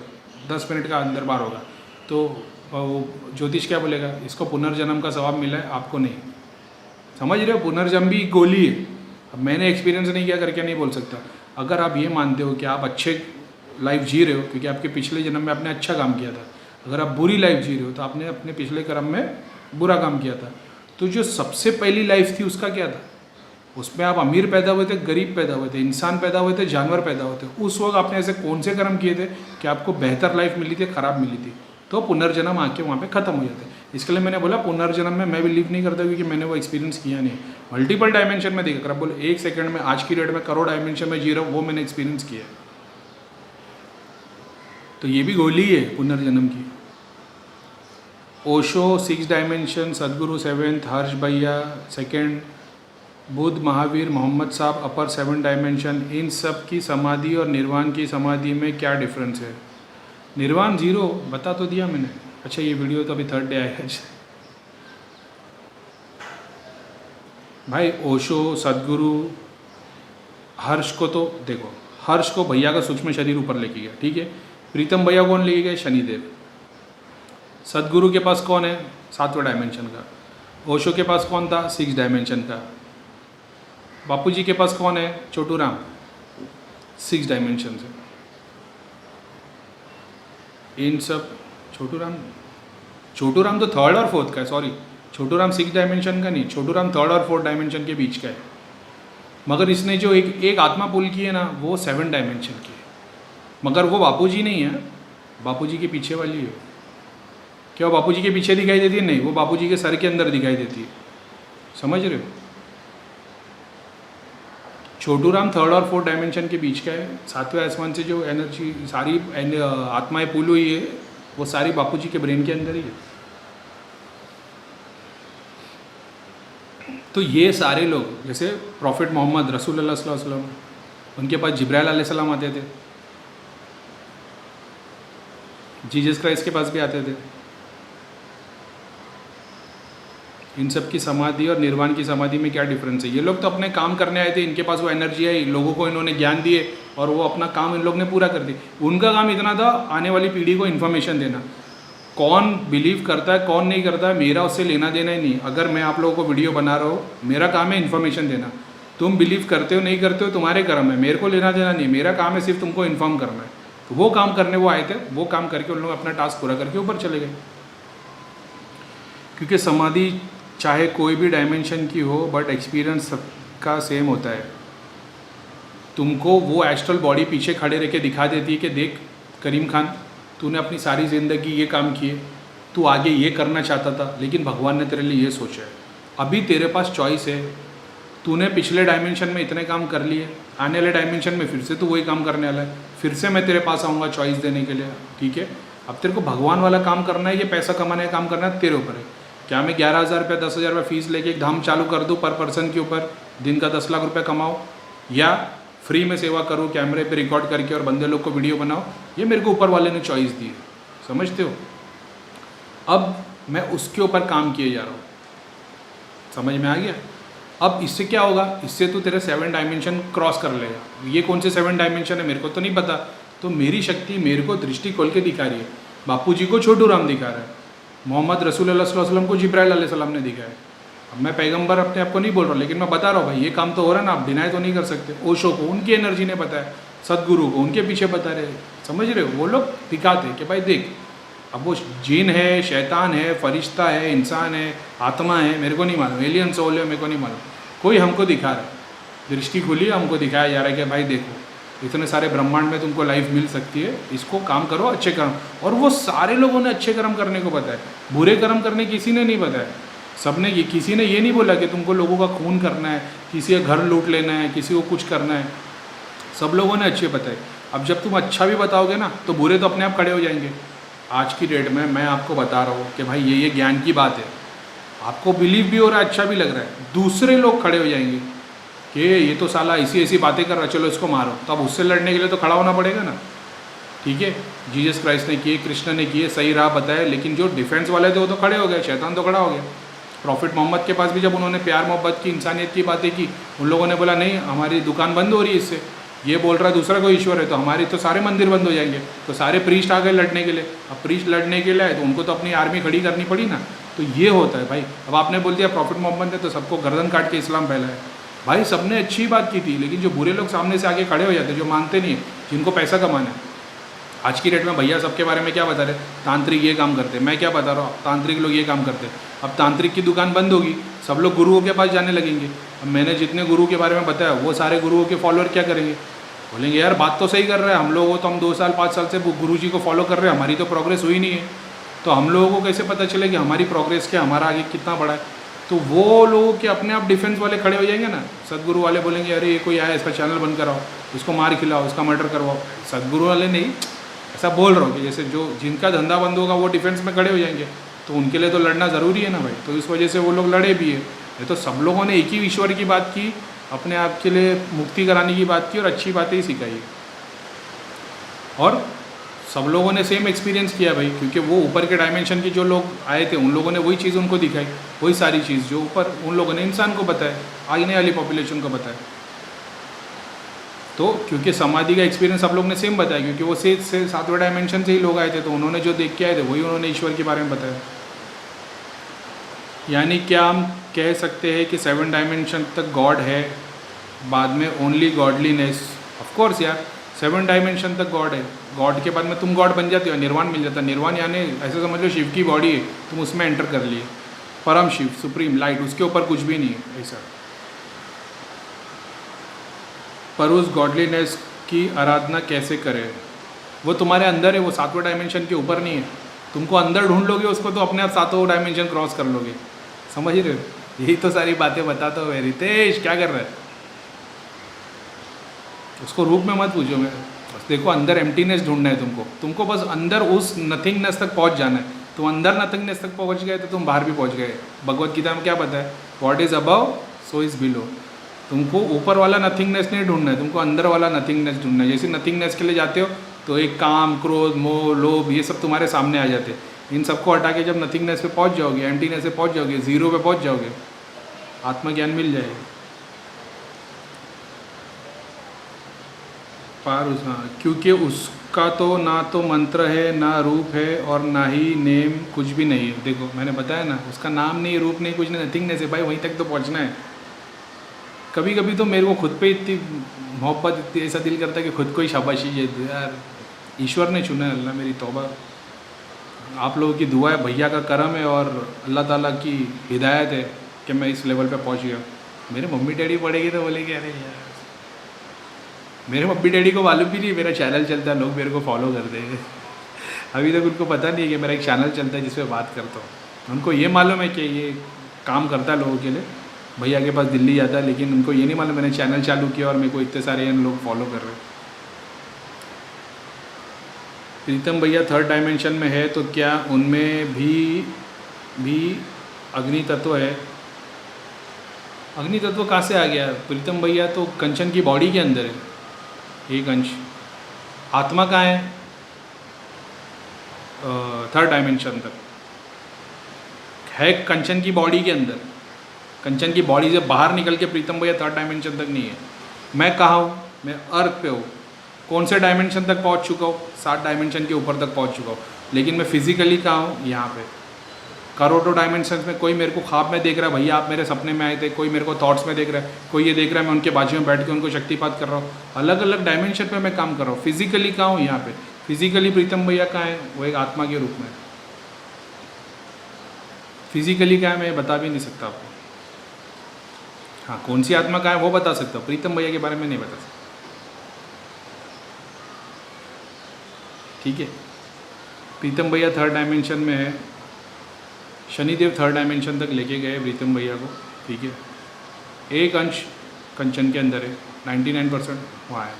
10 मिनट का अंदर बार होगा, तो ज्योतिष क्या बोलेगा, इसको पुनर्जन्म का सवाब मिला है, आपको नहीं। समझ रहे हो? पुनर्जन्म भी गोली है। अब मैंने एक्सपीरियंस नहीं किया करके नहीं बोल सकता। अगर आप ये मानते हो कि आप अच्छे लाइफ जी रहे हो क्योंकि आपके पिछले जन्म में आपने अच्छा काम किया था, अगर आप बुरी लाइफ जी रहे हो तो आपने अपने पिछले कर्म में बुरा काम किया था, तो जो सबसे पहली लाइफ थी उसका क्या था? उसमें आप अमीर पैदा हुए थे, गरीब पैदा हुए थे, इंसान पैदा हुए थे, जानवर पैदा हुए थे, उस वक्त आपने ऐसे कौन से कर्म किए थे कि आपको बेहतर लाइफ मिली थी, ख़राब मिली थी, तो पुनर्जन्म आके वहाँ पे ख़त्म हो जाते हैं। इसके लिए मैंने बोला पुनर्जन्म में मैं बिलीव नहीं करता क्योंकि मैंने वो एक्सपीरियंस किया नहीं। मल्टीपल डायमेंशन में देखा, अगर आप बोले 1 सेकंड में आज की डेट में करोड़ डायमेंशन में जी रहा हूँ, वो मैंने एक्सपीरियंस किया है। तो ये भी गोली है पुनर्जन्म की। ओशो 6 डायमेंशन, सदगुरु 7th, हर्ष भैया 2nd, बुद्ध, महावीर, मोहम्मद साहब अपर 7 डायमेंशन, इन सब की समाधि और निर्वाण की समाधि में क्या डिफरेंस है? निर्वाण 0 बता तो दिया मैंने। अच्छा ये वीडियो तो अभी 3rd डे आएगा भाई। ओशो, सदगुरु, हर्ष को तो देखो, हर्ष को भैया का सूक्ष्म शरीर ऊपर लेके गया, ठीक है। प्रीतम भैया कौन लेके गए? शनिदेव। सदगुरु के पास कौन है? 7वें डायमेंशन का। ओशो के पास कौन था? 6 डायमेंशन का। बापूजी के पास कौन है? छोटू राम, 6 डायमेंशन से। इन सब छोटू राम तो 3rd और 4th का है, सॉरी, छोटू राम 6 डायमेंशन का नहीं, छोटू राम 3rd और 4th डायमेंशन के बीच का है। मगर इसने जो एक आत्मा पुल की है ना, वो 7 डायमेंशन की है, मगर वो बापूजी नहीं है, बापूजी के पीछे वाली है। क्या वो बापूजी के पीछे दिखाई देती है? नहीं, वो बापूजी के सर के अंदर दिखाई देती है। समझ रहे हो? छोटू राम 3rd और 4th डायमेंशन के बीच का है। 7वें आसमान से जो एनर्जी सारी आत्माएं पुल हुई है, वो सारी बापूजी के ब्रेन के अंदर ही है। तो ये सारे लोग, जैसे प्रॉफिट मोहम्मद रसूलुल्लाह सल्लल्लाहु अलैहि वसल्लम, उनके पास जिब्राइल अलैहिस्सलाम आते थे, जीसस क्राइस्ट के पास भी आते थे। इन सब की समाधि और निर्वाण की समाधि में क्या डिफरेंस है? ये लोग तो अपने काम करने आए थे, इनके पास वो एनर्जी आई, लोगों को इन्होंने ज्ञान दिए और वो अपना काम इन लोग ने पूरा कर दिया। उनका काम इतना था आने वाली पीढ़ी को इन्फॉर्मेशन देना। कौन बिलीव करता है कौन नहीं करता है मेरा उससे लेना देना ही नहीं। अगर मैं आप लोगों को वीडियो बना रहा हूँ, मेरा काम है इन्फॉर्मेशन देना। तुम बिलीव करते हो नहीं करते हो तुम्हारे कर्म है, मेरे को लेना देना नहीं। मेरा काम है सिर्फ तुमको इन्फॉर्म करना है। तो वो काम करने वो आए थे, वो काम करके उन लोग अपना टास्क पूरा करके ऊपर चले गए। क्योंकि समाधि चाहे कोई भी डायमेंशन की हो, बट एक्सपीरियंस सबका सेम होता है। तुमको वो एस्ट्रल बॉडी पीछे खड़े रह के दिखा देती है कि देख करीम खान, तूने अपनी सारी ज़िंदगी ये काम किए, तू आगे ये करना चाहता था, लेकिन भगवान ने तेरे लिए ये सोचा है। अभी तेरे पास चॉइस है, तूने पिछले डायमेंशन में इतने काम कर लिए, आने वाले डायमेंशन में फिर से तू वही काम करने वाला है, फिर से मैं तेरे पास आऊँगा चॉइस देने के लिए, ठीक है। अब तेरे को भगवान वाला काम करना है, ये पैसा कमाने का काम करना है, तेरे ऊपर है। क्या मैं 11,000 रुपये 10,000 रुपये फीस लेके एक धाम चालू कर दूँ पर पर्सन के ऊपर, दिन का 10 लाख रुपये कमाओ, या फ्री में सेवा करूँ कैमरे पे रिकॉर्ड करके और बंदे लोग को वीडियो बनाओ? ये मेरे को ऊपर वाले ने चॉइस दी है, समझते हो। अब मैं उसके ऊपर काम किए जा रहा हूँ, समझ में आ गया। अब इससे क्या होगा? इससे तू तेरे 7 डायमेंशन क्रॉस कर लेगा। ये कौन से 7 डायमेंशन है मेरे को तो नहीं पता, तो मेरी शक्ति मेरे को दृष्टि खोल के दिखा रही है। बापू जी को छोटू राम दिखा रहा है, मोहम्मद रसूलुल्लाह सल्लल्लाहु अलैहि वसल्लम को जिब्राइल अलैहिस्सलाम ने दिखाया। अब मैं पैगंबर अपने आप को नहीं बोल रहा हूँ, लेकिन मैं बता रहा हूँ भाई ये काम तो हो रहा है ना, आप डिनाई तो नहीं कर सकते। ओशो को उनकी एनर्जी ने बताया, सदगुरु को उनके पीछे बता रहे, समझ रहे हो, वो लोग दिखाते कि भाई देख, अब वो जिन है, शैतान है, फरिश्ता है, इंसान है, आत्मा है, मेरे को नहीं मालूम, एलियन सोल है, मेरे को नहीं मालूम, कोई हमको दिखा रहा है, दृष्टि खुली, हमको दिखाया जा रहा है कि भाई देखो इतने सारे ब्रह्मांड में तुमको लाइफ मिल सकती है, इसको काम करो, अच्छे कर्म। और वो सारे लोगों ने अच्छे कर्म करने को बताया, बुरे कर्म करने किसी ने नहीं बताया। सबने ये, किसी ने ये नहीं बोला कि तुमको लोगों का खून करना है, किसी का घर लूट लेना है, किसी को कुछ करना है, सब लोगों ने अच्छे बताए। अब जब तुम अच्छा भी बताओगे ना तो बुरे तो अपने आप खड़े हो जाएंगे। आज की डेट में मैं आपको बता रहा हूँ कि भाई ये ज्ञान की बात है, आपको बिलीव भी हो रहा है, अच्छा भी लग रहा है, दूसरे लोग खड़े हो जाएंगे कि ये तो साला ऐसी ऐसी बातें कर रहा है, चलो इसको मारो। तो अब उससे लड़ने के लिए तो खड़ा होना पड़ेगा ना, ठीक है। जीसस क्राइस्ट ने किए, कृष्ण ने किए, सही राह बताया, लेकिन जो डिफेंस वाले थे वो तो खड़े हो गए, शैतान तो खड़ा हो गया। प्रॉफिट मोहम्मद के पास भी जब उन्होंने प्यार मोहब्बत की, इंसानियत की बातें की, उन लोगों ने बोला नहीं हमारी दुकान बंद हो रही है इससे, ये बोल रहा है दूसरा कोई ईश्वर है तो हमारे तो सारे मंदिर बंद हो जाएंगे। तो सारे प्रीस्ट आ गए लड़ने के लिए। अब प्रीस्ट लड़ने के लिए आए तो उनको तो अपनी आर्मी खड़ी करनी पड़ी ना। तो ये होता है भाई। अब आपने बोल दिया प्रॉफिट मोहम्मद ने तो सबको गर्दन काट के इस्लाम फैलाया, भाई सबने अच्छी बात की थी, लेकिन जो बुरे लोग सामने से आगे खड़े हो जाते, जो मानते नहीं है, जिनको पैसा कमाना है। आज की डेट में भैया सबके बारे में क्या बता रहे, तांत्रिक ये काम करते, मैं क्या बता रहा हूँ, तांत्रिक लोग ये काम करते। अब तांत्रिक की दुकान बंद होगी, सब लोग गुरुओं के पास जाने लगेंगे। अब मैंने जितने गुरु के बारे में बताया वो सारे गुरुओं के फॉलोअर क्या करेंगे, बोलेंगे यार बात तो सही कर रहा है, हम लोगों तो हम 2 साल 5 साल से गुरु जी को फॉलो कर रहे हैं, हमारी तो प्रोग्रेस हुई नहीं है, तो हम लोगों को कैसे पता चले कि हमारी प्रोग्रेस क्या, हमारा आगे कितना बड़ा है। तो वो लोगों के अपने आप डिफेंस वाले खड़े हो जाएंगे ना। सदगुरु वाले बोलेंगे अरे ये कोई आया, इसका चैनल बंद कराओ, इसको मार खिलाओ, इसका मर्डर करवाओ। सदगुरु वाले नहीं, ऐसा बोल रहा हूँ कि जैसे जो जिनका धंधा बंद होगा वो डिफेंस में खड़े हो जाएंगे, तो उनके लिए तो लड़ना ज़रूरी है ना भाई। तो इस वजह से वो लोग लड़े भी है। ये तो सब लोगों ने एक ही ईश्वर की बात की, अपने आप के लिए मुक्ति कराने की बात की और अच्छी बातें ही सिखाई, और सब लोगों ने सेम एक्सपीरियंस किया भाई, क्योंकि वो ऊपर के डायमेंशन के जो लोग आए थे उन लोगों ने वही चीज़ उनको दिखाई, वही सारी चीज़ जो ऊपर उन लोगों ने इंसान को बताया, आगे वाली पॉपुलेशन को बताया। तो क्योंकि समाधि का एक्सपीरियंस सब लोग ने सेम बताया, क्योंकि वो से 7वें डायमेंशन से ही लोग आए थे, तो उन्होंने जो देख के आए थे वही उन्होंने ईश्वर के बारे में बताया। यानी क्या हम कह सकते हैं कि 7 डायमेंशन तक गॉड है, बाद में ओनली गॉडलीनेस? ऑफकोर्स यार, 7 डायमेंशन तक गॉड है, गॉड के बाद में तुम गॉड बन जाते हो, निर्वाण मिल जाता है। निर्वाण यानी ऐसे समझ लो शिव की बॉडी है, तुम उसमें एंटर कर लिए, परम शिव, सुप्रीम लाइट, उसके ऊपर कुछ भी नहीं है ऐसा। पर उस गॉडलीनेस की आराधना कैसे करें? वो तुम्हारे अंदर है, वो 7वें डायमेंशन के ऊपर नहीं है। तुमको अंदर ढूंढ लोगे उसको तो अपने आप 7वां डायमेंशन क्रॉस कर लोगे, समझ रहे हो? यही तो सारी बातें बताता हूँ। रितेश क्या कर रहा है? उसको रूप में मत पूछो, मैं बस देखो अंदर एम्प्टीनेस ढूंढना है तुमको बस अंदर उस नथिंगनेस तक पहुंच जाना है। तुम अंदर नथिंगनेस तक पहुंच गए तो तुम बाहर भी पहुंच गए। भगवत गीता में क्या पता है, what is above so is below. तुमको ऊपर वाला नथिंगनेस नहीं ढूंढना है, तुमको अंदर वाला नथिंगनेस ढूंढना है। जैसे नथिंगनेस के लिए जाते हो तो एक काम, क्रोध, मोह, लोभ, ये सब तुम्हारे सामने आ जाते हैं। इन सबको हटा के जब नथिंगनेस पे पहुंच जाओगे, एम्प्टीनेस पे पहुंच जाओगे, जीरो पे पहुंच जाओगे, आत्मज्ञान मिल जाएगा। पार उस, हाँ, क्योंकि उसका तो ना तो मंत्र है, ना रूप है, और ना ही नेम, कुछ भी नहीं है। देखो मैंने बताया ना, उसका नाम नहीं, रूप नहीं, कुछ नहीं, नथिंगनेस है भाई, वहीं तक तो पहुंचना है। कभी कभी तो मेरे को खुद पे इतनी मोहब्बत, इतनी ऐसा दिल करता है कि खुद को ही शाबाशी दे दूँ यार, ईश्वर ने चुना है, अल्लाह मेरी तौबा, आप लोगों की दुआ है, भैया का करम है और अल्लाह ताला की हिदायत है कि मैं इस लेवल पे पहुंच गया। मेरे मम्मी डैडी पढ़ेगी तो बोलेंगे अरे यार, मेरे मम्मी डैडी को मालूम भी नहीं मेरा चैनल चलता है, लोग मेरे को फॉलो करते हैं। अभी तक उनको पता नहीं है कि मेरा एक चैनल चलता है जिस पर बात करता हूँ। उनको ये मालूम है कि ये काम करता है लोगों के लिए, भैया के पास दिल्ली जाता है, लेकिन उनको ये नहीं मालूम मैंने चैनल चालू किया और मेरे को इतने सारे लोग फॉलो कर रहे हैं। प्रीतम भैया 3rd डायमेंशन में है तो क्या उनमें भी अग्नि तत्व है? अग्नि तत्व कहाँ से आ गया प्रीतम भैया? तो कंचन की बॉडी के अंदर है एक अंश। आत्मा कहाँ है? 3rd डायमेंशन तक है, कंचन की बॉडी के अंदर। कंचन की बॉडी से बाहर निकल के प्रीतम भैया 3rd डायमेंशन तक नहीं है। मैं कहाँ हूँ? मैं अर्थ पे हूँ, कौन से डायमेंशन तक पहुंच चुका हूँ? 7 डायमेंशन के ऊपर तक पहुंच चुका हूँ। लेकिन मैं फिजिकली कहाँ हूँ? यहाँ पे। करोड़ों डायमेंशंस में कोई मेरे को ख्वाब में देख रहा है, भैया आप मेरे सपने में आए थे, कोई मेरे को थॉट्स में देख रहा है, कोई ये देख रहा है मैं उनके बाजू में बैठ के उनको शक्तिपात कर रहा हूँ। अलग अलग डायमेंशन पे मैं काम कर रहा हूँ। फिजिकली कहाँ हूँ? यहाँ पे। फिजिकली प्रीतम भैया कहाँ है? वो एक आत्मा के रूप में। फिजिकली क्या है मैं बता भी नहीं सकता आपको। हाँ, कौन सी आत्मा कहाँ है वो बता सकता हूँ, प्रीतम भैया के बारे में नहीं बता सकता। ठीक है, प्रीतम भैया 3rd डायमेंशन में है। शनिदेव 3rd डायमेंशन तक लेके गए प्रीतम भैया को। ठीक है, एक अंश कंचन के अंदर है, 99% वहाँ है।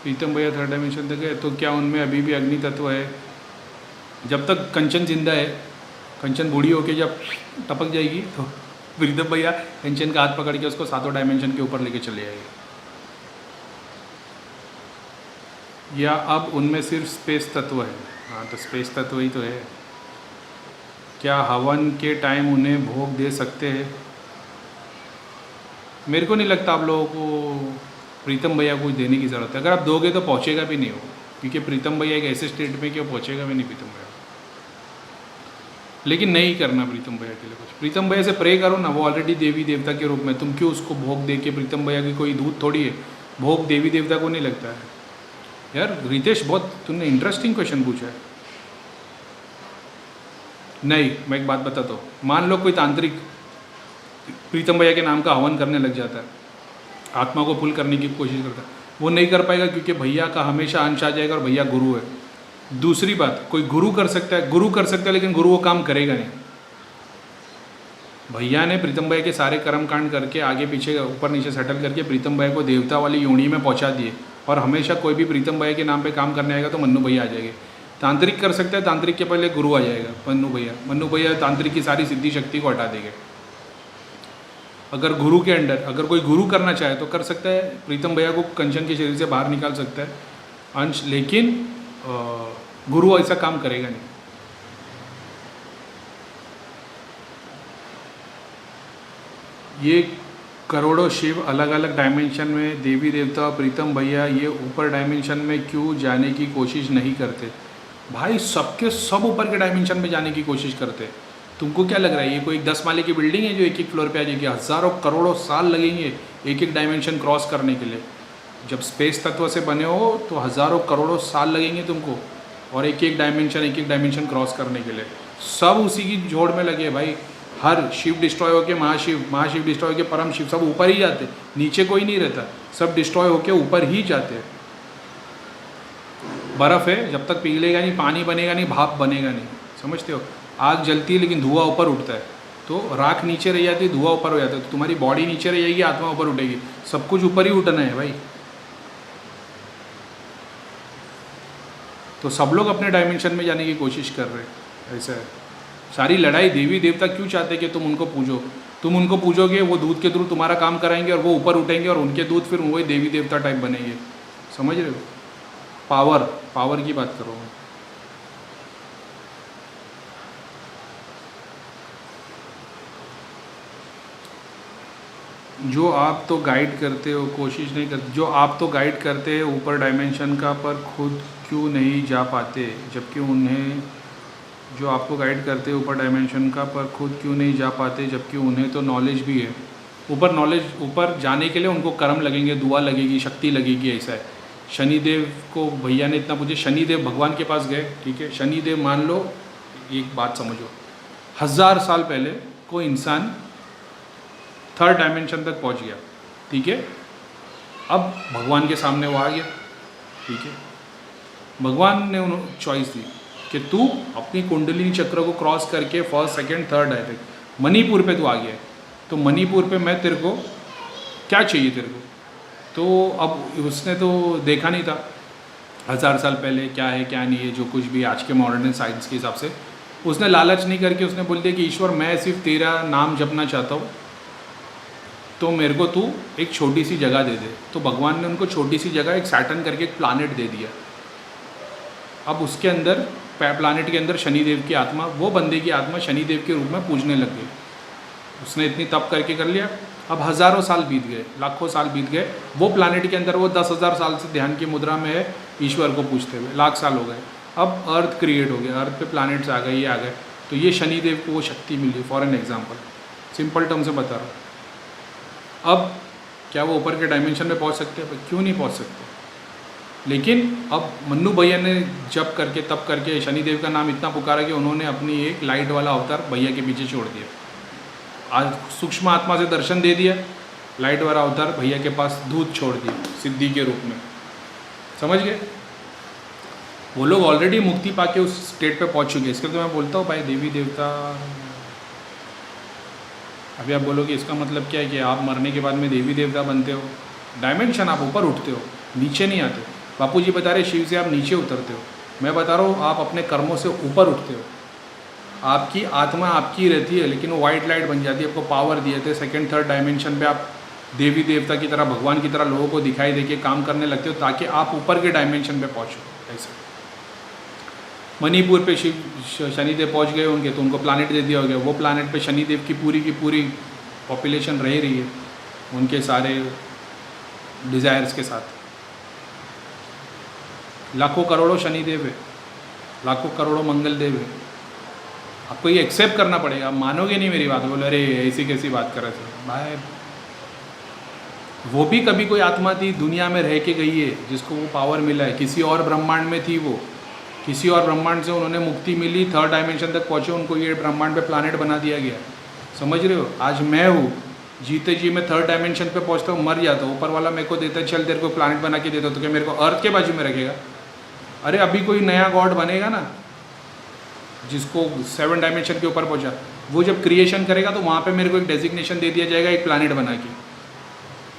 प्रीतम भैया 3rd डायमेंशन तक है, तो क्या उनमें अभी भी अग्नि तत्व है? जब तक कंचन जिंदा है, कंचन बूढ़ी होके जब टपक जाएगी तो प्रीतम भैया कंचन का हाथ पकड़ के उसको 7 डायमेंशन के ऊपर लेके चले जाएंगे। या अब उनमें सिर्फ स्पेस तत्व है? हाँ, तो स्पेस तत्व ही तो है। क्या हवन के टाइम उन्हें भोग दे सकते हैं? मेरे को नहीं लगता आप लोगों को प्रीतम भैया को देने की ज़रूरत है। अगर आप दोगे तो पहुँचेगा भी नहीं हो, क्योंकि प्रीतम भैया एक ऐसे स्टेट में कि वो पहुँचेगा भी नहीं प्रीतम भैया। लेकिन नहीं करना प्रीतम भैया के लिए कुछ। प्रीतम भैया से प्रे करो ना, वो ऑलरेडी देवी देवता के रूप में। तुम क्यों उसको भोग दे के? प्रीतम भैया की कोई दूध थोड़ी है, भोग देवी देवता को नहीं लगता है। यार रितेश, बहुत तुमने इंटरेस्टिंग क्वेश्चन पूछा है। नहीं, मैं एक बात बताता हूँ। मान लो कोई तांत्रिक प्रीतम भैया के नाम का हवन करने लग जाता है, आत्मा को पुल करने की कोशिश करता है, वो नहीं कर पाएगा, क्योंकि भैया का हमेशा अंश आ जाएगा और भैया गुरु है। दूसरी बात, कोई गुरु कर सकता है, गुरु कर सकता है, लेकिन गुरु वो काम करेगा नहीं। भैया ने प्रीतम भैया के सारे कर्म कांड करके आगे पीछे ऊपर नीचे सेटल करके प्रीतम भैया को देवता वाली योनि में पहुंचा दिए। और हमेशा कोई भी प्रीतम भैया के नाम पे काम करने आएगा तो मन्नू भैया आ जाएंगे। तांत्रिक कर सकता है, तांत्रिक के पहले गुरु आ जाएगा, मन्नू भैया तांत्रिक की सारी सिद्धि शक्ति को हटा देंगे। अगर गुरु के अंडर अगर कोई गुरु करना चाहे तो कर सकता है, प्रीतम भैया को कंचन के शरीर से बाहर निकाल सकता है अंश, लेकिन गुरु ऐसा काम करेगा नहीं। ये करोड़ों शिव अलग अलग डायमेंशन में, देवी देवता प्रीतम भैया ये ऊपर डायमेंशन में क्यों जाने की कोशिश नहीं करते? भाई सबके सब ऊपर के डायमेंशन में जाने की कोशिश करते। तुमको क्या लग रहा है ये कोई 10 माले की बिल्डिंग है जो एक एक फ्लोर पे आ जाएगी? हज़ारों करोड़ों साल लगेंगे एक एक डायमेंशन क्रॉस करने के लिए। जब स्पेस तत्व से बने हो तो हज़ारों करोड़ों साल लगेंगे तुमको, और एक एक डायमेंशन क्रॉस करने के लिए। सब उसी की जोड़ में लगे भाई। हर शिव डिस्ट्रॉय होके महाशिव डिस्ट्रॉय होके परम शिव, सब ऊपर ही जाते, नीचे कोई नहीं रहता, सब डिस्ट्रॉय होके ऊपर ही जाते हैं। बर्फ़ है, जब तक पिघलेगा नहीं, पानी बनेगा नहीं, भाप बनेगा नहीं। समझते हो? आग जलती है लेकिन धुआं ऊपर उठता है, तो राख नीचे रह जाती है, धुआं ऊपर हो जाता है। तो तुम्हारी बॉडी नीचे रह जाएगी, आत्मा ऊपर उठेगी, सब कुछ ऊपर ही उठना है भाई। तो सब लोग अपने डायमेंशन में जाने की कोशिश कर रहे हैं। ऐसा है सारी लड़ाई। देवी देवता क्यों चाहते हैं कि तुम उनको पूजो? तुम उनको पूजोगे, वो दूध के थ्रू तुम्हारा काम कराएंगे और वो ऊपर उठेंगे और उनके दूध फिर वही देवी देवता टाइप बनेंगे। समझ रहे हो? पावर की बात करो। जो आप तो गाइड करते हो, कोशिश नहीं करते। जो आप तो गाइड करते हैं ऊपर डायमेंशन का, पर खुद क्यों नहीं जा पाते? जबकि उन्हें जो आपको गाइड करते हैं ऊपर डायमेंशन का, पर खुद क्यों नहीं जा पाते? जबकि उन्हें तो नॉलेज भी है। ऊपर जाने के लिए उनको कर्म लगेंगे, दुआ लगेगी, शक्ति लगेगी। ऐसा है। शनिदेव को भैया ने इतना पूछे, शनिदेव भगवान के पास गए। ठीक है, शनिदेव मान लो, एक बात समझो, 1000 साल पहले कोई इंसान 3rd डायमेंशन तक पहुंच गया। ठीक है, अब भगवान के सामने वो आ गया। ठीक है, भगवान ने उन्हें चॉइस दी कि तू अपनी कुंडलिनी चक्र को क्रॉस करके 1st, 2nd, 3rd direct Manipur पे तू आ गया है। तो मणिपुर पे मैं तेरे को क्या चाहिए तेरे को? तो अब उसने तो देखा नहीं था 1000 साल पहले क्या है क्या नहीं है, जो कुछ भी आज के मॉडर्न साइंस के हिसाब से। उसने लालच नहीं करके उसने बोल दिया कि ईश्वर मैं सिर्फ तेरा नाम जपना चाहता हूँ, तो मेरे को तू एक छोटी सी जगह दे दे। तो भगवान ने उनको छोटी सी जगह, एक सैटर्न करके एक प्लानेट दे दिया। अब उसके अंदर प्लानेट के अंदर शनिदेव की आत्मा, वो बंदे की आत्मा शनिदेव के रूप में पूजने लग गई। उसने इतनी तप करके कर लिया, अब हज़ारों साल बीत गए, लाखों साल बीत गए, वो प्लानट के अंदर वो 10,000 साल से ध्यान की मुद्रा में है, ईश्वर को पूछते हुए लाख साल हो गए। अब अर्थ क्रिएट हो गया, अर्थ पे प्लानट्स आ गए, ये आ गए, तो ये शनिदेव को वो शक्ति मिली। For an example, simple term से बता रहा हूँ। अब क्या वो ऊपर के डायमेंशन में पहुँच सकते हैं? क्यों नहीं पहुँच सकते? लेकिन अब मन्नू भैया ने जब करके तब करके शनिदेव का नाम इतना पुकारा कि उन्होंने अपनी एक लाइट वाला अवतार भैया के पीछे छोड़ दिया। आज सूक्ष्म आत्मा से दर्शन दे दिया, लाइट वाला अवतार भैया के पास दूध छोड़ दिया सिद्धि के रूप में। समझ गए? वो लोग ऑलरेडी मुक्ति पाके उस स्टेट पे पहुंच चुके। इसके तो मैं बोलता हूँ भाई, देवी देवता, अभी आप बोलोगे इसका मतलब क्या है कि आप मरने के बाद में देवी देवता बनते हो? डायमेंशन, आप ऊपर उठते हो, नीचे नहीं आते। बापू जी बता रहे शिव से आप नीचे उतरते हो, मैं बता रहा हूँ आप अपने कर्मों से ऊपर उठते हो। आपकी आत्मा आपकी रहती है, लेकिन वो वाइट लाइट बन जाती है, आपको पावर दिए थे। सेकंड थर्ड डायमेंशन पे आप देवी देवता की तरह, भगवान की तरह लोगों को दिखाई दे के काम करने लगते हो, ताकि आप ऊपर के डायमेंशन पे पहुँचो। ऐसे मणिपुर पे शनिदेव पहुँच गए होंगे तो उनको प्लानट दे दिया हो गया। वो प्लानट पे शनिदेव की पूरी पॉपुलेशन रह रही है उनके सारे डिज़ायर्स के साथ। लाखों करोड़ों शनिदेव है, लाखों करोड़ों मंगल देव है। आपको ये एक्सेप्ट करना पड़ेगा। आप मानोगे नहीं मेरी बात, बोले अरे ऐसी कैसी बात कर रहे थे भाई। वो भी कभी कोई आत्मा थी, दुनिया में रह के गई है, जिसको वो पावर मिला है। किसी और ब्रह्मांड में थी वो, किसी और ब्रह्मांड से उन्होंने मुक्ति मिली, थर्ड डायमेंशन तक पहुँचे, उनको ये ब्रह्मांड पे प्लानट बना दिया गया। समझ रहे हो? आज मैं हूँ, जीते जी मैं थर्ड डायमेंशन पे पहुँचता हूँ, मर जाता हूँ, ऊपर वाला मेरे को देता है चल तेरे को प्लानट बना के देता, तो क्या मेरे को अर्थ के बाजू में रखेगा? अरे अभी कोई नया गॉड बनेगा ना, जिसको 7 डायमेंशन के ऊपर पहुंचा, वो जब क्रिएशन करेगा तो वहाँ पे मेरे को एक डेजिग्नेशन दे दिया जाएगा, एक प्लानट बना के।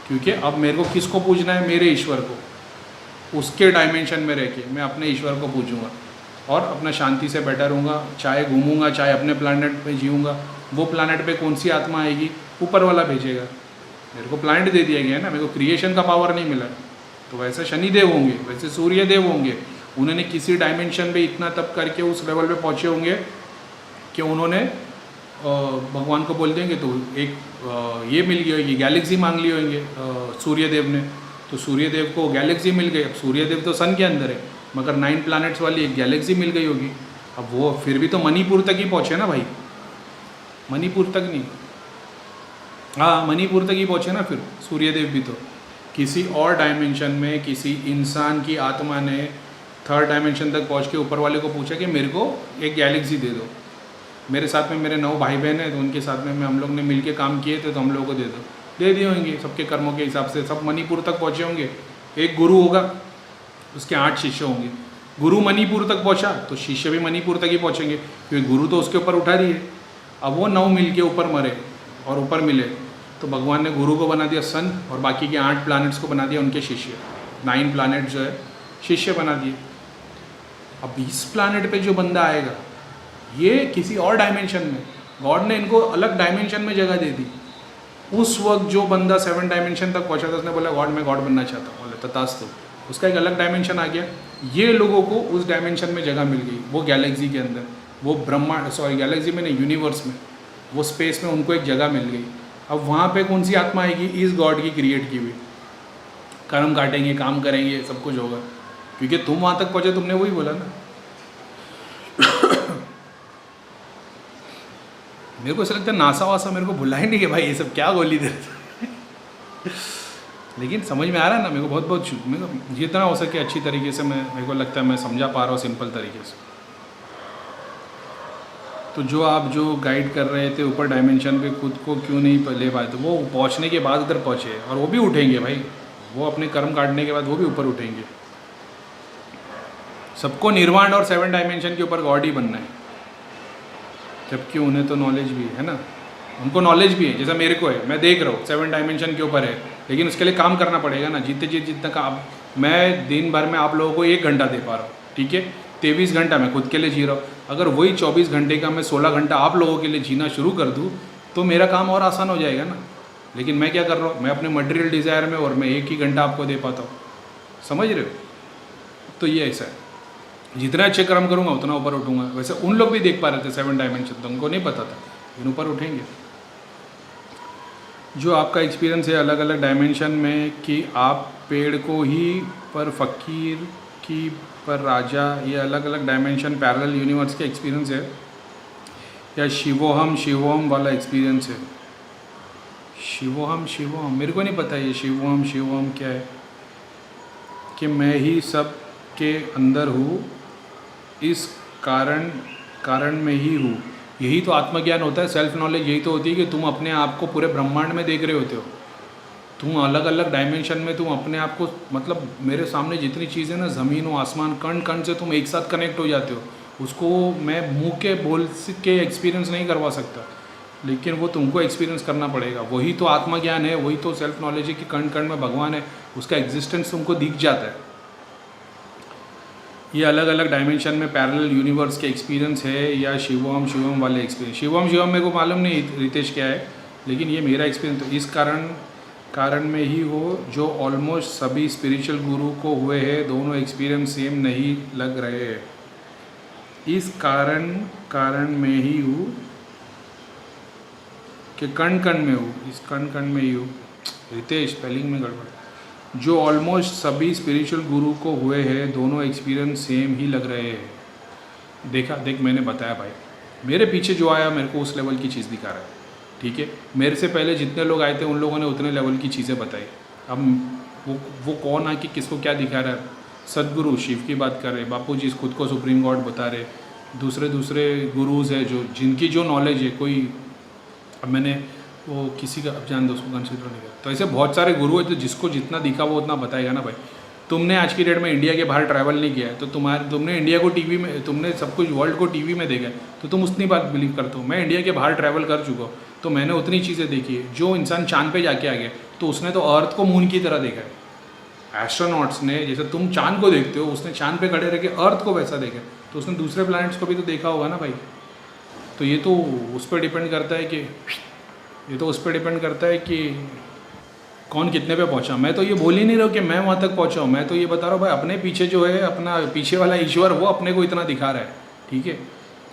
क्योंकि अब मेरे को किसको पूजना है? मेरे ईश्वर को। उसके डायमेंशन में रह के मैं अपने ईश्वर को पूजूंगा और अपना शांति से बैठा रहूँगा, चाहे घूमूंगा, चाहे अपने प्लानट पे जीऊँगा। वो प्लानट पे कौन सी आत्मा आएगी? ऊपर वाला भेजेगा। मेरे को प्लानट दे दिया गया है ना, मेरे को क्रिएशन का पावर नहीं मिला। तो वैसे शनिदेव होंगे, वैसे सूर्यदेव होंगे। उन्होंने किसी डायमेंशन पे इतना तप करके उस लेवल पे पहुँचे होंगे कि उन्होंने भगवान को बोल देंगे तो एक ये मिल गई होगी, गैलेक्सी मांग ली होंगे सूर्यदेव ने, तो सूर्यदेव को गैलेक्सी मिल गई। अब सूर्यदेव तो सन के अंदर है, मगर 9 प्लैनेट्स वाली एक गैलेक्सी मिल गई होगी। अब वो फिर भी तो मणिपुर तक ही पहुँचे ना भाई, मणिपुर तक नहीं, हाँ मणिपुर तक ही पहुँचे ना फिर सूर्यदेव भी। तो किसी और डायमेंशन में किसी इंसान की आत्मा ने थर्ड डायमेंशन तक पहुँच के ऊपर वाले को पूछा कि मेरे को एक गैलेक्सी दे दो, मेरे साथ में मेरे 9 भाई बहन हैं, तो उनके साथ में हम लोग ने मिल के काम किए थे, तो हम लोगों को दे दो। दे दिए होंगे, सबके कर्मों के हिसाब से सब मणिपुर तक पहुँचे होंगे। एक गुरु होगा, उसके 8 शिष्य होंगे। गुरु मणिपुर तक पहुँचा तो शिष्य भी मणिपुर तक ही पहुँचेंगे, क्योंकि गुरु तो उसके ऊपर उठा रही है। अब वो 9 मिल के ऊपर मरे और ऊपर मिले, तो भगवान ने गुरु को बना दिया सन, और बाकी के 8 प्लैनेट्स को बना दिया उनके शिष्य। 9 प्लैनेट जो है शिष्य बना दिए। अब इस प्लैनेट पे जो बंदा आएगा, ये किसी और डायमेंशन में, गॉड ने इनको अलग डायमेंशन में जगह दे दी। उस वक्त जो बंदा 7 डायमेंशन तक पहुंचा था, उसने बोला गॉड मैं गॉड बनना चाहता हूँ, बोले तथास्तु, उसका एक अलग डायमेंशन आ गया। ये लोगों को उस डायमेंशन में जगह मिल गई, वो गैलेक्सी के अंदर, वो ब्रह्मांड, सॉरी गैलेक्सी में नहीं, यूनिवर्स में, वो स्पेस में उनको एक जगह मिल गई। अब वहाँ पे कौन सी आत्मा आएगी? इस गॉड की क्रिएट की हुई। कर्म काटेंगे, काम करेंगे, सब कुछ होगा, क्योंकि तुम वहाँ तक पहुँचे, तुमने वही बोला ना। मेरे को ऐसा लगता है नासा वासा मेरे को भुला ही नहीं कि भाई ये सब क्या गोली दे रहे थे। लेकिन समझ में आ रहा है ना, मेरे को बहुत मेरे को जितना हो सके अच्छी तरीके से मेरे को लगता है मैं समझा पा रहा हूँ सिंपल तरीके से। तो जो आप जो गाइड कर रहे थे ऊपर डायमेंशन पे, खुद को क्यों नहीं ले पाए? तो वो पहुँचने के बाद इधर पहुँचे, और वो भी उठेंगे भाई, वो अपने कर्म काटने के बाद वो भी ऊपर उठेंगे। सबको निर्वाण और 7 डायमेंशन के ऊपर गॉड ही बनना है, जबकि उन्हें तो नॉलेज भी है ना, उनको नॉलेज भी है, जैसा मेरे को है। मैं देख रहा हूँ 7 डायमेंशन के ऊपर है, लेकिन उसके लिए काम करना पड़ेगा ना। जितना काम मैं दिन भर में आप लोगों को 1 घंटा दे पा रहा हूँ, ठीक है, 23 घंटा मैं खुद के लिए जी रहा हूँ। अगर वही 24 घंटे का मैं 16 घंटा आप लोगों के लिए जीना शुरू कर दूँ तो मेरा काम और आसान हो जाएगा ना। लेकिन मैं क्या कर रहा हूँ, मैं अपने मटेरियल डिज़ायर में, और मैं 1 ही घंटा आपको दे पाता हूँ। समझ रहे हो? तो ये ऐसा है, जितना अच्छे कर्म करूँगा उतना ऊपर उठूँगा। वैसे उन लोग भी देख पा रहे थे 7 डायमेंशन, तो उनको नहीं पता था, लेकिन ऊपर उठेंगे। जो आपका एक्सपीरियंस है अलग अलग डायमेंशन में कि आप पेड़ को ही पर फकीर की पर राजा, ये अलग अलग डायमेंशन पैरेलल यूनिवर्स के एक्सपीरियंस है या शिवोहम वाला एक्सपीरियंस है? शिवोहम मेरे को नहीं पता ये शिवोहम क्या है। कि मैं ही सब के अंदर हूँ, इस कारण में ही हूँ। यही तो आत्मज्ञान होता है, सेल्फ नॉलेज यही तो होती है कि तुम अपने आप को पूरे ब्रह्मांड में देख रहे होते हो। तुम अलग अलग डायमेंशन में तुम अपने आप को, मतलब मेरे सामने जितनी चीज़ें ना, ज़मीन व आसमान, कण कण से तुम एक साथ कनेक्ट हो जाते हो। उसको मैं मुंह के बोल के एक्सपीरियंस नहीं करवा सकता, लेकिन वो तुमको एक्सपीरियंस करना पड़ेगा। वही तो आत्मज्ञान है, वही तो सेल्फ नॉलेज है कि कण कण में भगवान है, उसका एग्जिस्टेंस तुमको दिख जाता है। ये अलग अलग डायमेंशन में पैरेलल यूनिवर्स के एक्सपीरियंस है या शिवम वाले एक्सपीरियंस। शिवम मेरे को मालूम नहीं रितेश क्या है, लेकिन ये मेरा एक्सपीरियंस। तो इस कारण में ही हो जो ऑलमोस्ट सभी स्पिरिचुअल गुरु को हुए हैं, दोनों एक्सपीरियंस सेम नहीं लग रहे हैं। इस कारण में ही हूँ कि कण कण में हूँ, इस कण में ही हूँ। रितेश स्पेलिंग में गड़बड़। जो ऑलमोस्ट सभी स्पिरिचुअल गुरु को हुए हैं, दोनों एक्सपीरियंस सेम ही लग रहे हैं। देख मैंने बताया भाई, मेरे पीछे जो आया मेरे को उस लेवल की चीज़ दिखा रहा है, ठीक है। मेरे से पहले जितने लोग आए थे उन लोगों ने उतने लेवल की चीज़ें बताई। अब वो कौन है कि किसको क्या दिखा रहा है? सदगुरु शिव की बात कर रहे, बापू जी खुद को सुप्रीम गॉड बता रहे, दूसरे गुरुज है जो जिनकी जो नॉलेज है। कोई अब मैंने वो किसी का अब जान दो उसको कंसिडर नहीं करता। तो ऐसे बहुत सारे गुरु है तो जिसको जितना दिखा वो उतना बताएगा ना भाई। तुमने आज की डेट में इंडिया के बाहर ट्रैवल नहीं किया है, तो तुमने इंडिया को टीवी में, तुमने सब कुछ वर्ल्ड को टीवी में देखा है, तो तुम उतनी बात बिलीव करते हो। मैं इंडिया के बाहर ट्रैवल कर चुका हूँ, तो मैंने उतनी चीज़ें देखी है। जो इंसान चांद पे जाके आ गया तो उसने तो अर्थ को मून की तरह देखा है। एस्ट्रोनॉट्स ने, जैसे तुम चांद को देखते हो, उसने चांद पे खड़े रह के अर्थ को वैसा देखा, तो उसने दूसरे प्लैनेट्स को भी तो देखा होगा ना भाई। तो ये तो उस पर डिपेंड करता है कि कौन कितने पे पहुंचा। मैं तो ये बोल ही नहीं रहा कि मैं वहाँ तक पहुंचा हूँ, मैं तो ये बता रहा हूँ भाई अपने पीछे जो है, अपना पीछे वाला ईश्वर वो अपने को इतना दिखा रहा है, ठीक है।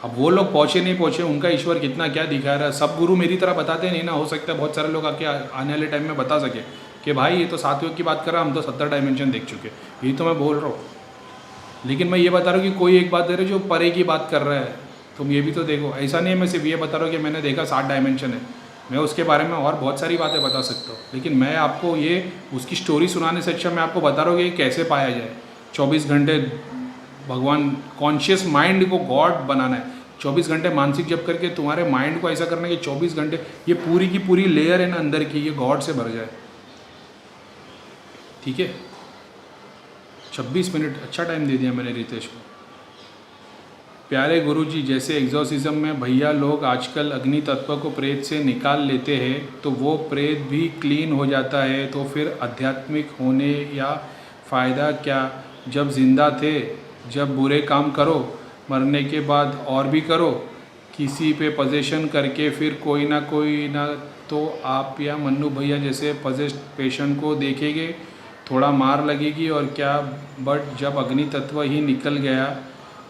अब वो लोग पहुँचे नहीं पहुँचे, उनका ईश्वर कितना क्या दिखा रहा है। सब गुरु मेरी तरह बताते नहीं ना, हो सकता है बहुत सारे लोग आके आने वाले टाइम में बता सके कि भाई ये तो 7 युग की बात कर रहा है, हम तो 70 डायमेंशन देख चुके। यही तो मैं बोल रहा हूँ, लेकिन मैं ये बता रहा हूँ कि कोई एक बात दे रहे जो परे की बात कर रहा है, तुम ये भी तो देखो। ऐसा नहीं है मैं सिर्फ ये बता रहा हूँ कि मैंने देखा 7 डायमेंशन है, मैं उसके बारे में और बहुत सारी बातें बता सकता हूँ, लेकिन मैं आपको ये उसकी स्टोरी सुनाने से अच्छा मैं आपको बता रहा हूँ कि कैसे पाया जाए। 24 घंटे भगवान, कॉन्शियस माइंड को गॉड बनाना है। 24 घंटे मानसिक जप करके तुम्हारे माइंड को ऐसा करना है कि 24 घंटे ये पूरी की पूरी लेयर है ना अंदर की, ये गॉड से भर जाए, ठीक है। 26 मिनट अच्छा टाइम दे दिया मैंने रितेश को। प्यारे गुरुजी, जैसे एग्जॉर्सिज्म में भैया लोग आजकल अग्नि तत्व को प्रेत से निकाल लेते हैं तो वो प्रेत भी क्लीन हो जाता है, तो फिर आध्यात्मिक होने या फ़ायदा क्या? जब जिंदा थे, जब बुरे काम करो, मरने के बाद और भी करो, किसी पे पोजेशन करके फिर कोई ना तो आप या मन्नू भैया जैसे पोजेस्ड पेशेंट को देखेंगे, थोड़ा मार लगेगी और क्या। बट जब अग्नि तत्व ही निकल गया,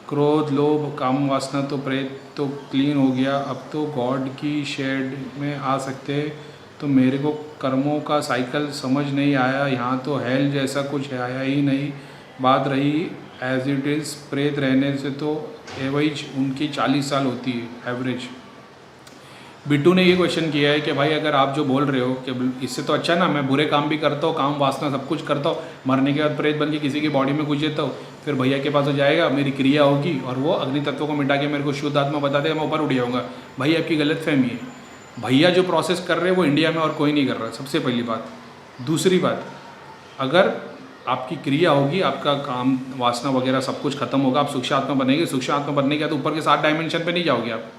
क्रोध लोभ काम वासना तो प्रेत तो क्लीन हो गया, अब तो गॉड की शेड में आ सकते हैं। तो मेरे को कर्मों का साइकिल समझ नहीं आया, यहाँ तो हेल जैसा कुछ आया ही नहीं। बात रही एज इट इज़, प्रेत रहने से तो एवरेज उनकी 40 साल होती है एवरेज। बिट्टू ने ये क्वेश्चन किया है कि भाई अगर आप जो बोल रहे हो कि इससे तो अच्छा ना मैं बुरे काम भी करता हूँ, काम वासना सब कुछ करता हूँ, मरने के बाद प्रेत बन के किसी की बॉडी में घुस जाता हूँ, फिर भैया के पास हो जाएगा, मेरी क्रिया होगी और वो अग्नि तत्व को मिटा के मेरे को शुद्ध आत्मा बता देगा, मैं ऊपर उठ जाऊँगा। भाई आपकी गलत फहमी है। भैया जो प्रोसेस कर रहे हैं वो इंडिया में और कोई नहीं कर रहा, सबसे पहली बात। दूसरी बात, अगर आपकी क्रिया होगी, आपका काम वासना वगैरह सब कुछ खत्म होगा, आप सूक्ष्म आत्मा बनेंगे। सूक्ष्म आत्मा बनने के बाद ऊपर के 7 डायमेंशन पे नहीं जाओगे आप,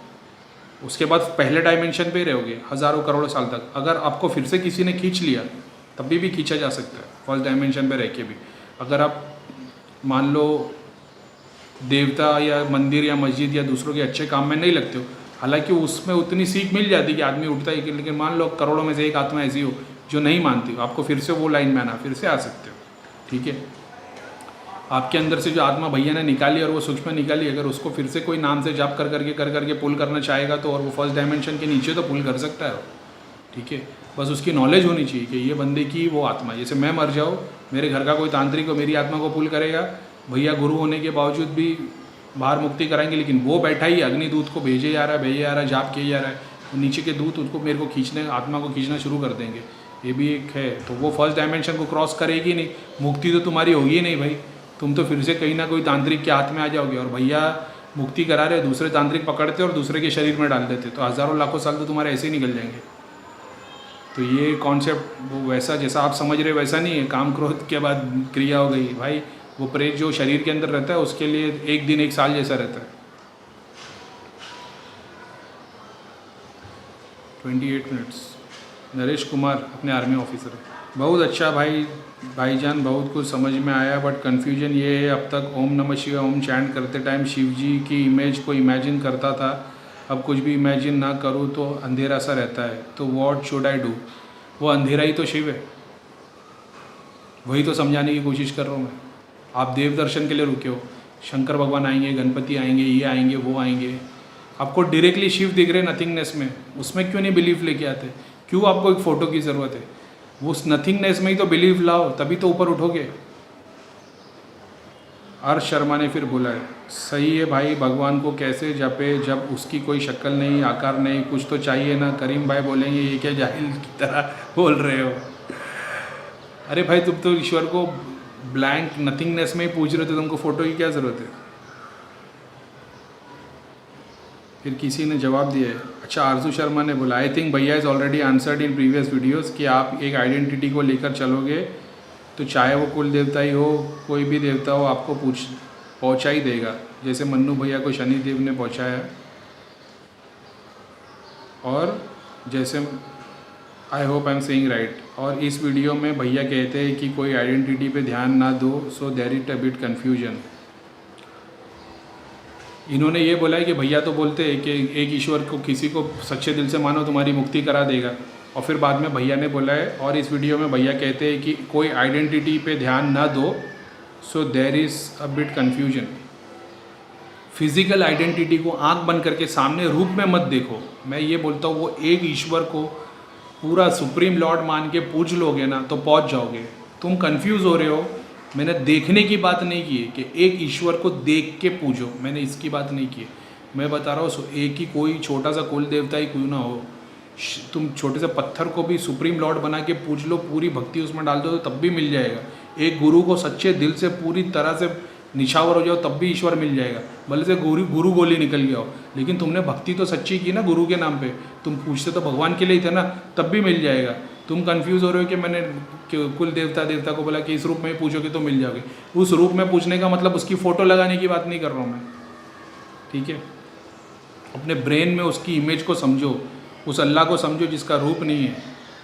उसके बाद पहले डायमेंशन पे रहोगे हज़ारों करोड़ों साल तक। अगर आपको फिर से किसी ने खींच लिया तब भी खींचा जा सकता है फर्स्ट डायमेंशन पे रह के भी। अगर आप मान लो देवता या मंदिर या मस्जिद या दूसरों के अच्छे काम में नहीं लगते हो, हालांकि उसमें उतनी सीख मिल जाती है कि आदमी उठता है, लेकिन मान लो करोड़ों में से एक आत्मा ऐसी हो जो नहीं मानती हो, आपको फिर से वो लाइन में आना, फिर से आ सकते हो, ठीक है। आपके अंदर से जो आत्मा भैया ने निकाली और वो सूक्ष्म निकाली, अगर उसको फिर से कोई नाम से जाप कर करके पुल करना चाहेगा तो, और वो फर्स्ट डायमेंशन के नीचे तो पुल कर सकता है, ठीक है, बस उसकी नॉलेज होनी चाहिए कि ये बंदे की वो आत्मा, जैसे मैं मर जाऊँ, मेरे घर का कोई तांत्रिक हो मेरी आत्मा को पुल करेगा, भैया गुरु होने के बावजूद भी बाहर मुक्ति कराएंगे, लेकिन वो बैठा ही अग्निदूत को भेजे जा रहा है, जाप किए जा रहा है, नीचे के दूत उसको मेरे को खींचने, आत्मा को खींचना शुरू कर देंगे। ये भी एक है, तो वो फर्स्ट डायमेंशन को क्रॉस करेगी नहीं, मुक्ति तो तुम्हारी होगी नहीं भाई, तुम तो फिर से कहीं ना कोई तांत्रिक के हाथ में आ जाओगे। और भैया मुक्ति करा रहे, दूसरे तांत्रिक पकड़ते और दूसरे के शरीर में डाल देते, तो हज़ारों लाखों साल तो तुम्हारे ऐसे ही निकल जाएंगे। तो ये कॉन्सेप्ट वो वैसा जैसा आप समझ रहे वैसा नहीं है, काम क्रोध के बाद क्रिया हो गई भाई। वो प्रेत जो शरीर के अंदर रहता है उसके लिए एक दिन एक साल जैसा रहता है। 28 मिनट्स। नरेश कुमार अपने आर्मी ऑफिसर, बहुत अच्छा भाईजान, बहुत कुछ समझ में आया, बट कन्फ्यूजन ये है, अब तक ओम नमः शिवाय ओम चैंट करते टाइम शिव जी की इमेज को इमेजिन करता था, अब कुछ भी इमेजिन ना करूँ तो अंधेरा सा रहता है, तो व्हाट शुड आई डू? वो अंधेरा ही तो शिव है, वही तो समझाने की कोशिश कर रहा हूँ मैं। आप देव दर्शन के लिए रुके हो, शंकर भगवान आएंगे, गणपति आएंगे, ये आएंगे, वो आएंगे, आपको डायरेक्टली शिव दिख रहे नथिंगनेस में, उसमें क्यों नहीं बिलीफ लेके आते? क्यों आपको एक फ़ोटो की ज़रूरत है? वो उस नथिंगनेस में ही तो बिलीव लाओ, तभी तो ऊपर उठोगे। हर्ष शर्मा ने फिर बोला है, सही है भाई, भगवान को कैसे जपे जब उसकी कोई शक्ल नहीं, आकार नहीं, कुछ तो चाहिए ना। करीम भाई बोलेंगे ये क्या जाहिल की तरह बोल रहे हो? अरे भाई तुम तो ईश्वर को ब्लैंक नथिंगनेस में ही पूछ रहे थे, तुमको फ़ोटो की क्या ज़रूरत है? फिर किसी ने जवाब दिया है, अच्छा आरजू शर्मा ने बोला, आई थिंक भैया is already answered in previous videos कि आप एक आइडेंटिटी को लेकर चलोगे तो चाहे वो कुल देवता ही हो, कोई भी देवता हो, आपको पहुंचा ही देगा, जैसे मन्नू भैया को शनि देव ने पहुंचाया। और जैसे I hope I am saying right. और इस वीडियो में भैया कहते हैं कि कोई आइडेंटिटी पे ध्यान ना दो, so there is a bit confusion. इन्होंने ये बोला है कि भैया तो बोलते हैं कि एक ईश्वर को, किसी को सच्चे दिल से मानो तुम्हारी मुक्ति करा देगा, और फिर बाद में भैया ने बोला है, और इस वीडियो में भैया कहते हैं कि कोई आइडेंटिटी पे ध्यान ना दो, so there is a bit confusion. Physical identity को आंख बंद करके सामने रूप में मत देखो। मैं ये बोलता हूँ वो एक ईश्वर को पूरा सुप्रीम लॉर्ड मान के पूज लोगे ना तो पहुँच जाओगे। तुम कंफ्यूज हो रहे हो, मैंने देखने की बात नहीं की है कि एक ईश्वर को देख के पूजो, मैंने इसकी बात नहीं की है। मैं बता रहा हूँ एक ही कोई छोटा सा कुल देवता ही क्यों ना हो, तुम छोटे से पत्थर को भी सुप्रीम लॉर्ड बना के पूज लो, पूरी भक्ति उसमें डाल दो तो तब भी मिल जाएगा। एक गुरु को सच्चे दिल से पूरी तरह से निछावर हो जाओ तब भी ईश्वर मिल जाएगा, भले से गुरु गोली निकल गया हो, लेकिन तुमने भक्ति तो सच्ची की ना गुरु के नाम पे, तुम पूछते तो भगवान के लिए ही थे ना, तब भी मिल जाएगा। तुम कंफ्यूज हो रहे हो कि मैंने कुल देवता को बोला कि इस रूप में ही पूछोगे तो मिल जाओगे। उस रूप में पूछने का मतलब उसकी फ़ोटो लगाने की बात नहीं कर रहा हूँ मैं, ठीक है? अपने ब्रेन में उसकी इमेज को समझो, उस अल्लाह को समझो जिसका रूप नहीं है,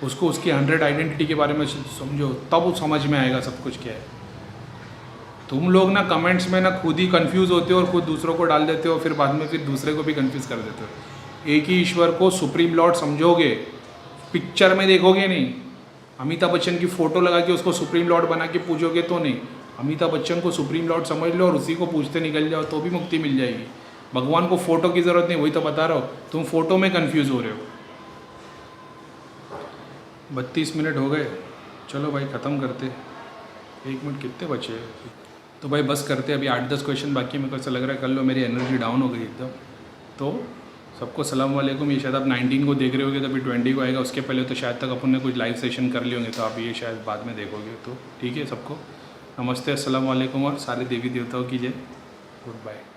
उसको उसकी 100 आइडेंटिटी के बारे में समझो, तब वो समझ में आएगा सब कुछ क्या है। तुम लोग ना कमेंट्स में ना खुद ही कंफ्यूज होते हो और खुद दूसरों को डाल देते हो, फिर बाद में फिर दूसरे को भी कंफ्यूज कर देते हो। एक ही ईश्वर को सुप्रीम लॉर्ड समझोगे, पिक्चर में देखोगे नहीं। अमिताभ बच्चन की फ़ोटो लगा के उसको सुप्रीम लॉर्ड बना के पूजोगे तो नहीं। अमिताभ बच्चन को सुप्रीम लॉर्ड समझ लो और उसी को पूछते निकल जाओ तो भी मुक्ति मिल जाएगी। भगवान को फ़ोटो की ज़रूरत नहीं, वही तो बता रहा हो, तुम फ़ोटो में कंफ्यूज हो रहे हो। 32 मिनट हो गए, चलो भाई ख़त्म करते। 1 मिनट कितने बचे? तो भाई बस करते, अभी 8-10 क्वेश्चन बाकी। मेरे को ऐसा लग रहा है कल लो मेरी एनर्जी डाउन हो गई एकदम। तो सबको सलाम वालेकुम। ये शायद आप 19 को देख रहे होगे, तभी 20 को आएगा, उसके पहले तो शायद तक अपन ने कुछ लाइव सेशन कर लिए होंगे, तो आप ये शायद बाद में देखोगे। तो ठीक है, सबको नमस्ते, अस्सलाम वालेकुम और सारे देवी देवताओं की जय, गुड बाय।